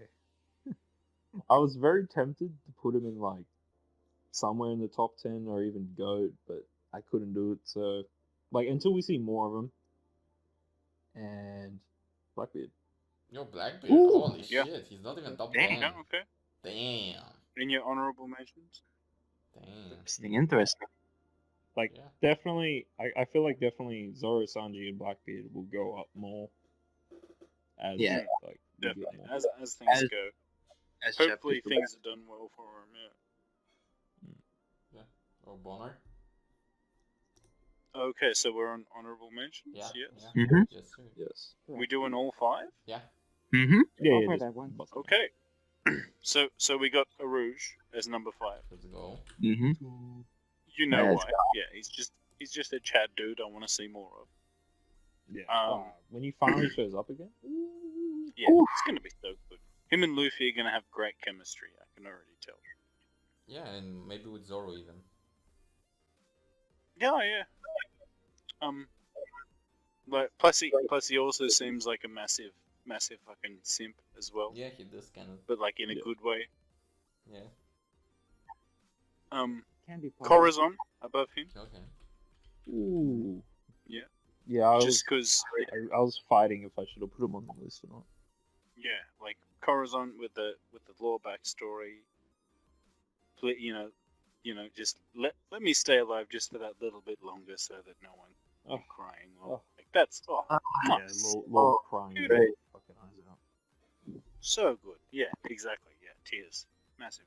was very tempted to put him in like somewhere in the top 10 or even GOAT, but I couldn't do it. So, like, until we see more of him. And Blackbeard. Yo, Blackbeard. Ooh. Holy Yeah. shit, he's not even top Damn. 10. Yeah, okay. Damn. In your honorable mentions? Damn. Interesting. Like, Yeah. definitely, I feel like definitely Zoro, Sanji, and Blackbeard will go up more. As, Yeah. like, we get Definitely. more. As things As- go. As Hopefully chapter things are done well for him, yeah. Or Bonner. Okay, so we're on honorable mentions? Yeah. Yes. Yeah. Mhm. Yes, sir. Yes. We doing all 5? Yeah. Mm-hmm. Yeah, I'll yeah, play just that one. bust it. Okay. So we got Arouge as number 5. Let's go. Mm-hmm. You know Let's why? Yeah, he's just a Chad dude I want to see more of. Yeah. Um, When he finally shows up again. Yeah, Oof. it's gonna be so good. Him and Luffy are gonna have great chemistry. I can already tell. Yeah, and maybe with Zoro even. Yeah. But plus he also seems like a massive fucking simp as well. Yeah, he does kind of. But like in a Yeah. good way. Yeah. Candy Pop. Corazon above him, Okay. Ooh. Yeah. Yeah, I just was, because. I was fighting if I should have put him on the list or not. Yeah, like Corazon with the lore backstory. Just let me stay alive just for that little bit longer, so that no one Oh. crying. Oh. Like that's Yeah, nice. Lord crying his great. fucking eyes out. So good. Yeah, exactly. Yeah, tiers, massive.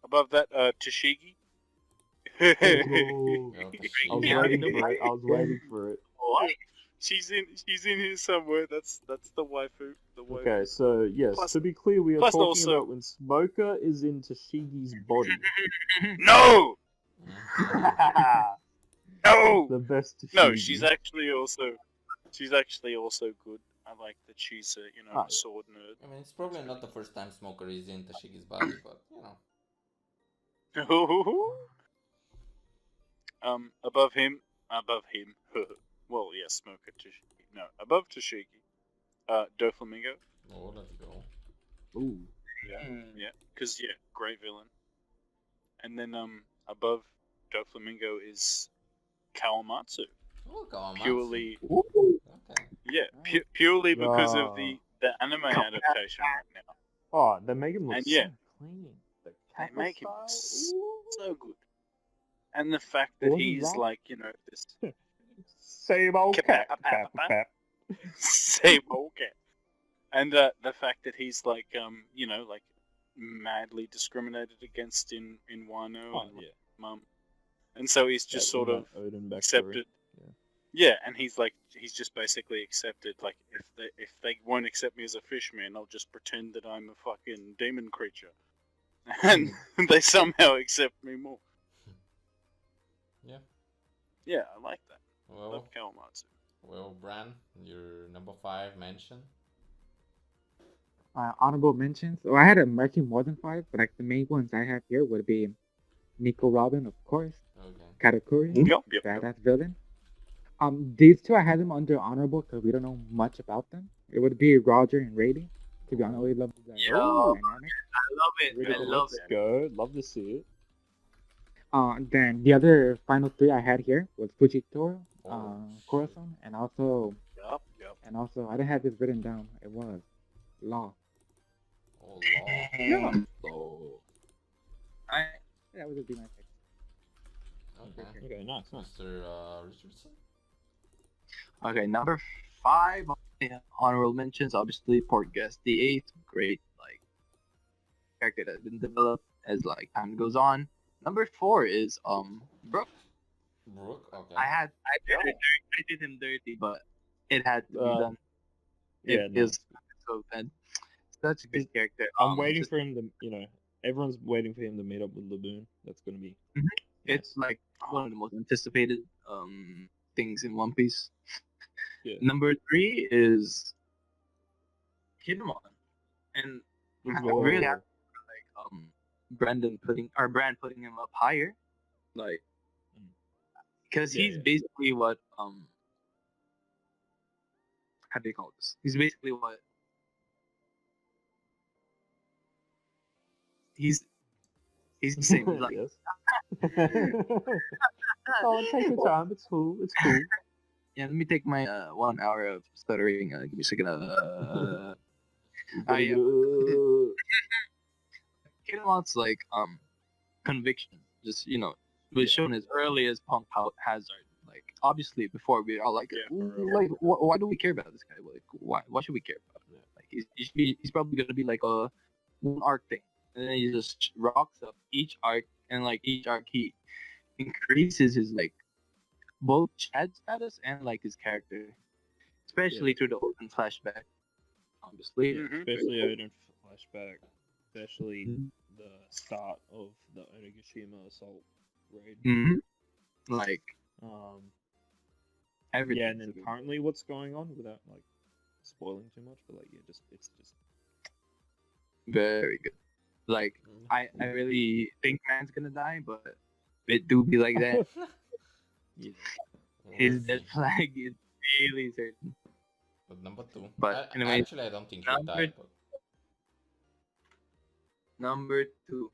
Above that, Toshigi. Oh, Yo, I was Tashigi. waiting for it. I was waiting for it. What? She's in here somewhere. That's the waifu. The waifu. Okay, so yes, Plus- to be clear, we are plus talking also- about when Smoker is in Tashigi's body. No, no, The best Tashigi. no. She's actually also good. I like that she's a Oh, yeah. sword nerd. I mean, it's probably not the first time Smoker is in Tashigi's body, but you know. Above him. Well, yes, Smoker Toshigi. No, above Toshigi. Doflamingo. Oh, let's go. Ooh. Yeah, because great villain. And then above Doflamingo is Kawamatsu. Oh, Kawamatsu. Purely, Okay. purely because of the anime adaptation right now. Oh, they make him look And so yeah. clean. The They kappa make him style. Ooh. so good. And the fact that Wasn't he's that- like, this Same old cat. Kappa. Same old cat. And the fact that he's like, like madly discriminated against in Wano Oh, and yeah. Mum. And so he's just sort of Odin backstory. accepted. Yeah, and he's just basically accepted. Like, if they won't accept me as a fishman, I'll just pretend that I'm a fucking demon creature, and they somehow accept me more. Yeah. Yeah, I like that. I love Well, Kawamatsu. Bran, your number 5 mention. Honorable mentions. Oh, I had actually more than 5, but like the main ones I have here would be Nico Robin, of course, Okay. Katakuri, Yep. badass villain. These two I had them under honorable because we don't know much about them. It would be Roger and Rady. To be honest, I really love the Yeah. dynamic. I love it. Really I good. love Let's it. go. Love to see it. Then the other final 3 I had here was Fujitoro, Oh, shit. Corazon, and also Yup. I didn't have this written down. It was Law. Oh, law. Oh. That would be my pick. Okay. Okay, nice. Mr. Richardson? Okay, number 5 on the honorable mentions. Obviously, Portgas the Eighth, great character that's been developed as time goes on. Number 4 is Brooke. Brooke? Okay. I did him dirty, but it had to be done. Yeah, It no. is so bad. Such a good character. I'm waiting just- for him to, everyone's waiting for him to meet up with Laboon. That's gonna be. It's like one of the most anticipated things in One Piece. Yeah. Number 3 is Kinemon, and Let's I'm go. really happy for Brand putting him up higher, because Yeah, he's yeah. basically what how do you call this? He's basically what he's the same. He's like, yes. Oh, take your time. It's cool. It's cool. yeah, let me take my 1 hour of stuttering. Give me a second. Yeah. Kinemon's conviction, just was shown as early as Punk Hazard. Like, obviously, before we are like, Yeah, "Ooh, for real. why do we care about this guy? Like, why should we care about him? Like, he's probably gonna be like a one arc thing, and then he just rocks up each arc, and each arc he increases his both Chad status and his character, especially through the Odin flashback. Obviously, Mhm. Especially Odin flashback. Especially Mhm. the start of the Onigashima assault raid. Mhm. Like Yeah, everything. and then currently what's going on without spoiling too much, but it's just Very good. Like, Mm. I really think man's gonna die, but it do be like that. yeah. His Let's death see. flag is really certain. But number 2. But I, anyway, actually, I don't think he'll number- die, but Number 2,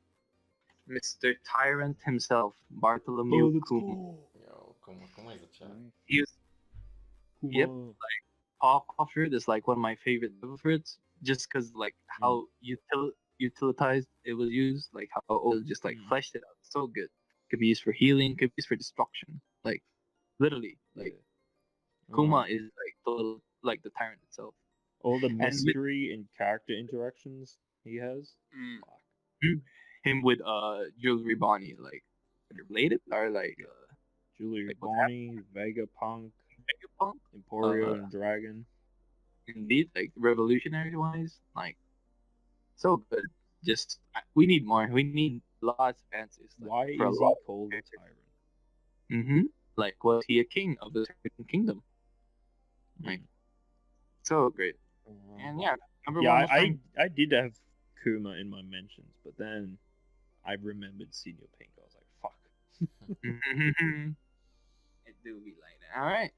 Mr. Tyrant himself, Oh, Bartholomew let's Kuma. go. yo, come is a chat. He was Yep. Kuma. off fruit is one of my favorite level fruits, just because how utilitized it was used, how Old just fleshed it out so good. Could be used for healing, could be used for destruction. Literally, Yeah. Kuma is total the tyrant itself. All the with- mystery and character interactions he has. Mm. Fuck. Him with Jewelry Bonnie, like they're related or like Julie like what's Bonnie, Vegapunk, Vegapunk? Emporio, and Dragon. Indeed, like revolutionary wise, like so good. Just we need more. We need lots of answers. Like, Why for a is he lot. called a tyrant? Mm-hmm. Like, was he a king of a certain kingdom? Like, so great. And yeah, number Yeah, one was I did have Kuma in my mentions, but then I remembered Senior Pink. I was like, fuck. Frank. It do be like that. All right,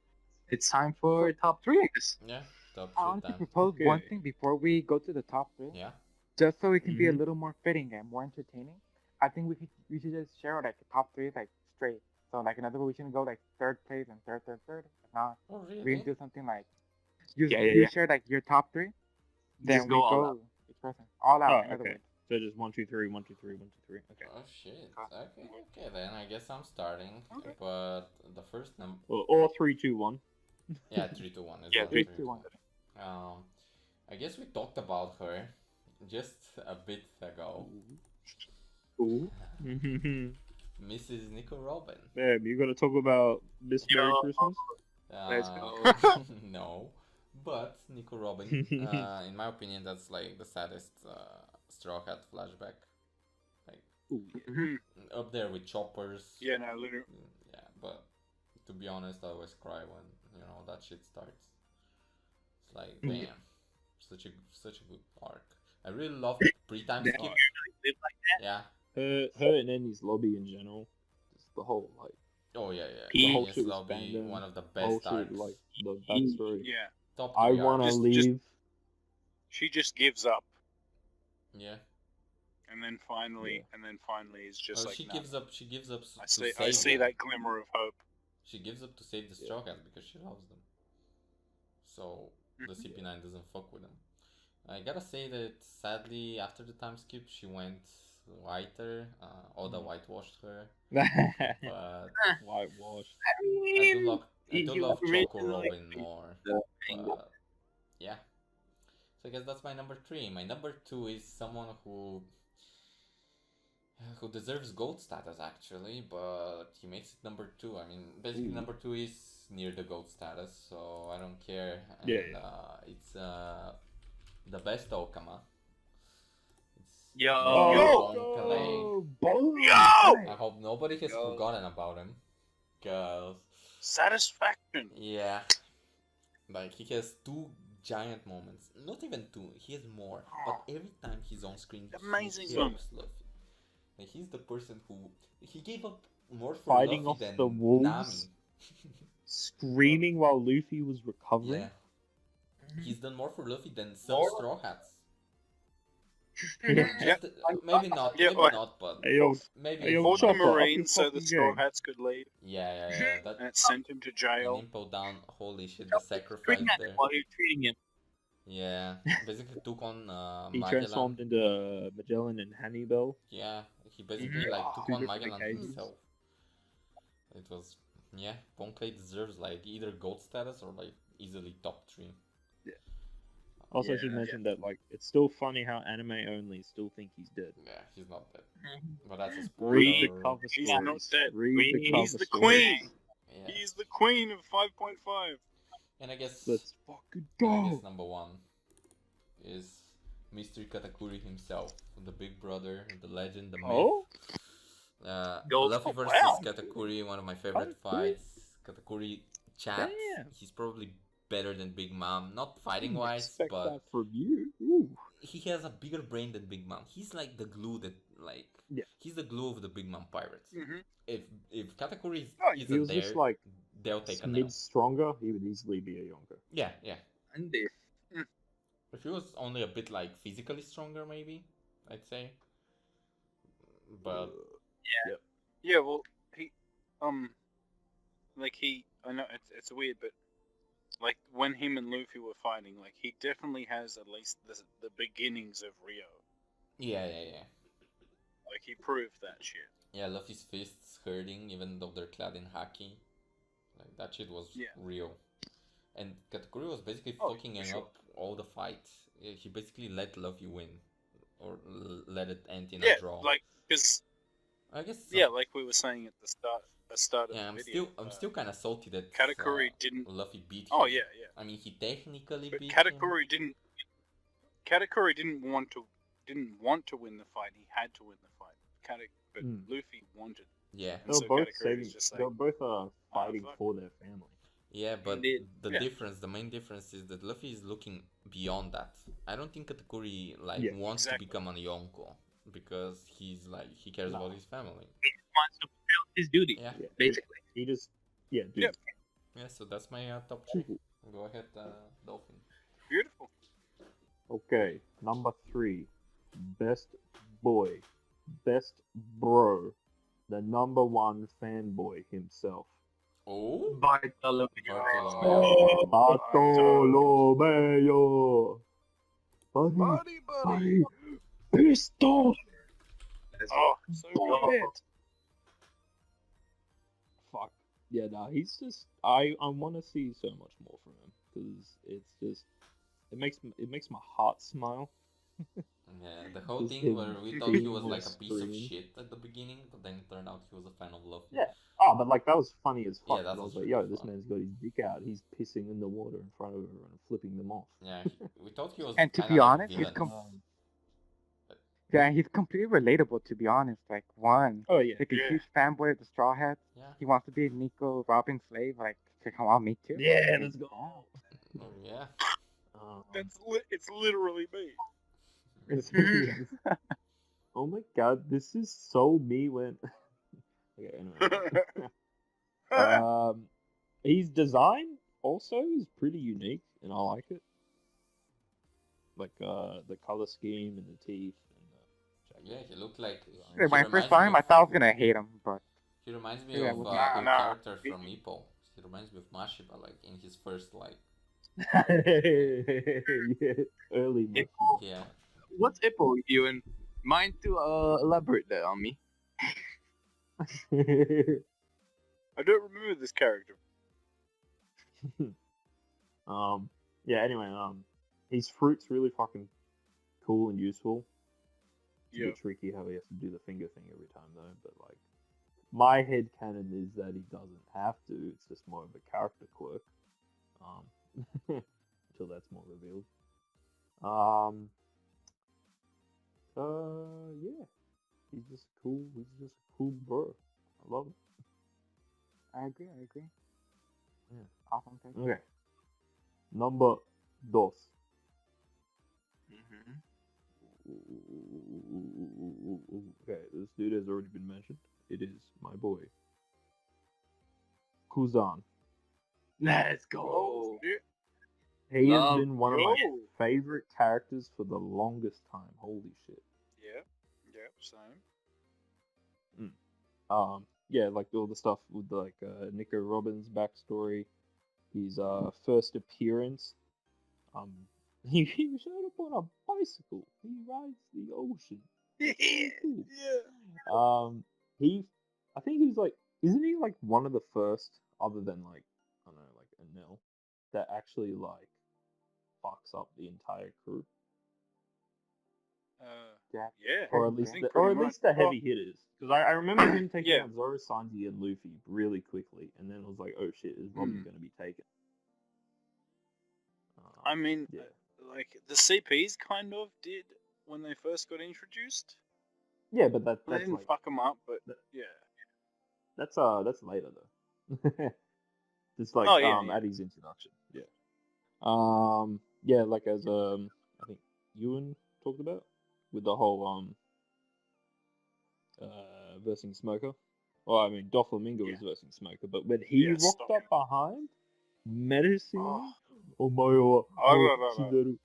it's time for top three. I guess. Yeah, top I three wanted to times. propose one Okay. thing before we go to the top three, Yeah. just so it can be a Mhm. little more fitting and more entertaining. I think we should just share like a top three like straight. So like in other words, we shouldn't go like third place and third. If not, Oh we can really? do something like you Yeah. you share like your top three, then Just we go all go out. each person all out. Oh, In other okay. words, So just 1, 2, 3, 1, 2, 3, 1, 2, 3. Okay. Oh shit. Okay then. I guess I'm starting. Okay. But the first number. Or 3, 2, 1. Yeah, 3-2-1. It's Yeah, not 3, 2, 1. 2-1. I guess we talked about her just a bit ago. Ooh. Mrs. Nico Robin. Babe, you gotta talk about Miss Merry Yo. Christmas? Let's No, but Nico Robin. In my opinion, that's like the saddest Straw Hat flashback. Like Ooh, yeah. Mm. up there with Choppers. Yeah, no, literally. Yeah, but to be honest, I always cry when that shit starts. It's like Yeah. damn, such a good arc. I really love pre-time That skip. live like Yeah. Her and Annie's lobby in general. Just the whole, like, Oh yeah. the whole Yes, shit with Lobby, fandom. one of the The whole best shit, arcs. like, the backstory. Yeah. Top I 3 wanna arcs. leave. She just gives up, Yeah. and then finally, Yeah. is just like, She nah. gives up. She gives up I to see, save I see them. that glimmer of hope. She gives up to save the Straw Hats because she loves them. So the CP9 doesn't fuck with them. I gotta say that sadly after the time skip she went whiter. Oda whitewashed her. But Whitewashed. I do love Choco originally Robin more. the But yeah. So I guess that's my number 3. My number 2 is someone who deserves gold status actually, but he makes it number 2. I mean, basically Ooh. number 2 is near the gold status, so I don't care. And Yeah. it's the best Okama. It's Yo. Bonkalei. Yo! I hope nobody has Yo. forgotten about him, cause Satisfaction. yeah, like he has 2 giant moments. Not even 2. He has more. But every time he's on screen, Amazing he moment. helps Luffy. Like, he's the person who he gave up more for Fighting Luffy off than the wolves. Nami. Screaming while Luffy was recovering. Yeah, he's done more for Luffy than some Straw Hats. Just, maybe not, Yeah, maybe well, not, but Hey, yo, maybe hey, a yo, few Fought the Chopper, up your Marines so the fucking Straw game. Hats could leave, Yeah, that and it sent him to and jail. Impel down. Holy shit, the sacrifice Scream at him there. while you're treating him. Yeah, basically took on He Magellan. transformed into Magellan and Hannibal. Yeah, he basically like took Two on different Magellan occasions. himself. It was Bonkai deserves like either gold status or like easily top 3. Also, I Yeah. should mention that, like, it's still funny how anime only still think he's dead. Yeah, he's not dead. But that's a Read the spoiler. cover He's stories. not dead. Read the cover He's the stories. queen. Yeah. He's the queen of 5.5. And I guess Let's fucking and I guess go. number 1 is Mr. Katakuri himself, the big brother, the legend, the myth. Oh? Luffy versus wow. Katakuri, one of my favorite fights. Katakuri chat. Damn. He's probably better than Big Mom, not fighting Didn't wise, expect but that from you. Ooh. he has a bigger brain than Big Mom. He's like the glue that Yeah. he's the glue of the Big Mom pirates. Mm-hmm. If Katakuri Oh, If isn't he was there, just like they'll take a nail. mid stronger, he would easily be a Yonko. Yeah. And they If he was only a bit like physically stronger, maybe I'd say. But Yeah, well, he, I know it's weird, but like when him and Luffy were fighting, like he definitely has at least the beginnings of Rio. yeah. Like he proved that shit. Yeah, Luffy's fists hurting even though they're clad in haki. Like that shit was Yeah. real. And Katakuri was basically Oh, fucking for him sure. up all the fights. He basically let Luffy win or let it end in a Yeah, draw. like because I guess. like we were saying at the start of Yeah, the video, I'm still kind of salty that Katakuri didn't. Luffy beat him. Oh yeah, yeah. I mean, he technically But beat him. Katakuri didn't want to win the fight. He had to win the fight. But Luffy wanted. Yeah. And so Katakuri was just They like, were both fighting fuck. for their family. Yeah, but Indeed. the main difference is that Luffy is looking beyond that. I don't think Katakuri wants exactly. to become a Yonko because he cares about his family. He wants to fulfill his duty, Yeah. basically. He just dude. Yep. Yeah, so that's my top 3. Go ahead, Dolphin. Beautiful. Okay, number 3, best boy, best bro, the number 1 fanboy himself. Oh, Bartolomeo. Bartolomeo. Buddy. Pistol. Oh, so good. Fuck. Yeah, nah, he's just. I want to see so much more from him because it's just. It makes my heart smile. yeah, the whole Just thing him where we thought he was like a piece of screaming. shit at the beginning, but then it turned out he was a fan of Luffy. Yeah. Oh, but like that was funny as fuck. Yeah, that I was was like, really yo, this fun. man's got his dick out. He's pissing in the water in front of her and flipping them off. Yeah, we thought he was And to kinda be like honest, he's villainous. he's completely relatable. To be honest, like one, Oh yeah. like a Yeah. huge fanboy of the Straw Hats. Yeah. He wants to be Nico Robin's slave. Like, come on, me too. Yeah, let's go. Oh, yeah. It's literally me. Oh my god, this is so me when. Okay, anyway. His design also is pretty unique, and I like it. Like the color scheme and the teeth. And Yeah, he looked like. When I reminds first saw me him, I of- thought I was gonna hate him, but He reminds me Yeah, of well, a nah. character from Impel. He reminds me of Mashiba, like in his first yeah, early. Yeah. What's Ippo, Ewan? Mind to elaborate that on me? I don't remember this character. Yeah. Anyway, his fruit's really fucking cool and useful. It's a Yeah. bit tricky how he has to do the finger thing every time though, but like my head canon is that he doesn't have to. It's just more of a character quirk. Until that's more revealed. Yeah. He's just cool. He's just a cool bro. I love it. I agree. Yeah. Awesome. Pick. Okay. Number dos. Mm-hmm. Okay, this dude has already been mentioned. It is my boy, Kuzan. Let's Oh, go. shit. He has Love been one of my Yo. favorite characters for the longest time. Holy shit. Yeah. Yeah. Same. Yeah, like all the stuff with like Nico Robbins' backstory, his first appearance. He showed up on a bicycle. He rides the ocean. Cool. Yeah. I think he's like, isn't he like one of the first, other than like, I don't know, like Enel, that actually like fucks up the entire crew, Yeah. Yeah. or at I least think the, pretty or at much. least the heavy hitters. Because I remember him taking Yeah. out Zoro, Sanji, and Luffy really quickly, and then it was like, oh shit, is Robin going to be taken? I mean, yeah. like the CPs kind of did when they first got introduced. Yeah, but They that's didn't like fuck them up, but that- yeah. that's later though. It's like Oh, yeah, yeah. at his introduction. Yeah. Yeah, like as I think Ewan talked about with the whole versing Smoker. Well, I mean Doflamingo was versing Smoker, but when he Yeah, rocked stop up him. behind, menacing, Oh. Omayo, No.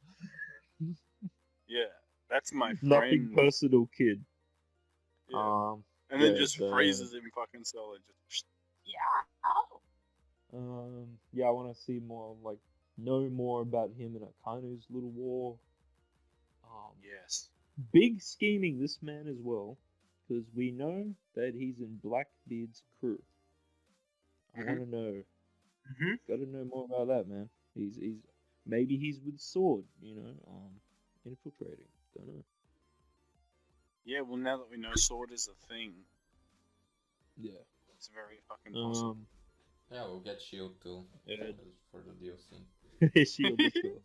Yeah, that's my nothing friend. personal, kid. Yeah. And then yeah, just freezes him fucking solid. Just yeah, I want to see more, like, know more about him and Akanu's little war. yes. Big scheming, this man as well, because we know that he's in Blackbeard's crew. I want to know. Got to know more about that, man. He's maybe he's with Sword, infiltrating. Don't know. Yeah, well, now that we know sword is a thing, Yeah. it's very fucking possible. Yeah, we'll get shield too Yeah. for the DLC. Shield is cool.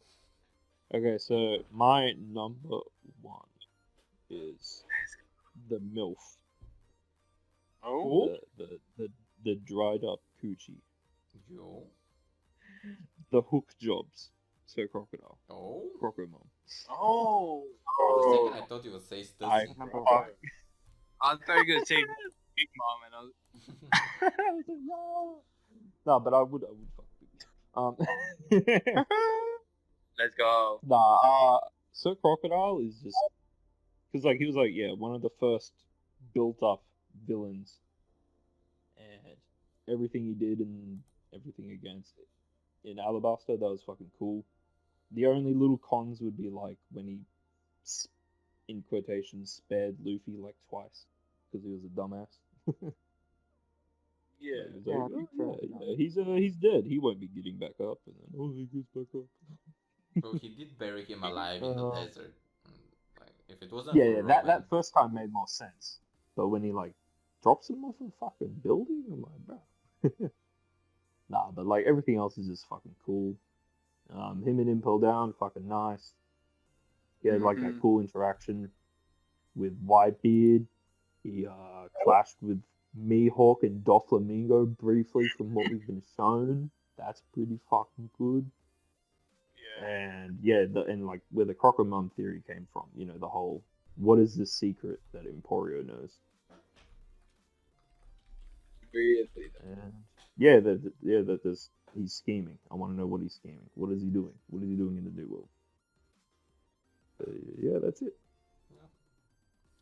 Okay, so my number one is the MILF. Oh, The dried up coochie. Yo. The hook jobs. So crocodile. Oh. Crocomom. oh, For a second, Oh, I thought you would say I Stussy. Number oh. one. I thought you were gonna say Big Mom, and I was I was like, no, but I would fuck with you. let's go. Nah, Sir Crocodile is just because like he was like one of the first built up villains, and everything he did and everything against it in Alabaster that was fucking cool. The only little cons would be like when he, in quotations, spared Luffy like twice because he was a dumbass. Yeah. Like, he was Yeah, like, I think oh, so. he's dead. He won't be getting back up, and then he gets back up. Well, he did bury him alive in the desert. Like, if it wasn't Yeah, for yeah, Robin, that first time made more sense. But when he like drops him off a fucking building, I'm like, bro. Nah, but like everything else is just fucking cool. Him and Impel down, fucking nice. He had like that Mhm. cool interaction with Whitebeard. He clashed with Mihawk and Doflamingo briefly from what we've been shown. That's pretty fucking good. Yeah. And yeah, and like where the Crocomum theory came from, you know, the whole what is the secret that Emporio knows? And yeah, that there's he's scheming. I want to know what he's scheming. What is he doing? What is he doing in the new world? Yeah, that's it.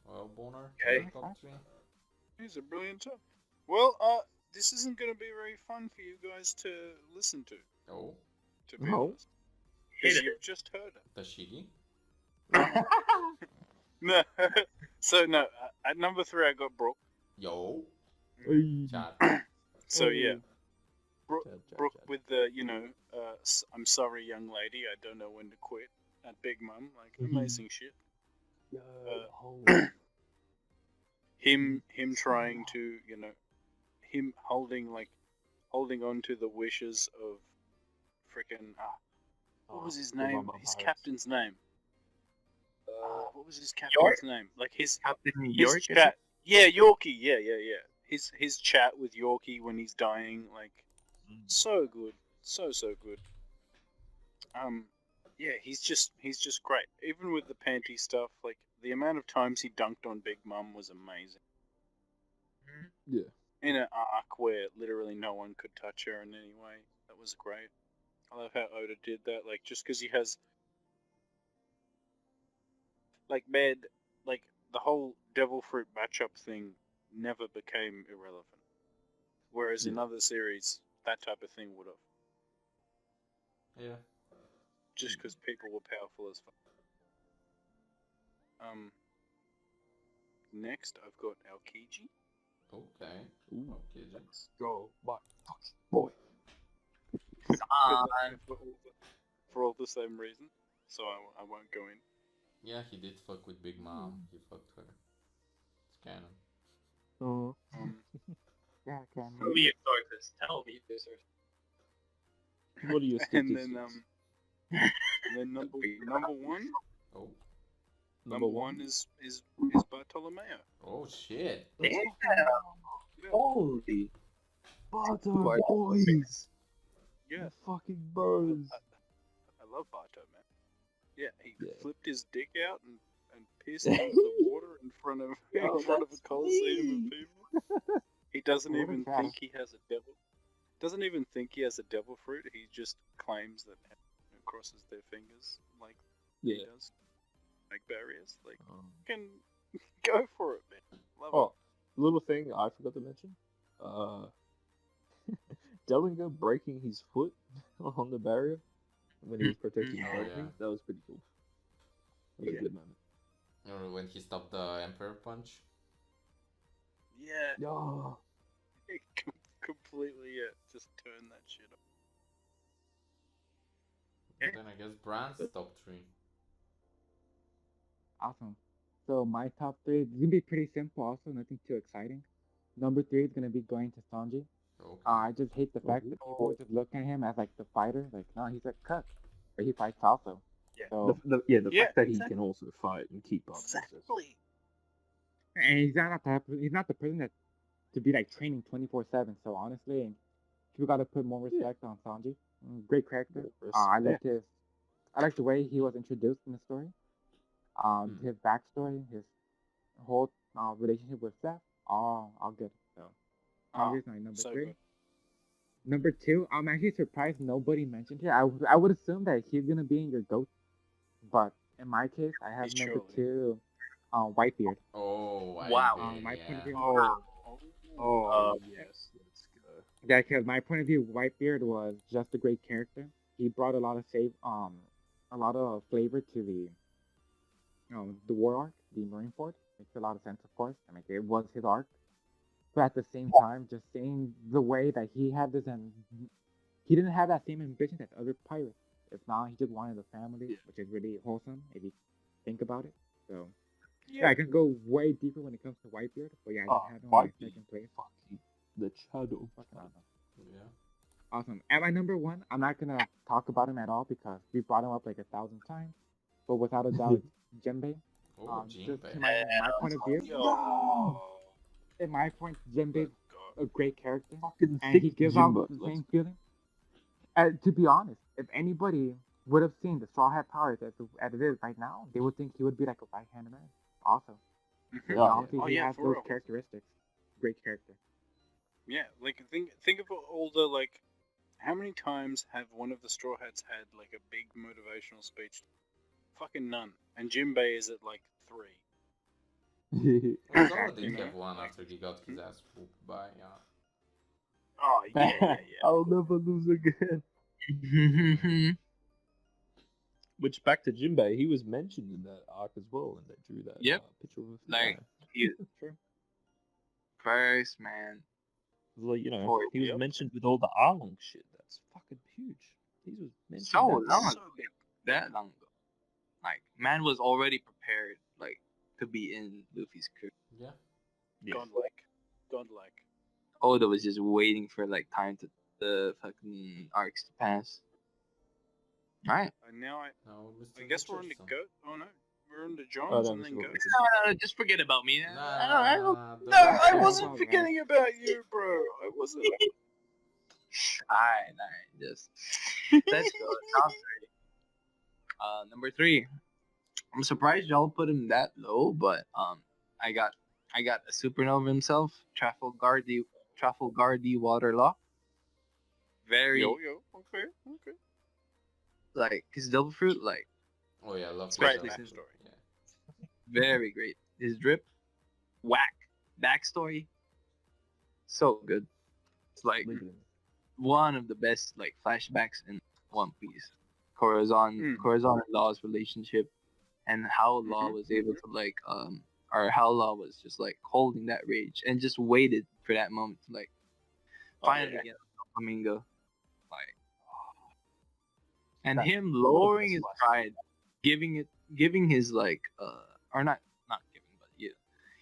well, Boner, Okay. your top three. He's a brilliant top. Well, this isn't going to be very fun for you guys to listen to Oh, be No. honest. Because you've just heard it. Tashigi. No. So, no, at number 3, I got Brooke. Yo. Hey. Chad. So, yeah. Chad, Brooke Chad. with the, I'm sorry, young lady, I don't know when to quit. At Big Mum, like, amazing shit. Yo, the whole Him trying to, him holding on to the wishes of freaking, what was his name? His captain's name. What was his captain's name? Like his Captain his York. chat. Yeah, Yorkie. Yeah. His chat with Yorkie when he's dying, like, so good, so good. Yeah, he's just great. Even with the panty stuff, like the amount of times he dunked on Big Mum was amazing. Yeah. In an arc where literally no one could touch her in any way, that was great. I love how Oda did that. Like, just because he has, like, like the whole Devil Fruit matchup thing never became irrelevant. Whereas in Yeah. other series, that type of thing would have. Yeah. Just because people were powerful as fuck. Next I've got Aokiji. Okay. Ooh. Okay, Jim. Let's go, my fucking boy. For all the same reason. So I won't go in. Yeah, he did fuck with Big Mom. He fucked her. It's canon. Oh. Yeah, can. Tell me your sources. Tell me your sources. What are your And statistics? then number one. Oh. Number one is Bartolomeo. Oh shit. Damn. Yeah. Holy. Barto Barto. boys. Yeah. You fucking bros. I love Barto, man. Yeah, he Yeah. flipped his dick out and pissed into the water in front of a coliseum of people. He doesn't What a even cat. think he has a devil. Doesn't even think he has a devil fruit. He just claims that it crosses their fingers like Yeah. he does, like barriers. Like, Um, can go for it, man. Love oh, little thing I forgot to mention. Dellinger breaking his foot on the barrier when he was protecting Oh, Sophie. yeah. That was pretty cool. That was a good moment. Or when he stopped the Emperor punch. it. Yeah, Yeah. it completely. Yeah, just turn that shit off. Then I guess Bran's top three. Awesome. So my top three is gonna be pretty simple. Also, nothing too exciting. Number three is gonna be going to Sanji. Okay. I just hate the fact that people just look at him as like the fighter. Like, no, he's a cook, but he fights also. Yeah. So, The Yeah, fact that he exactly. can also fight and keep up. is just- Exactly. and he's not the person that to be like training 24/7. So honestly, you gotta put more respect on Sanji. Great character. I liked Respect. his. I liked the way he was introduced in the story. His backstory, his whole relationship with Seth, all good. So Oh, Sanji's my number so three. good. Number two, I'm actually surprised nobody mentioned here. I would assume that he's gonna be in your goat, but in my case, I have He's number surely. two, Whitebeard. Oh, Wow. My yeah. point of view, Oh yes, let's go. yeah, because my point of view, Whitebeard was just a great character. He brought a lot of flavor to the war arc, the Marineford. Makes a lot of sense, of course. I mean, it was his arc, but at the same time, just seeing the way that he had this and he didn't have that same ambition as other pirates. If not, he just wanted a family, Yeah. which is really wholesome if you think about it. So yeah, I can go way deeper when it comes to Whitebeard, but yeah, I just have him on my Whitebeard. second place. Fucking the shadow. Fucking awesome. Yeah. Awesome. At my number one, I'm not gonna talk about him at all because we brought him up like 1,000 times. But without a doubt, it's Jinbei. Oh, Just Jinbei. to my point of view, Yo. in my point, Jinbei's Let's go. a great character, Fucking and he thick gives off Jimbo. the Let's same feeling. To be honest, if anybody would have seen the Straw Hat powers as it is right now, they would think he would be like a right-handed man. Also, Mhm. and Yeah. obviously Oh, he yeah, has for those real. characteristics. Great character. Yeah, like think of all the like. How many times have one of the Straw Hats had like a big motivational speech? Fucking none. And Jinbei is at like 3. Well, Zoro You did know? have one Like, after he got his ass whooped by, oh yeah. I'll never lose again. Which back to Jinbei, he was mentioned in that arc as well, and they drew that Yep. picture of him. Like, he True. first man. Like For- he was Yep. mentioned with all the Arlong shit. That's fucking huge. He was mentioned. So long that ago. That long ago. Like, man was already prepared, like, to be in Luffy's crew. Yeah. Yeah. Godlike. Oda was just waiting for like time to the fucking arcs to pass. Alright. And now No, Mr. I guess we're on the Richardson. goat. Oh no, we're on the Johns Oh, that and was then what goat. we did. Just forget about me. Nah, I don't No, I Yeah, wasn't no, forgetting about you, bro. I wasn't. Alright, just let's go. Top three. Number three. I'm surprised y'all put him that low, but I got a supernova himself, Trafalgar D Waterlock. Very Okay. like his double fruit, like Oh yeah, I love Especially that. since- backstory. Yeah. very great. His drip, whack. Backstory, so good. It's like Legally. one of the best like flashbacks in One Piece. Mm. Corazon and Law's relationship, and how Law Mhm. was able to like or how Law was just like holding that rage and just waited for that moment to like Oh, finally yeah. get Flamingo, like, and That- him what a lowering best his flashback. pride, giving his like or not giving, but yeah,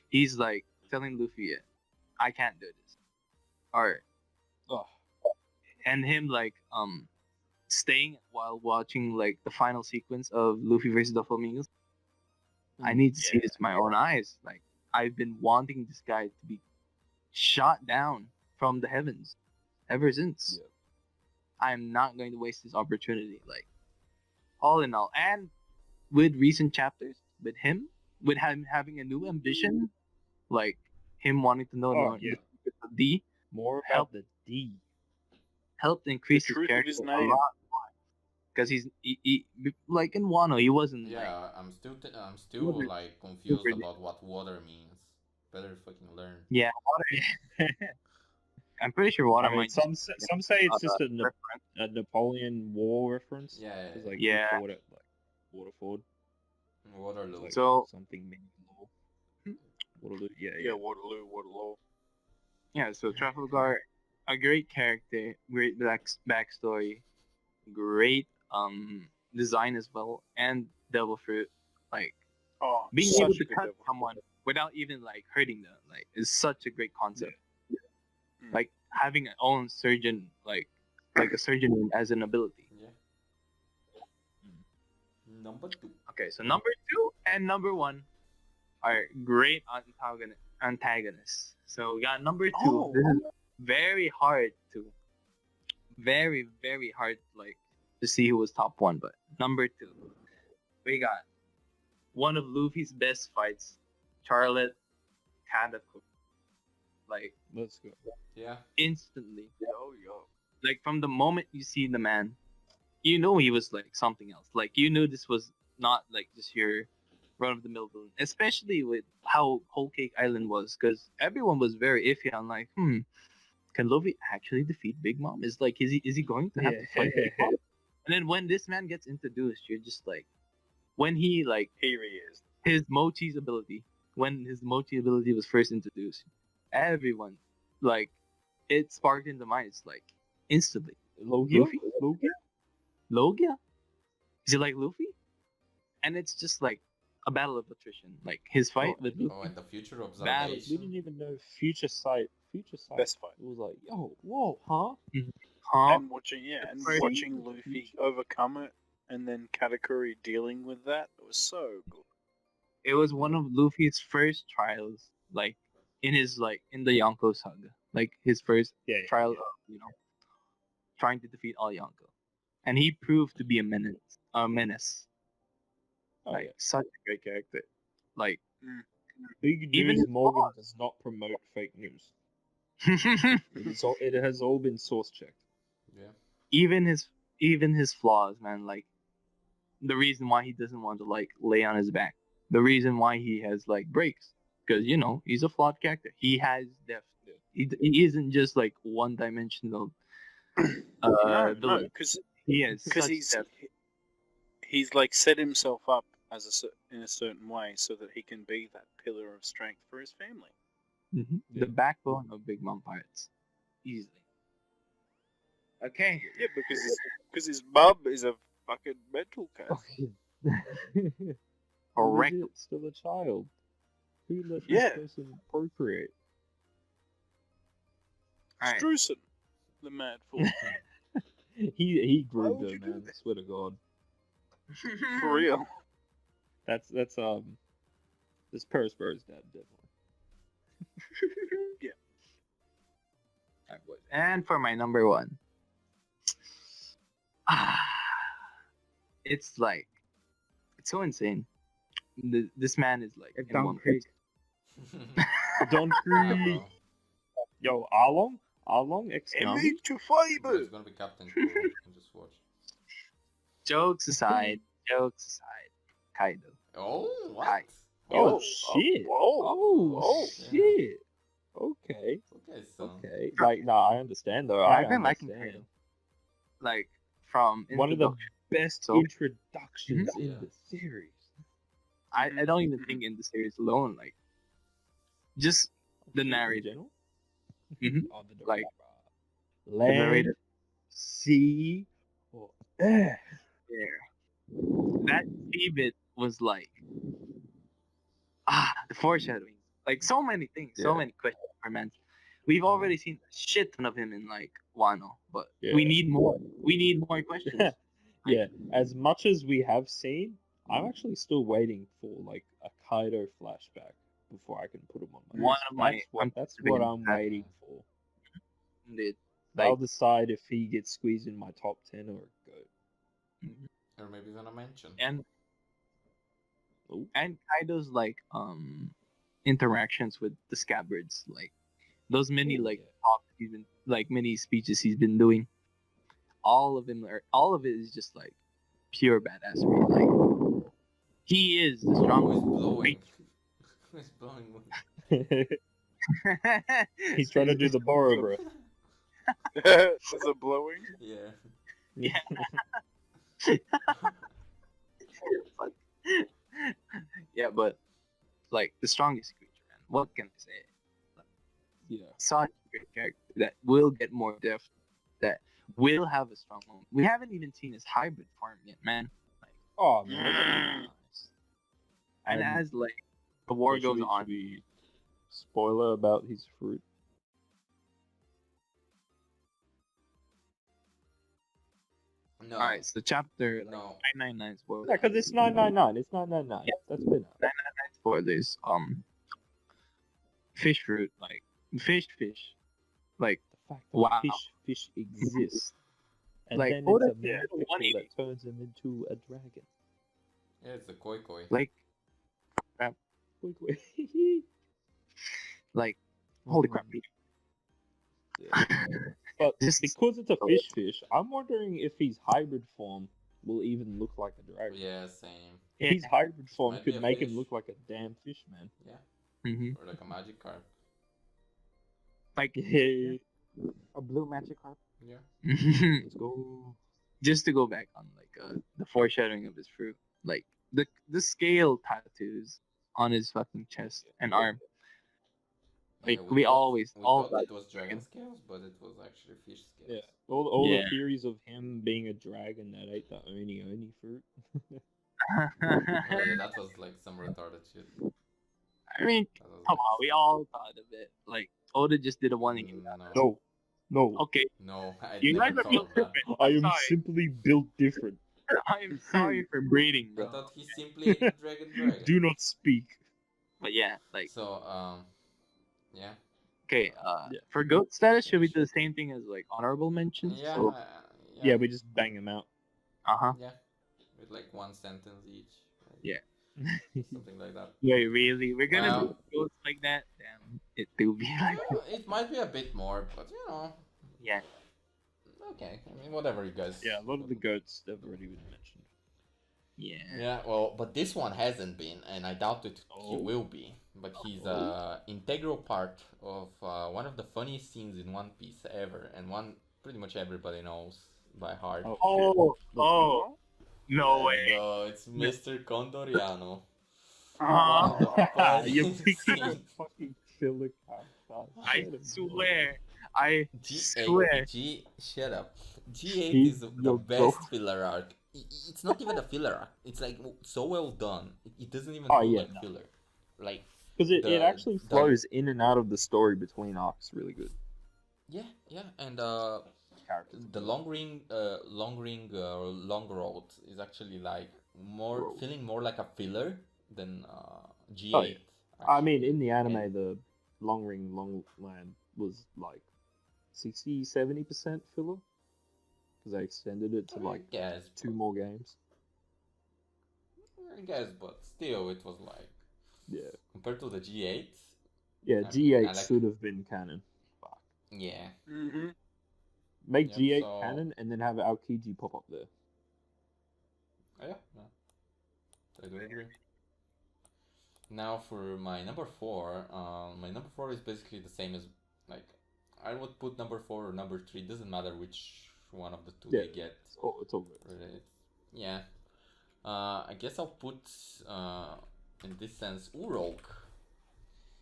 he's like telling Luffy, yeah, I can't do this, or Oh, and him like staying while watching like the final sequence of Luffy versus the Flamingos. I need to see this with my own eyes. Like, I've been wanting this guy to be shot down from the heavens ever since. Yeah. I am not going to waste this opportunity. Like, all in all, and with recent chapters, with him having a new ambition, like him wanting to know Oh, the yeah. secrets of D, more about Help. the D. helped increase The his truth of character his a name. lot. Because he like in Wano, he wasn't like Yeah, I'm still Water- like confused super about what water means. Better fucking learn. yeah water. I'm pretty sure water I mean, might some say it's just reference. a Napoleon War reference. Yeah, It's like Yeah. he fought at like Waterford. Waterloo. Like So- something maybe law. Waterloo. Yeah. Yeah, Waterloo. Yeah, so Trafalgar, a great character, great backstory, great design as well, and Devil Fruit. Like, Oh, Being such able a to good cut devil. someone without even like hurting them, like, is such a great concept. Mm. Like having an own surgeon, like a surgeon as an ability. Yeah. Number 2. Okay, so number 2 and number 1 are great antagonists. So we got number 2. Oh. This is very hard to, very hard, like, to see who was top 1. But number 2, we got one of Luffy's best fights, Charlotte Katakuri. Like, Let's go. Yeah. instantly, Yo. like from the moment you see the man, you know he was like something else. Like, you knew this was not like just your run-of-the-mill villain, especially with how Whole Cake Island was, because everyone was very iffy on like, can Luffy actually defeat Big Mom? Is he going to have to fight Big Mom? And then when this man gets introduced, you're just like, when he like Here he is. his Mochi's ability, when his Mochi ability was first introduced, everyone, like, it sparked in the mind. It's like instantly, Logia? Luffy? Logia? Is he like Luffy? And it's just like a battle of attrition. Like his fight with Luffy. Oh, and the future We observation. didn't even know Future Sight. Best fight. was like, yo, whoa, huh? Huh? And First- watching Luffy overcome it, and then Katakuri dealing with that, it was so good. It was one of Luffy's first trials, like in the Yonko saga, like his first Yeah. trial of, trying to defeat all Yonko, and he proved to be a menace. Oh, Like, yeah. such a great character. Like, Big even News his Morgan flaws. does not promote fake news. It has all been source checked. Yeah. even his flaws, man. Like, the reason why he doesn't want to like lay on his back, the reason why he has like breaks, because he's a flawed character. He has depth. He isn't just like one-dimensional. No, Villain. because He has such he's depth. he's like set himself up as in a certain way so that he can be that pillar of strength for his family. Yeah. The backbone of Big Mom Pirates, easily. Okay. Yeah, because his bub is a fucking mental case. Correct. Legit still a child. Who let Yeah. this person procreate? Alright. Strusen, the mad fool. He Why groomed would her, you do man. that? I swear to God. For real. That's this Perisburg's dad, definitely. Alright, boys. And for my number 1, it's like, it's so insane. This man is like in Don one Krieg. Don Ah, Creed. bro. Yo, Arlong X Nami. Emmy to Bro, fiber. it's gonna be Captain Cool. You can just watch. Jokes aside, Kaido. Oh, what? Hi. Oh Oh, shit! oh, Oh shit! Okay, Okay, so. okay. Like, nah, I understand though. I've been liking understand. Kaido. Like, from One of the introduction. best So- introductions Mhm. in Yeah. the series. I don't even think in the series alone, like, just the In narrator. general? Mhm. Oh, the Like, director. Land, narrator. sea, or air. Yeah. That sea bit was like, the foreshadowing. Like, so many things, so Yeah. many questions are meant. We've already seen a shit ton of him in like Wano, but Yeah. we need more. We need more questions. Yeah, as much as we have seen, I'm actually still waiting for like a Kaido flashback before I can put him on my One list. of my That's what I'm anticipated- waiting for. Indeed. I'll Like, decide if he gets squeezed in my top 10 or go. Or maybe even a mention. and Ooh. and Kaido's like interactions with the scabbards, like those mini Ooh, like yeah. talks he's been, like mini speeches he's been doing. All of it is just like pure badassery. Like, he is the Who is strongest. blowing? Who is blowing? With... He's trying to do the Boro, bro. Is it blowing? Yeah. Yeah, but like the strongest creature, man. What can I say? Yeah. Such a great character that will get more depth, that will have a strong moment. We haven't even seen his hybrid form yet, man. Oh man, that's gonna be nice. And And as like the war should goes we, on, should we spoiler about his fruit? No. all right. So chapter like No. 999 spoilers. Yeah, because it's 999. It's 999. Yeah. That's been out. 999 spoilers. Fish fruit, like fish, like The fact that wow. fish exist, and Like, then Oda it's a did a mythical 180. that turns him into a dragon. Yeah, it's the koi koi. Like Wait, wait. like holy crap. Yeah. But Just- because it's a fish, I'm wondering if his hybrid form will even look like a dragon. Yeah, same. Yeah. His hybrid form Might be could a make him fish. look like a damn fish, man. Yeah. Mhm. Or like a magic card. Like Yeah. A blue Magikarp. Yeah. Let's go. just to go back on like the foreshadowing of his fruit, like the scale tattoos on his fucking chest and arm. Like Yeah, we thought- always we all thought it was dragon scales, but it was actually fish scales. Yeah. All Yeah. the theories of him being a dragon that ate the oni fruit. Oh yeah, that was like some retarded shit. I mean, That was come like- on, we all thought of it. Like Oda just did a 180. No. No. Okay, No, I you never guys are thought built of that. different. I I'm am sorry. simply built different. I'm sorry for breeding, I bro. thought he simply ate the dragon. Do not speak. But yeah, like So, yeah. okay, Yeah. for goat status, should we do the same thing as like honorable mentions? Yeah, So, Yeah, we just bang him out. uh-huh. Yeah. With like one sentence each. Like, Yeah. Something like that. Wait, really? We're gonna Well- do goats like that? Damn, it will be like Well, it might be a bit more, but you know. yeah. Okay, I mean, whatever you guys. Yeah, a lot of the goats have already been mentioned. Yeah. Yeah, well, but this one hasn't been, and I doubt he Oh. will be. But he's a integral part of one of the funniest scenes in One Piece ever, and one pretty much everybody knows by heart. Oh, no way. No, it's Mr. Condoriano. Uh-huh. One of the funniest You're picking a scenes. fucking killer character. I swear. I G8, swear. shut up. G8 He's is the your best goat. filler arc. It's not even a filler arc. It's like so well done. It doesn't even Oh, feel yeah, like no. filler. Like, Because it The- actually the- flows in and out of the story between arcs really good. yeah, and Characters. the long road is actually like more Road. feeling more like a filler than G8. Oh, yeah. I mean, actually. in the anime, And- the long land was like 60-70% filler. Because they extended it to like I guess, 2 more games. I guess, but still, it was like Yeah. compared to the G8. Yeah, I G8 like- should have been canon. Fuck. Yeah, Mm-hmm. Make Yep, G8 so- canon and then have Aokiji pop up there. yeah, I do agree. Now for my number 4, my number 4 is basically the same as like I would put number 4 or number 3. Doesn't matter which one of the two Yeah. they get. It's all good. Really. Yeah. I guess I'll put in this sense Urok.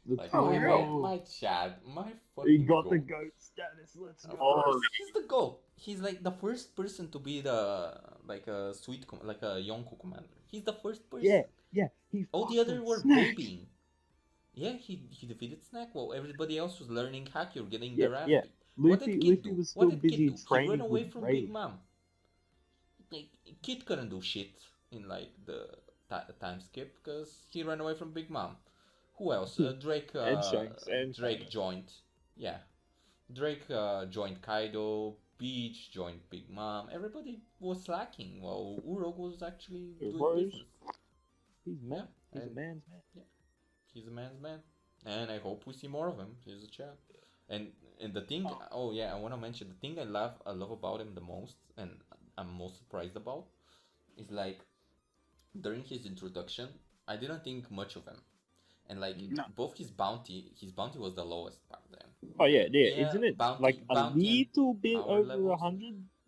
The Like Oh, my, no. my Chad, my He fucking got the goat. goat status. Let's go. Oh, He's the goat. He's like the first person to be the like a like a Yonko commander. He's the first person. Yeah. He All the other fucking were snapped. babying. Yeah, he defeated Snack while everybody else was learning Haki or getting Yeah, their ass yeah. beat. What Luffy, did Kid Luffy do? was What still did Kid busy do? He training ran away with from Ray. Big Mom. Like, Kid couldn't do shit in like the time skip because he ran away from Big Mom. Who else? Drake. And Shanks, and Drake Kaido. joined. Yeah, Drake joined Kaido. Beach joined Big Mom. Everybody was slacking while Urok was actually doing Rose. business. He's man. He's a and- man's man. He's a man's man, and I hope we see more of him. He's a chap. And the thing, oh yeah, I want to mention the thing I love about him the most, and I'm most surprised about, is like during his introduction, I didn't think much of him, and like No. both his bounty was the lowest back then. Oh yeah. Yeah, Isn't it bounty- like a bounty and little bit power over levels.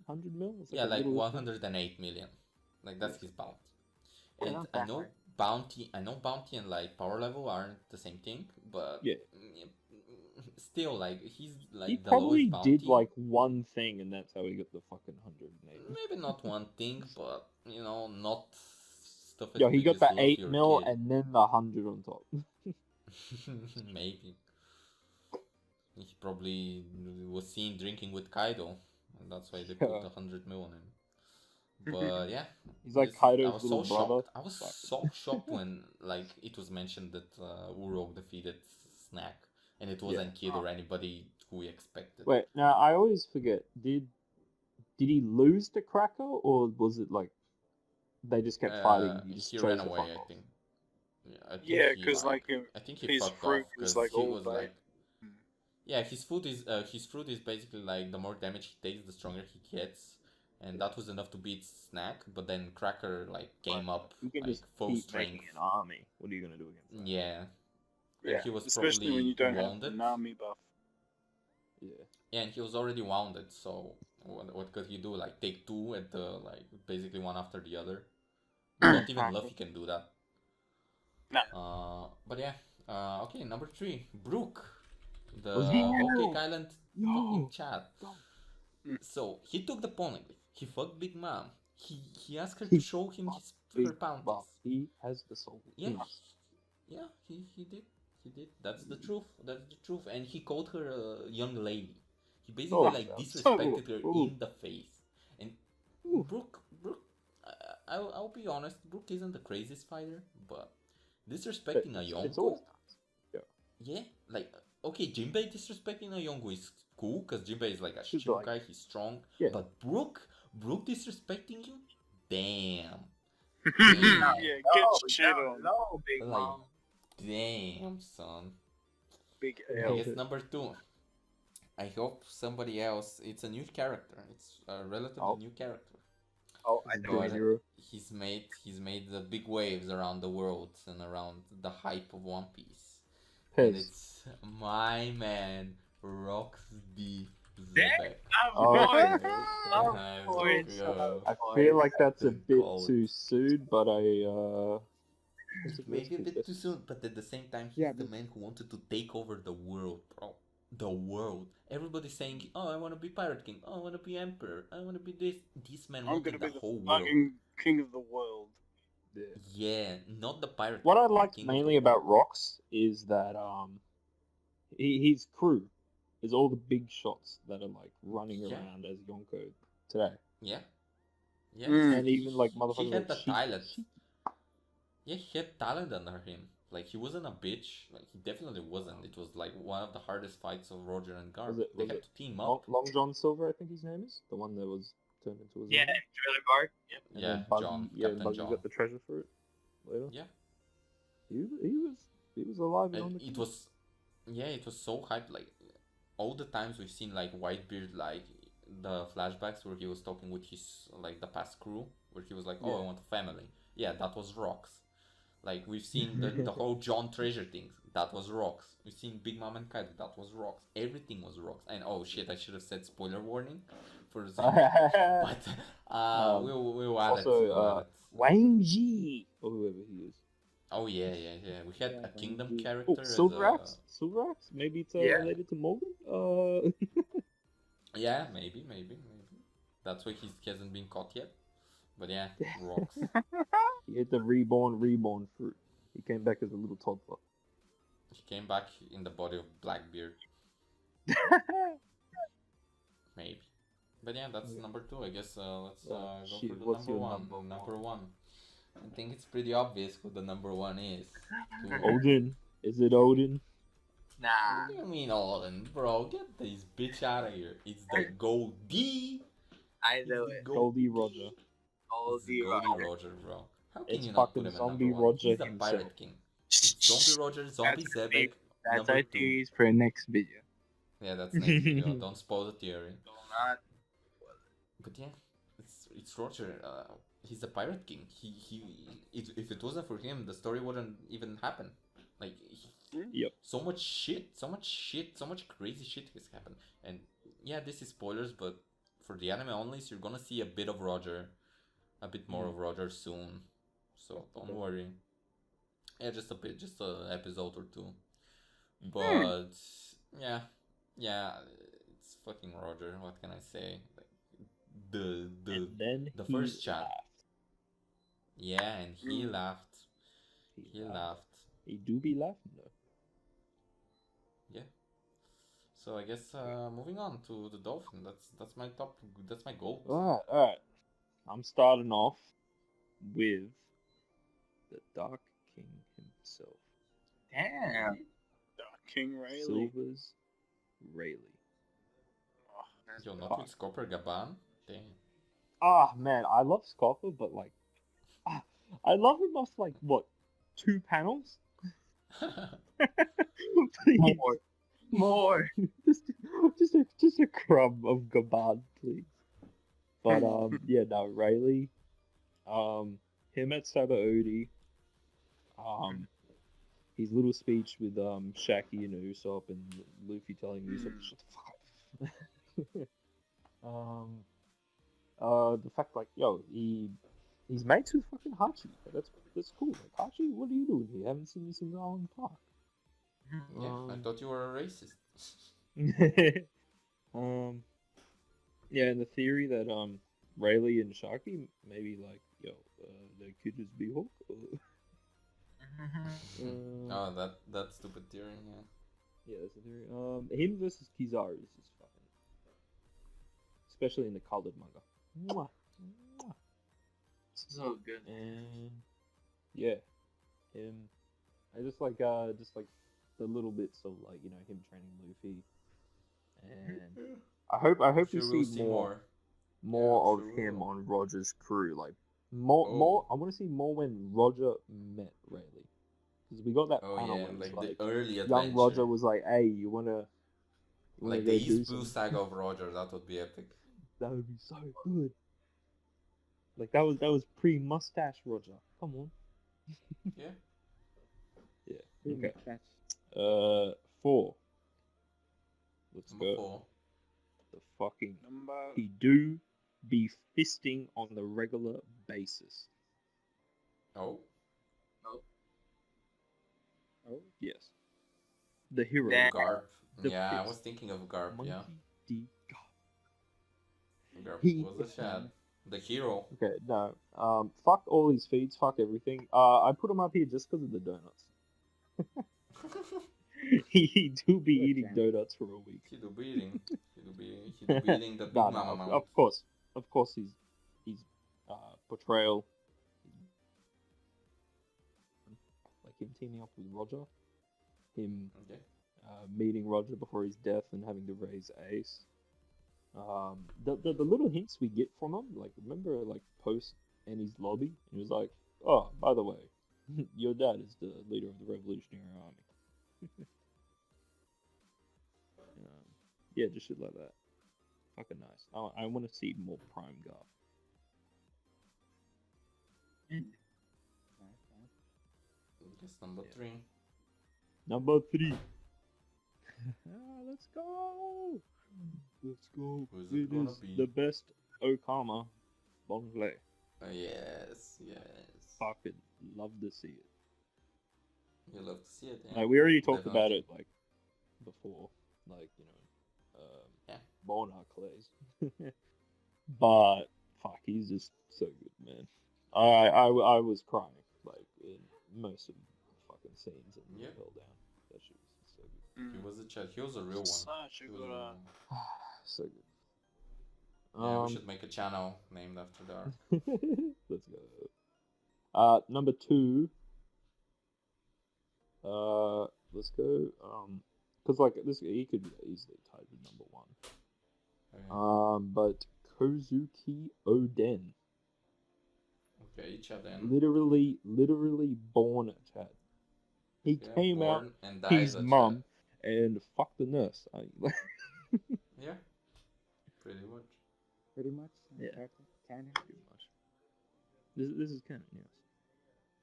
100 mil? It's Yeah, a like little- 108 million, like that's his bounty. Yeah, And not I that know hard. bounty and like power level aren't the same thing, but Yeah. still like he's like He the probably lowest bounty. did like one thing, and that's how he got the fucking 180. Maybe not one thing, but you know, not stuff it Yo, he to got just the love 8 your mil kid. and then the 100 on top. Maybe. He probably was seen drinking with Kaido, and that's why they put Yeah. 100 mil on him. But yeah, He's like I Kaido's was little so brother. shocked. I was so shocked when like it was mentioned that Urok defeated Snack, and it wasn't Kid or anybody who we expected. Wait, now I always forget. Did he lose to Cracker, or was it like they just kept fighting? He just He chose ran to away, fuck I off? think. Yeah, I think Yeah, he because like I think he his fucked fruit off was because like he all was bait. like, yeah, his fruit is basically like the more damage he takes, the stronger he gets, and that was enough to beat Snack. But then Cracker like came up You can like just full keep strength. making an army. What are you gonna do against that? Yeah, and Yeah, he was especially when probably you don't have wounded. the Nami buff. Yeah. Yeah, and he was already wounded. So what could he do? Like take two at the like basically one after the other. Not even Luffy can do that. No. But yeah. Okay, number 3, Brook, the Let's go. Whole Cake Island Yo. fucking chat. Go. So he took the poneglyph. He fucked Big Mom. He asked her to show him his her Big panties. Buff. He has the soul. Yeah, yeah, he did. He did. That's the truth. That's the truth. And he called her a young lady. He basically like disrespected her in the face. And Brook, I'll be honest. Brook isn't the craziest fighter, but disrespecting a Yonko. Yeah, like okay, Jinbei disrespecting a Yonko is cool because Jinbei is like a chill guy. He's strong. Yeah. But Brook disrespecting you, damn. Yeah, get shit on. No, Big Like, Mom. damn, son. Big I L. guess number 2. I hope somebody else. It's a new character. It's a relatively new character. Oh, I know But it. he's made the big waves around the world and around the hype of One Piece. And it's my man Roxy Zebek. I feel like that's a bit too soon, but maybe a bit too soon, but at the same time, he's the man who wanted to take over the world, bro. The world. Everybody's saying, "Oh, I want to be Pirate King. Oh, I want to be Emperor. I want to be this." This man wanted the whole world. King of the world. Yeah, not the pirate. What I like mainly about Rox is that his crew is all the big shots that are like running around as Yonko today. Yeah. Yeah. And even like motherfuckers he had like the talent. Yeah, he had talent under him. Like he wasn't a bitch. Like he definitely wasn't. It was like one of the hardest fights of Roger and Garp. They had to team up. Long John Silver, I think his name is the one that was turned into a zombie. Trailer Park. Yep. Yeah, Buggy, John. Captain Buggy got the treasure for it later. Yeah. He was alive and on the it was so hyped. Like all the times we've seen like Whitebeard, like the flashbacks where he was talking with his like the past crew, where he was like, "Oh, I want a family." Yeah, that was Rocks. Like we've seen the whole John Treasure thing. That was Rocks. We've seen Big Mom and Kaido. That was Rocks. Everything was Rocks. And oh shit, I should have said spoiler warning for Zeke. But we'll add also, it. Wang Ji or whoever he is. Oh yeah. We had a Kingdom character. Silverax? Silverax? Maybe it's related to Morgan? Yeah, maybe. That's why he hasn't been caught yet. But yeah, Rocks. He had the reborn fruit. He came back as a little toddler. He came back in the body of Blackbeard. Maybe. But yeah, that's number 2. I guess let's go for the number one. I think it's pretty obvious who the number 1 is. Odin. Is it Odin? Nah. What do you mean Odin, bro? Get this bitch out of here. It's the Goldie. I know it. Goldie Roger. Goldie Roger, bro. How can you not put him Zombie at number 1? Roger He's the Pirate King. Zombie Roger, Zombie Zebek. That's our theories for next video. Yeah, that's next video. Don't spoil the theory. Not. But yeah, it's Roger. He's the Pirate King. If it wasn't for him, the story wouldn't even happen. Like, so much crazy shit has happened. And yeah, this is spoilers, but for the anime only, so you're gonna see a bit of Roger, a bit more of Roger soon. So don't worry. Yeah, just a bit, just an episode or 2. But yeah, it's fucking Roger. What can I say? Like, the first chat. Yeah, and he laughed. He laughed. laughed. He do be laughing though. Yeah. So I guess moving on to the dolphin. That's my top. That's my goal. All right. I'm starting off with the Dark King himself, Damn. Dark King Rayleigh. Silver's Rayleigh. Oh, You're not Fuck. with Scopper Gaban? Damn. Ah, man, I love Scoffer, but like, I love him off like what, 2 panels? Please, More. just a crumb of Gaban, please. But yeah, no, Rayleigh, him at Sabaody, his little speech with Shaggy and Usopp and Luffy telling Usopp to shut the fuck up. The fact like, yo, he's mates with fucking Hachi. That's cool. Like, Hachi, what are you doing here? Haven't seen you since Island Park. Yeah, I thought you were a racist. Yeah, and the theory that Rayleigh and Sharky maybe like, yo, they could just be Hawk. Oh, that stupid theory. Yeah. Yeah, that's the theory. Him versus Kizaru is just fucking, especially in the colored manga. Mwah. Mwah. So good. And yeah, him. I just like the little bits of like, you know, him training Luffy, and I hope we Sure, we'll see more Yeah, of sure him will. on Roger's crew. Like more. I want to see more when Roger met Rayleigh, because we got that Oh panel yeah, where it was like the early young adventure. Roger was like, "Hey, you wanna Like go the do East Blue some?" saga of Roger. That would be epic. That would be so good. Like that was pre mustache Roger. Come on. Yeah. Yeah. Pretty Okay. much. 4. Let's Number go. 4. The fucking number. he do be fisting on the regular basis. Oh. Oh yes. The hero. Damn. Garp. The Yeah, I fist. was thinking of Garp. Monkey Yeah. D. Garp. Garp He was a Shad. The hero. Okay, no. Fuck all these feeds. Fuck everything. I put him up here just because of the donuts. He do be Good eating jam. donuts for a week. He do be eating. He do be eating the big Nah, mama nah, mount. of course, he's portrayal, like him teaming up with Roger, him Okay. meeting Roger before his death and having to raise Ace. The little hints we get from him, like remember like post Annie's lobby, and he was like, "Oh, by the way, your dad is the leader of the Revolutionary Army." Yeah, just shit like that. Fucking nice. I want to see more Prime Garp. Nice, nice. I guess number 3. Number 3. Let's go. Let's go. Who's it gonna be? The best Okama Bonglay. Yes. Fucking love to see it. You love to see it. Yeah. Like we already talked about Definitely. it like before, like Yeah. Bonar Clays. But fuck, he's just so good, man. I was crying like in most of the fucking scenes and Yeah. fell down. That shit was so good. He was a Chad. He was a real one. Such a He was good a real art. one. So good. Yeah, we should make a channel named after Dar. Let's go. Number 2. Let's go. Because like this, he could be easily tied with number 1. Okay. But Kozuki Oden, Okay, Chad then. literally born at Chad. He Yeah, came out born and died his at mum and fucked the nurse. Chad. Yeah. Pretty much. Pretty much. Yeah. Canon. Pretty much. This is canon, yes.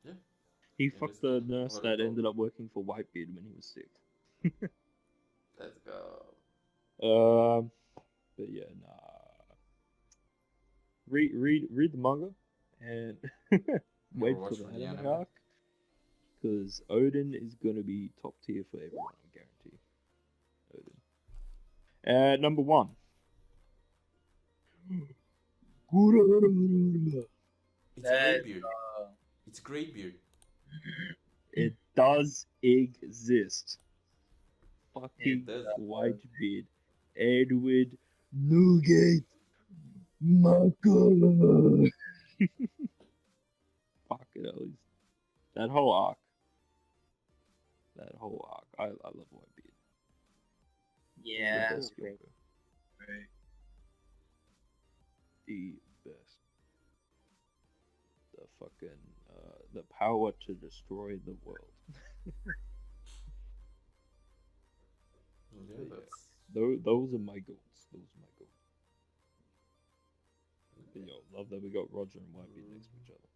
Yeah. He It is fucked the canon. nurse What a that pro. ended up working for Whitebeard when he was sick. Let's go. But yeah, nah. Read the manga and wait for watch the for the anime anime. arc, because Odin is gonna be top tier for everyone. I guarantee. Odin. Number 1. It's That, Greybeard. It's Greybeard. It does exist. It Fucking does. Whitebeard. Edward Newgate. Michael. Fuck it, at least. That whole arc. I love Whitebeard. Yeah. The best Great. Joker. Right. The best. The fucking the power to destroy the world. Yeah, that's. Those are my goats. But yo, love that we got Roger and Whitebeard next to each other.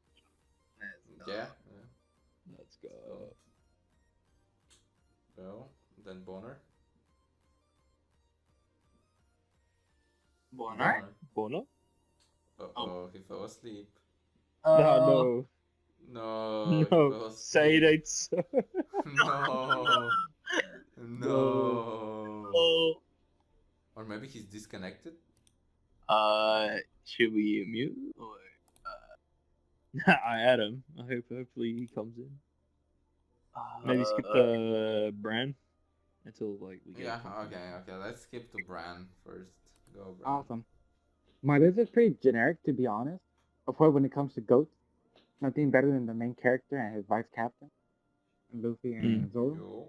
Yeah. Let's go. Well, then Bonner. Bonner? Bono? Uh-oh, he fell asleep. No, No, he no. fell Say it asleep. ain't so. No. No. Oh. Or maybe he's disconnected? Should we mute or? I add him. Hopefully he comes in. Maybe skip the Bran until like we get. Yeah, confirmation. okay. Let's skip to Bran first. Go, Bran. Awesome. My list is pretty generic, to be honest. Of course, when it comes to goats, nothing better than the main character and his vice captain, Luffy and Zoro. Yo.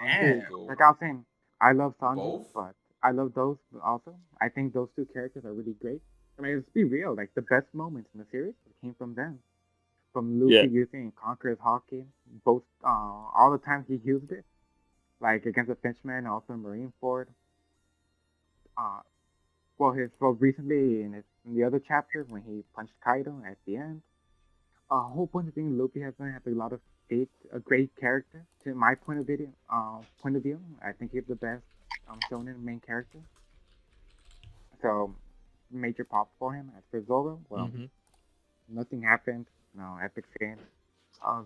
Damn. Go. Like I was saying, I love Sanji, Both? but I love those also. I think those two characters are really great. I mean, let's be real. Like the best moments in the series came from them, from Luffy Yeah. using Conqueror's Haki, both all the times he used it, like against the Finchman and also Marineford. Uh, well, recently in the other chapter when he punched Kaido at the end. A whole bunch of things Luffy has done. Has a lot of a great character to my point of view. I think he's the best shonen main character. So major pop for him. As for Zoro, well, Mhm. nothing happened. No epic scene.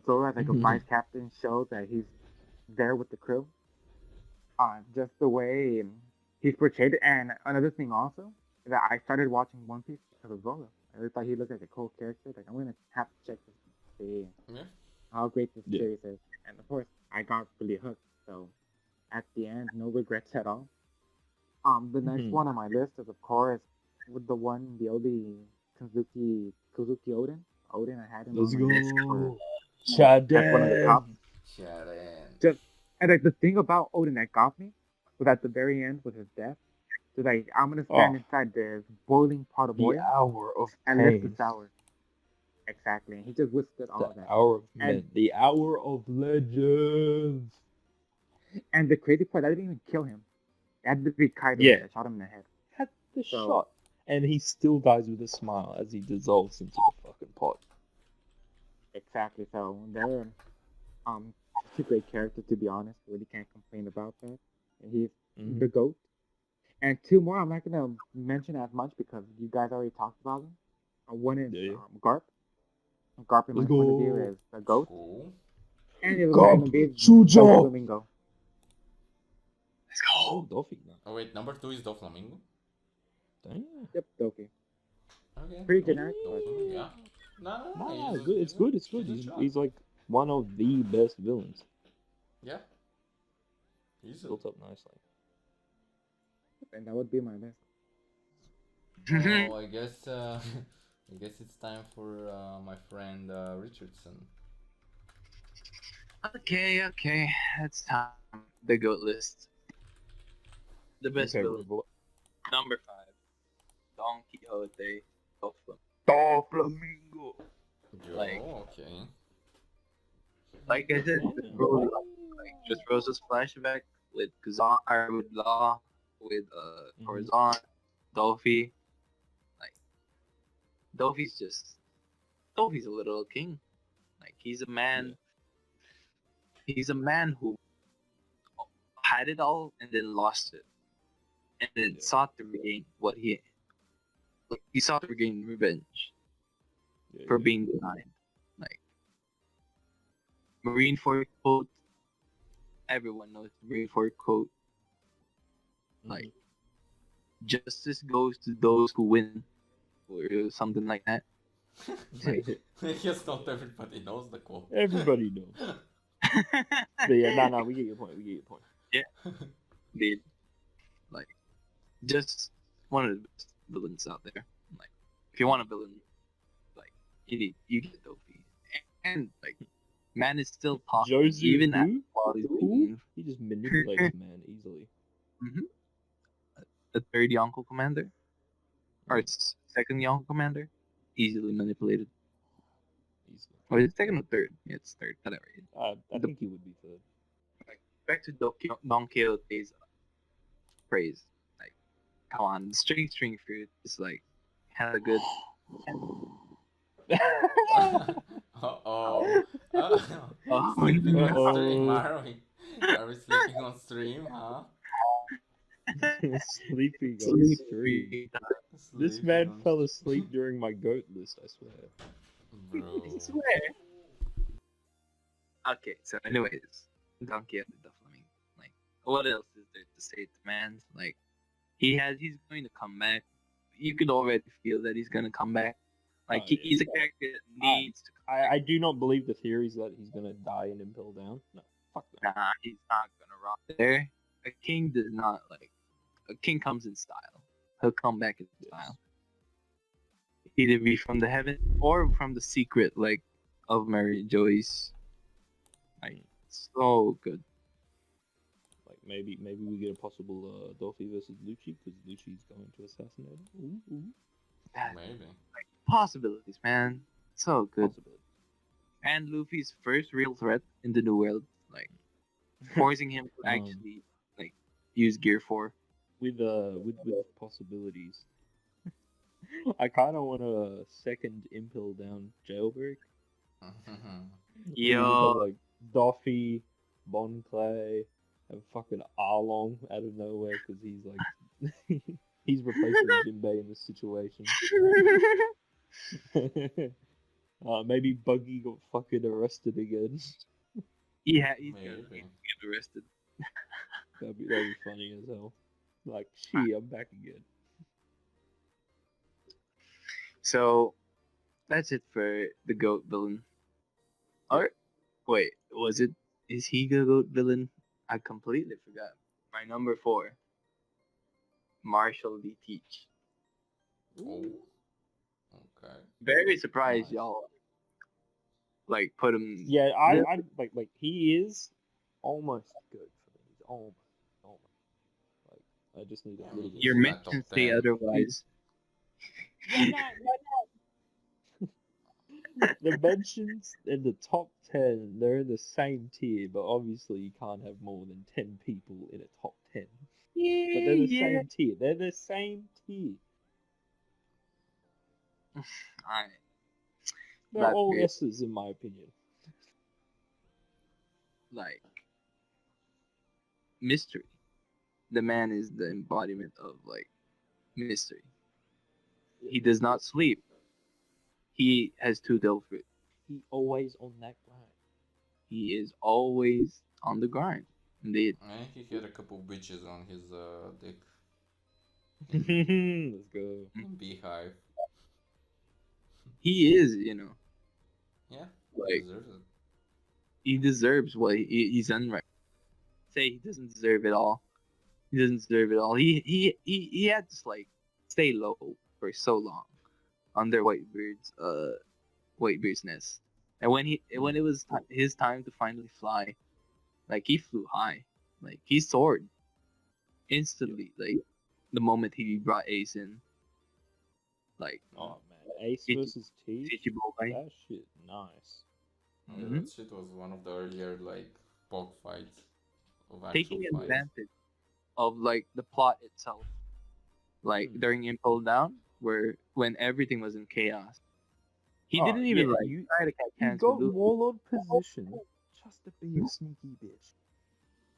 Zoro as like a vice captain shows that he's there with the crew. Just the way he's portrayed. And another thing also is that I started watching One Piece because of Zoro. I really thought he looked like a cool character. Like I'm gonna have to check this to see Yeah. how great this Yeah. series is. And of course, I got really hooked. So at the end, no regrets at all. The next Mhm. one on my list is of course with the only Kuzuki Odin. Odin, I had him Let's on my list for go. as one of the top. Shaden. Shut in. Just and like the thing about Odin that got me was at the very end with his death. So like I'm gonna stand Oh, inside this boiling pot of the oil hour of and lift the pain. sour. Exactly. And he just withstood all The of that. hour of And men. The hour of legends. and the crazy part, I didn't even kill him. It had to be Kaido Yeah. that shot him in the head. Had the So- shot. And he still dies with a smile as he dissolves into the fucking pot. Exactly. So they're such a great character to be honest. Really can't complain about that. And he's Mhm. the GOAT. And two more I'm not gonna mention as much because you guys already talked about them. One is Yeah. Garp. Garp in my Let's point of view go. is the GOAT. Cool. And the other Garp, one gonna be Shujo. Flamingo. Let's Oh, go. Dolphin now. Oh wait, number 2 is Doflamingo. Damn. Yep, Doki. Okay. Pretty cool. generic, but Yeah. No, Nah, he's good. It's good. It's good. He's like one of the best villains. Yeah. He's Built up nicely. and that would be my list. Oh, I guess I guess it's time for my friend Richardson. Okay. That's time. The goat list. The best Okay, villain. Revolt. Number 5. Don Quixote. Doflamingo. Yo, Like- okay. Like I said, just Rose's flashback with Kazan, or with Law, with Mhm. Corazon, Dolphy. Like Dolphy's a little king. Like he's a man. He's a man who had it all and then lost it, and then Yeah. sought to regain what he sought to regain revenge Yeah, for yeah. being denied. Like Marineford quote. Everyone knows the Marineford quote. Like justice goes to those who win, or something like that. I guess not everybody knows the quote. Everybody knows. But yeah, no, we get your point. We get your point. Dude, like, just one of the best villains out there. Like, if you want a villain, like, you get Dofi, and like, man is still talking Jozu, even who? while he's Who? being He just manipulates man easily. the third Yonko commander or second Yonko commander, easily manipulated. Easily. Or is it second or third? Yeah, it's third. Whatever. I think he would be third. Back to Don Quixote's praise. Like, come on, the string fruit is like hella good. Uh-oh. Oh, Sleeping on Uh-oh. stream, are we? Are we sleeping on stream, huh? Sleeping on Sleep stream. free. This Sleeping man on fell asleep during my goat list, I swear. Bro. I swear. Okay, so anyways, Don Quixote the Flaming. Like, what else is there to say to man? Like, he's going to come back. You could already feel that he's gonna come back. Like, Oh, he's a character that needs to come back. I do not believe the theories that he's gonna die and Impel down. No, fuck that. Nah, he's not gonna rot there. A king does not like. A king comes in style. He'll come back in style. Either be from the heaven or from the secret, like of Mary Joyce. Like, so good. Like maybe we get a possible Dolphy versus Lucci because Lucci's going to assassinate him. Ooh. Maybe. Possibilities, man. So good. Possibility. And Luffy's first real threat in the new world, like forcing him to actually like use Gear 4. With possibilities. I kind of want a second Impel down jailbreak. Yo, Like Doffy, Bon Clay, and fucking Arlong out of nowhere because he's like he's replacing Jinbei in this situation. Maybe Buggy got fucking arrested again. yeah, he's Maybe. gonna get arrested. That'd be funny as hell. Like, gee, I'm back again. So that's it for the goat villain. Or wait, is he the goat villain? I completely forgot. My number 4. Marshall D. Teach. Oh. Okay. Very surprised Nice. y'all like put him. Yeah, I like he is almost good for me. He's almost. Like, I just need a little bit. Your He's not mentions top say 10. otherwise. The mentions in the top 10, they're in the same tier, but obviously you can't have more than 10 people in a top 10. But they're the same tier. They're the same tier. Alright. They're That's all great. S's in my opinion. Like, mystery. The man is the embodiment of like mystery. He does not sleep. He has 2 Delphi. He always on that grind. He is always on the grind. Indeed. Eh, he had a couple bitches on his dick. Let's go. Beehive. He is, Yeah, like, deserves it. he deserves what he's done right. Say he doesn't deserve it all. He doesn't deserve it all. He had to like stay low for so long under Whitebeard's nest. And when it was his time to finally fly, like he flew high. Like he soared instantly, like the moment he brought Ace in. Like Oh man, Ace Ichi- versus T. Ichibokai. That shit nice. Yeah, Mhm. that shit was one of the earlier like bog fights of actual Taking fights. advantage of like the plot itself. Like during Impel Down, when everything was in chaos. He Oh, didn't even yeah, like you- try to catch You hands got with Luffy. Warlord position just to be a sneaky bitch.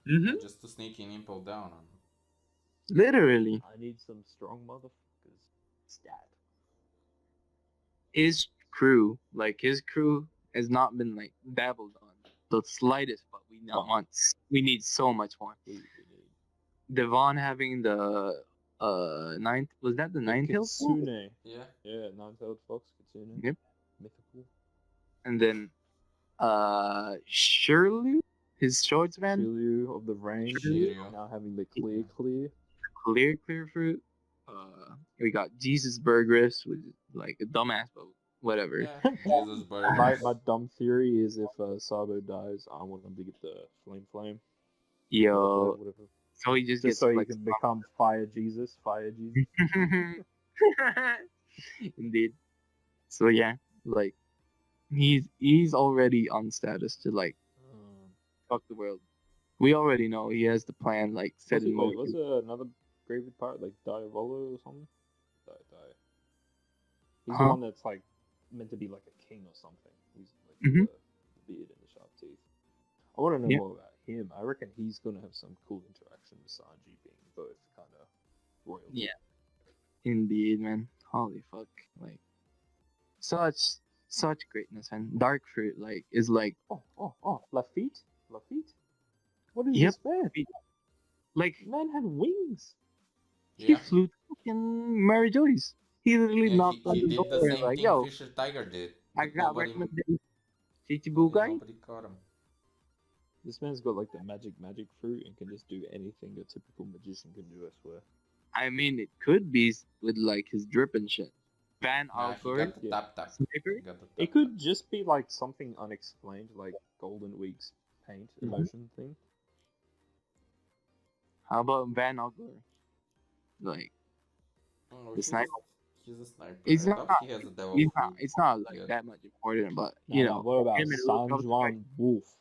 Mm-hmm. Just to sneak in Impel down on him. Literally. I need some strong motherfuckers. Stat. His crew has not been like dabbled on the slightest, but we Oh. need so much more. We need. Devon having the Ninth, was that the Nine-Tailed Fox? Kitsune. Yeah. Yeah, nine-tailed fox, Kitsune. Yep. Mythical. And then Shirley, his swordsman, Shiryu of the rain. Shiryu. Now having the clear. clear fruit. We got Jesus Burgess, which is like a dumbass, but whatever. Yeah. Jesus burgers. My dumb theory is if Sabo dies, I want him to get the flame. Yo, Whatever. so he just Just gets so he like can become Fire Jesus. indeed. So yeah, like he's already on status to like fuck the world. We already know he has the plan like set in motion. Was it another gravy part like Diavolo or something? Die. He's the Huh? one that's like meant to be like a king or something. He's like Mhm. the beard and the sharp teeth. I want to know Yeah. more about him. I reckon he's gonna have some cool interaction with Sanji being both kind of royalty. Yeah. Indeed, man. Holy fuck! Like such greatness, man. Dark fruit like is like Oh, Lafitte? What is Yep. this man? like Man had wings. he Yeah. flew to fucking Mary Joyce. He literally Yeah, knocked on he the did door the and same like, thing yo, Fisher Tiger did. I But got nobody, recommended Chichibu guy. nobody caught him. This man's got like the magic fruit and can just do anything a typical magician can do, I swear. I mean, it could be with like his drip and shit. Van Nah, he Alcor, got the Yeah. tap. sniper. He got the It tap. could just be like something unexplained, like Golden Week's paint Mhm. emotion thing. How about Van Alcor? Like, Oh, the he's sniper. He's a sniper. It's I not. thought he has a devil It's fruit. not. It's not like Yeah. that much important, but Nah, you nah, know, what about him and San Usopp, Juan Wolf?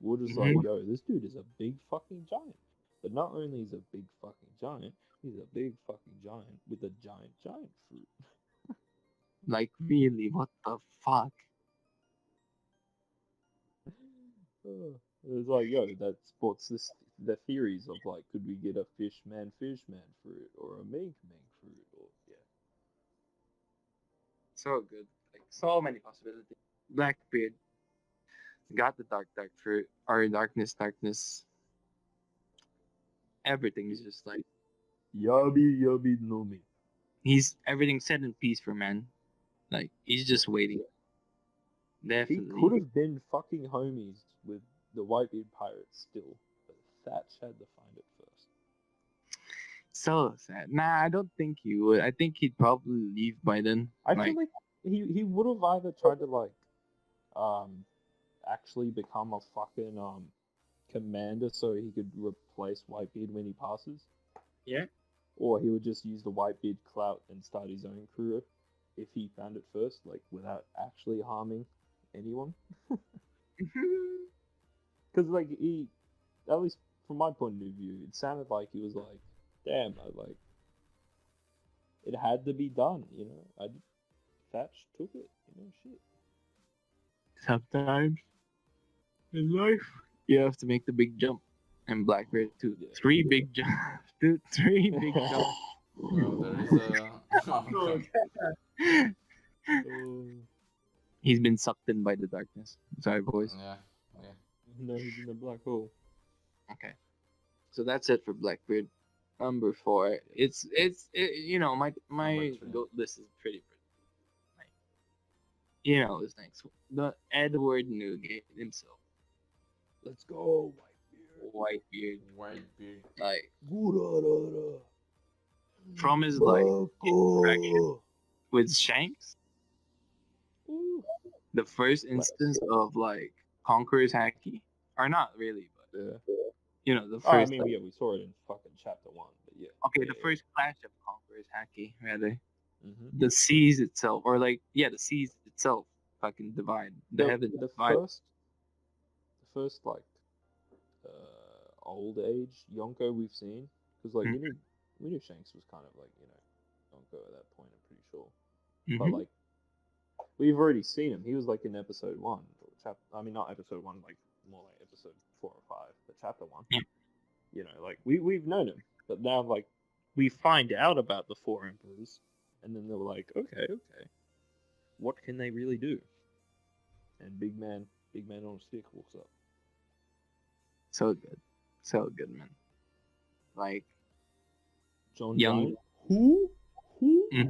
We're just Mhm. like, yo, this dude is a big fucking giant. But not only is he a big fucking giant, he's a big fucking giant with a giant fruit. like really, what the fuck? It's like, yo, that sports this the theories of like, could we get a fish man fruit or a mink fruit or yeah. So good. Like so many possibilities. Blackbeard got the dark fruit or darkness. Everything is just like Yubby no me. he's everything set in peace for man. Like he's just waiting. He Definitely. could have been fucking homies with the Whitebeard pirates still, but Thatch had to find it first. So sad. Nah, I don't think he would. I think he'd probably leave by then. I feel like he would have either tried to like actually become a fucking commander so he could replace Whitebeard when he passes. Yeah. Or he would just use the Whitebeard clout and start his own crew if he found it first, like without actually harming anyone. Because like he, at least from my point of view, it sounded like he was like, damn, it had to be done, you know. Thatch took it, you know, shit. Sometimes in life, you have to make the big jump. And Blackbeard too. Yeah. 3 big jumps. Dude, 3 big jumps. Well, there is a. He's been sucked in by the darkness. Sorry, boys. Yeah. No, he's in the black hole. Okay. So that's it for Blackbeard. Number 4. It's you know, my Number 3. goat list is pretty. Like, you know, this next one. The Edward Newgate himself. Let's go, Whitebeard. Whitebeard. Like, Whitebeard. from his like interaction with Shanks, the first instance of like Conqueror's Haki, or not really, but Yeah. you know the Oh, I first. mean, like- yeah, we saw it in fucking chapter 1, but yeah. okay, yeah, the first clash of Conqueror's Haki, rather. Mm-hmm. The seas itself, or like the seas itself, fucking divide the heavens. The divide. first like old age Yonko we've seen, because like we knew Shanks was kind of like, you know, Yonko at that point, I'm pretty sure. But Mhm. like we've already seen him. He was like in episode 1, or I mean not episode 1, like more like episode 4 or 5, but chapter 1. Yeah. You know, like we've known him, but now like we find out about the 4 emperors, and then they're like, okay, what can they really do? And big man on a stick walks up. So good, man. Like John Young. Giant. Who? Mhm.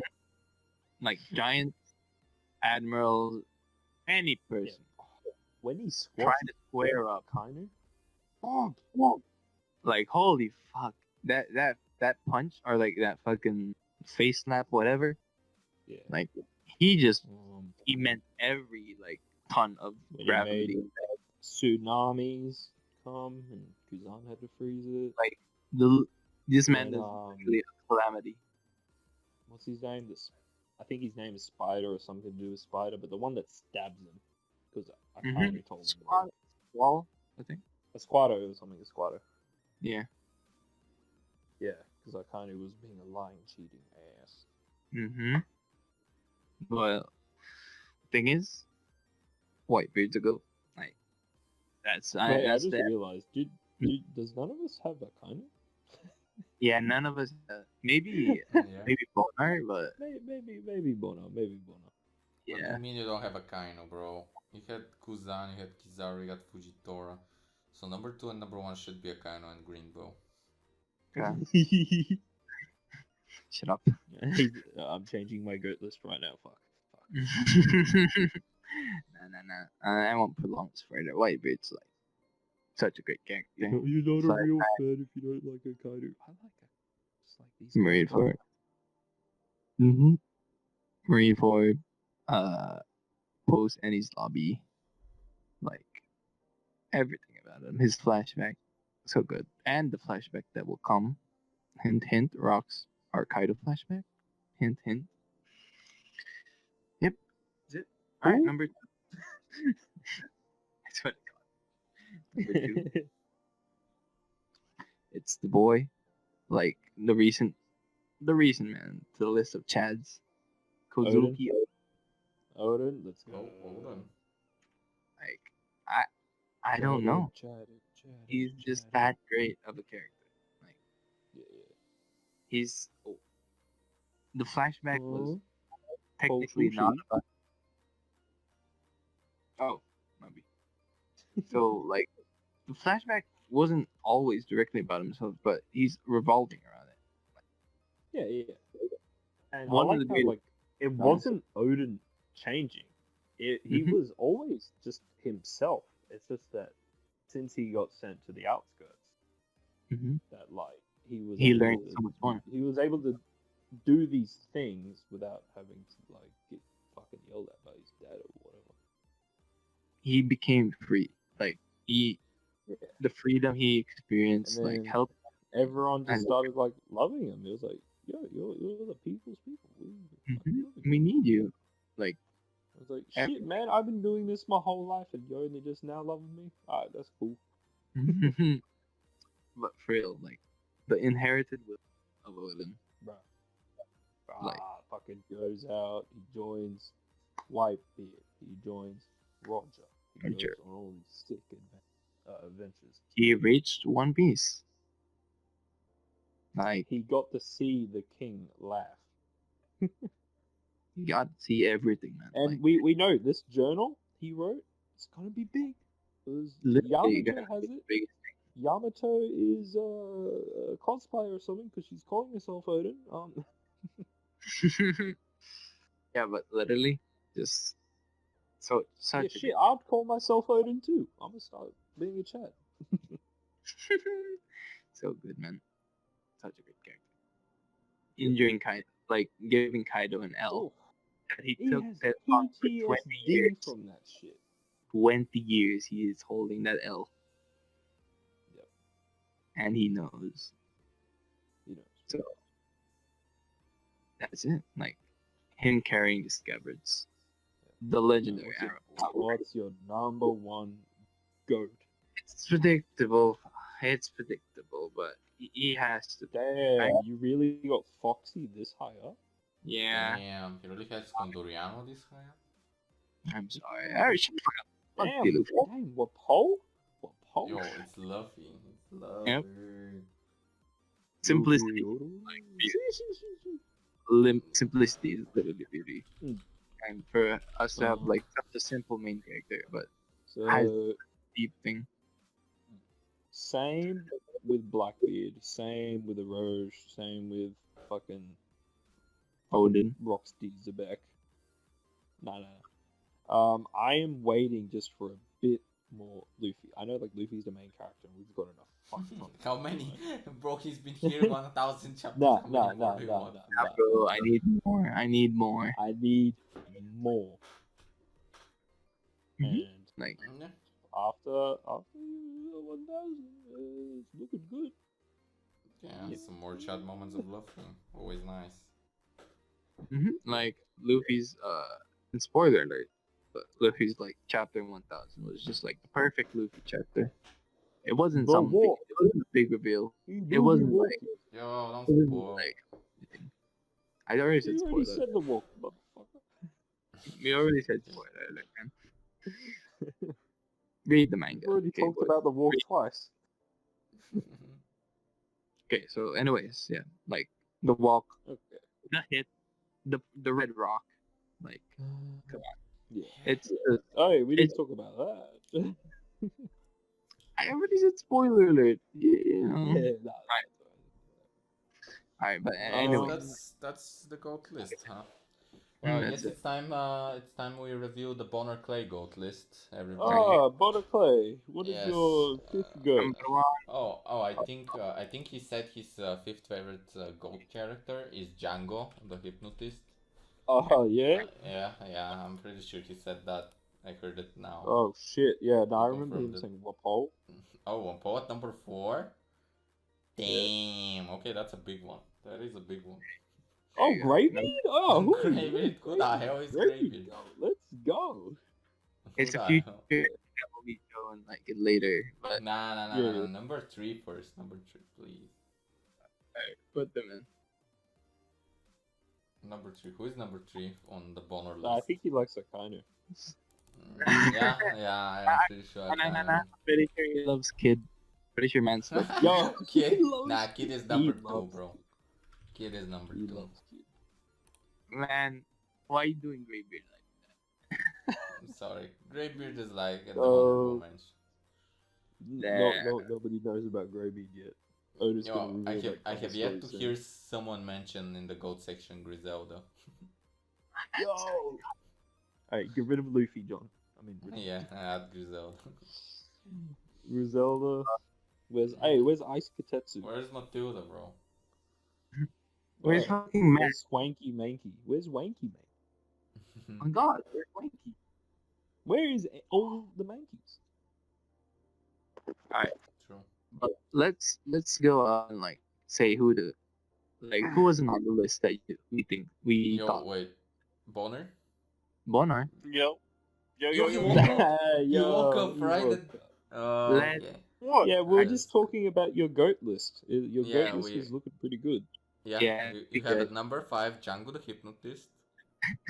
Like giants, admirals, any person When he trying squashed to square up. Kainu. Like holy fuck, that punch or like that fucking face snap, whatever. Yeah. Like he just Um, he meant every like ton of when he gravity. made tsunamis come and Kuzan had to freeze it. Like this man When, is really a calamity. what's his name? I think his name is Spider or something to do with Spider, but the one that stabs him. Because I kind of told him. Squall, Squall, I think. Esquado or something, Esquado. Yeah. Yeah, because I kind of was being a lying, cheating ass. Mm-hmm. Well, thing is, Whitebeard's a goat. Like that's Wait, I that's just that. realized, does none of us have a kind of? Yeah, none of us. Maybe Yeah. maybe Bonar, but Maybe Bono, maybe Bono. What do yeah. you mean you don't have a Kaino, bro? You had Kuzan, you had Kizaru, you got Fujitora. So number 2 and number 1 should be a Kaino and Greenbow. Okay. Shut up. I'm changing my goat list right now. Fuck. Nah. I won't prolong this further. Whitebeard's like such a great character. You're not So a real fan if you don't like a Kaido. I like it. Just like these. Marine guys. Ford. Mm-hmm. Marine Ford. Post Annie's lobby. Like everything about him. His flashback, so good, and the flashback that will come. Hint, hint. Rocks are Kaido flashback. Hint, hint. Yep. That's it. All right, Ooh. number 2. That's what I got. Number 2. It's the boy. Like the recent man. The list of Chads. Kozuki. Odin, let's go. Oh, hold on. Like I don't know. He's just that great of a character. Like Yeah. he's the flashback was Oh, technically sushi. not about. Oh, maybe. So like the flashback wasn't always directly about himself, but he's revolving around it. Yeah. And One I of like the how, greatest like, it moments. wasn't Odin changing. He Mhm. was always just himself. It's just that since he got sent to the outskirts, Mhm. that like he He learned so much more. He was able to do these things without having to like get fucking yelled at by his dad or whatever. He became free. Like Yeah. the freedom he experienced, And like then helped. everyone just and- started like loving him. It was like, yo, you're the people's people. We fucking love you. We need you. Like I was like, Every- shit, man, I've been doing this my whole life, and you're only just now loving me. Alright, that's cool. but for real, like the inherited will of Odin. Bruh. Like- Fucking goes out, he joins Whitebeard, he joins Roger. He Roger. goes on all these sick adventures. He reached One Piece. Like He got to see the king laugh. you got to see everything, man. And Like, we know this journal he wrote, it's gonna be big. Because literally, Yamato has it. big. Yamato is a cosplayer or something because she's calling herself Odin. Yeah, but literally, just so Yeah, such a shit, I'd call myself Odin too. I'm gonna start being a Chad. good, so good, man. Such a good character. Injuring Kaido, like giving Kaido an L. Oh, That he he took has that on for 20 PTSD years. from that shit. 20 years he is holding that L. Yep. And he knows. You know. So that's it. Like him carrying the scabbards. The legendary arrow. What's your number one goat? It's predictable. It's predictable, but he has to. Damn, you really got Foxy this high up? Yeah. Damn, he really has Condoriano this high up? I'm sorry. I should fuck Damn, you, Luffy. damn, what pole? What pole? Yo, it's Luffy. It's Luffy. Yep. Simplicity. Simplicity is literally beauty. Mm. And for us to have like such a simple main character, but So, has deep thing. same with Blackbeard. Same with Eroge. Same with fucking Odin. Roxy Zebek. No. I am waiting just for a bit more Luffy. I know like Luffy's the main character and we've got enough fucking time. How many? Bro, he's been here 1,000 chapters. Nah, How nah, many more nah, do you nah, want? nah. Bro, I need more. I need more. I need more. Mhm. And Like, Yeah. after 1,000, it's looking good. Yeah, some more chat moments of Luffy. Always nice. like Luffy's and spoiler alert, but Luffy's like chapter 1000 was just like the perfect Luffy chapter. It wasn't The something. walk. It wasn't a big reveal. He It wasn't walk. like. Yo, don't It wasn't spoil. like. Anything. I already said You already spoiler. said the walk, motherfucker. We already said spoiler alert, man. Read the manga. You already okay, talked boys. about the walk twice. Okay, so anyways, yeah, like the walk, Okay. the hit, the red rock, like Come on. Yeah. it's. Oh, we didn't It's- talk about that. I already said spoiler alert. Yeah, All nah, right, but Um, anyways, That's the goat list, huh? Well, I that's guess it's time. It's time we review the Bonner Clay goat list. Everybody. Ah, Bonner Clay. What is Yes, your fifth goat? number one. Oh, I think he said his fifth favorite goat character is Django, the hypnotist. Yeah. Yeah, I'm pretty sure he said that. I heard it now. Oh shit, yeah. No, I You remember him confirmed it. saying Wapole. Oh, one poet number 4. Yeah. Damn. Okay, that's a big one. That is a big one. Oh, you go. Greybeard? Oh, who is Greybeard? Who the hell is Greybeard? Let's go. It's Who a the future hell? that will be shown like later, but Nah. Yeah. Number 3 first. Number 3, please. alright, put them in. Number 3. Who is number 3 on the Bonner list? No, I think he likes Akainu. Yeah, I'm pretty sure. I Nah. can. Pretty sure he loves Kid. Pretty sure man's loves Kid. Yo, Kid. he loves Nah, Kid is Kid. number He 2, loves bro. Kid is number He 2. loves Kid. Man, why are you doing Greybeard like I'm sorry. Greybeard is like an Oh. honorable mention. No, nobody knows about Greybeard yet. Otis gonna Yo, reveal that I cover have yet to story soon. hear someone mention in the goat section Griselda. Yo! Alright, get rid of Luffy, John. I mean, Yeah, I had Griselda. Griselda. Where's Ice Katetsu? Where's Matilda, bro? Where's Oh, fucking man? Where's Swanky Manky? Where's Wanky Manky? Oh my god, where's Wanky? Where is all the Mankies? True. But let's go and like say who wasn't on the list that we think we Yo, thought. wait. Bonner? Bonner. Yo. Yo, Yo, yo, you yo, woke yo. up. You woke up, he right? woke up. Let- Okay. What? Yeah, we were I just just- talking about your goat list. Your Yeah, goat list we- is looking pretty good. Yeah, Yeah, you have good. at number 5 Django the Hypnotist.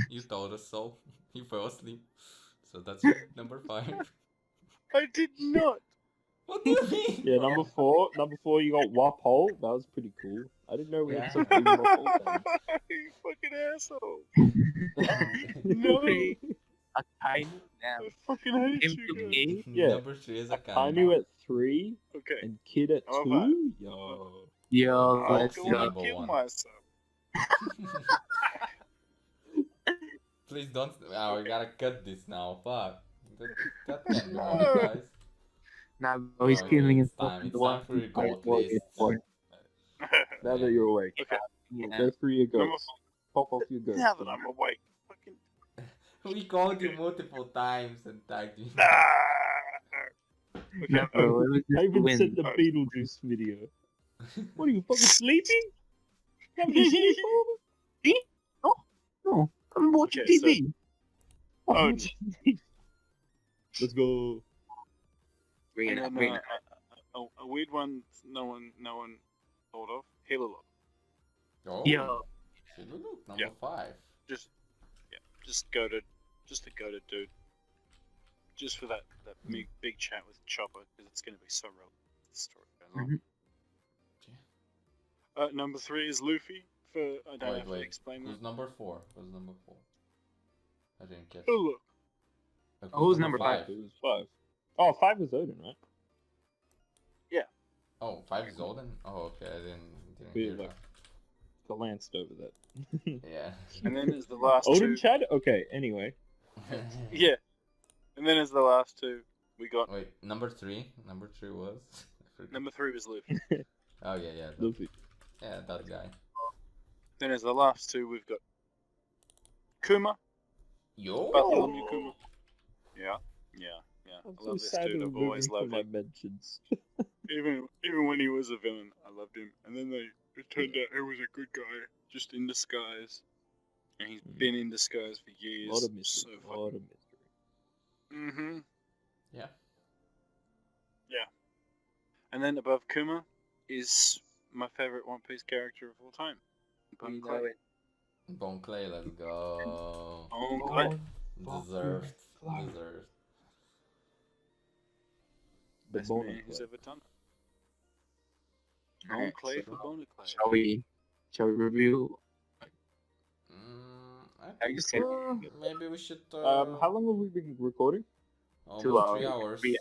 You told us so. You fell asleep. So that's your number 5. I did not. What do you mean? Yeah, number four, you got Wapole. That was pretty cool. I didn't know we had such big Wapole fans. You fucking asshole. No. A kind I damn. fucking hate Him you to guys. me. Yeah. Number 3 is a Akainu at 3 Okay. and Kid at How 2. Yo. Yo, I'll I'll let's go see go. and number kill 1. myself. Please don't. Oh, we gotta cut this now. Fuck. That can't go on, guys. Nah, bro, he's Okay, killing it's himself. time. in It's the time one for your fight goat war list. before. Now that you're awake. Yeah. Go through your Number goats. Pop off your goats. Now that I'm awake. Fucking. We called you multiple times and tagged you. Okay. No, bro, it was I just even win. sent the Beetlejuice video. What are you fucking sleeping? Having a sleepover? No, I'm watching Okay, so- TV. Oh, Let's go. Bring it and up, then, bring it up. a weird one no one thought of. Halo. Oh, Yo, should we look? Number Yeah. 5. Just a goated dude. Just for that big chat with Chopper, because it's going to be so relevant to the story goes on. Number 3 is Luffy. For I don't have to Wait. explain Who's that. number 4? Who's number 4? I didn't catch. Oh look, Like, who's number 5? It was 5. Oh, 5 was Odin, right? Oh, 5 is Odin? Oh, okay, I didn't We hear like that. glanced over that. Yeah. And then there's the last Odin two. Chad? Okay, anyway. Yeah. And then as the last two, we got Wait, number 3? Number 3 was? I forgot. number 3 was Luffy. Oh, yeah, that, Luffy. yeah, that guy. Then as the last two, we've got Kuma, Yo! Bartholomew Kuma. Yeah. I'm I so love this sad dude. to I've remove always him from loved my him. mentions. Even when he was a villain, I loved him. And then it turned out he was a good guy, just in disguise. And he's been in disguise for A years. lot of mystery. So A lot of mystery. Mm-hmm. Yeah. Yeah. And then above Kuma is my favorite One Piece character of all time. Bone Clay. Bone Clay, let's go. Bone Clay. Deserved. Flower. Deserved. The Best bone man who's clay. ever done it. Bone Alright, Clay so for Bone Clay. shall we review? I I guess think maybe we should. How long have we been recording? Almost 3 hours. hours. 3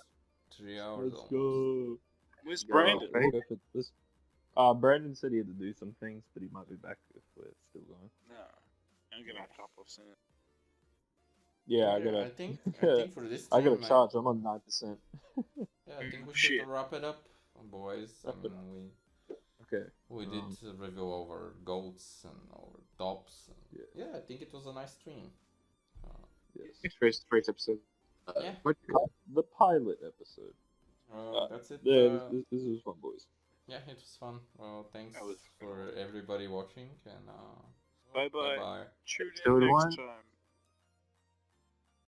3 hours Let's almost. go. Where's Go. Brandon? Right. Perfect. Brandon said he had to do some things, but he might be back if we're still going. No. I'm gonna drop off soon. Yeah, I Yeah, gotta. I think for this I gotta time, charge. I'm on 9%. yeah, I think we Shit. should wrap it up, boys. Wrap I it mean, Okay. we did a review over goats and over tops. And yeah, I think it was a nice stream. Yes. First episode. Yeah. What? The pilot episode. That's it. Yeah, this was fun, boys. Yeah, it was fun. Well, thanks That was for everybody watching, and Bye bye. bye. Tune So in do next I. time.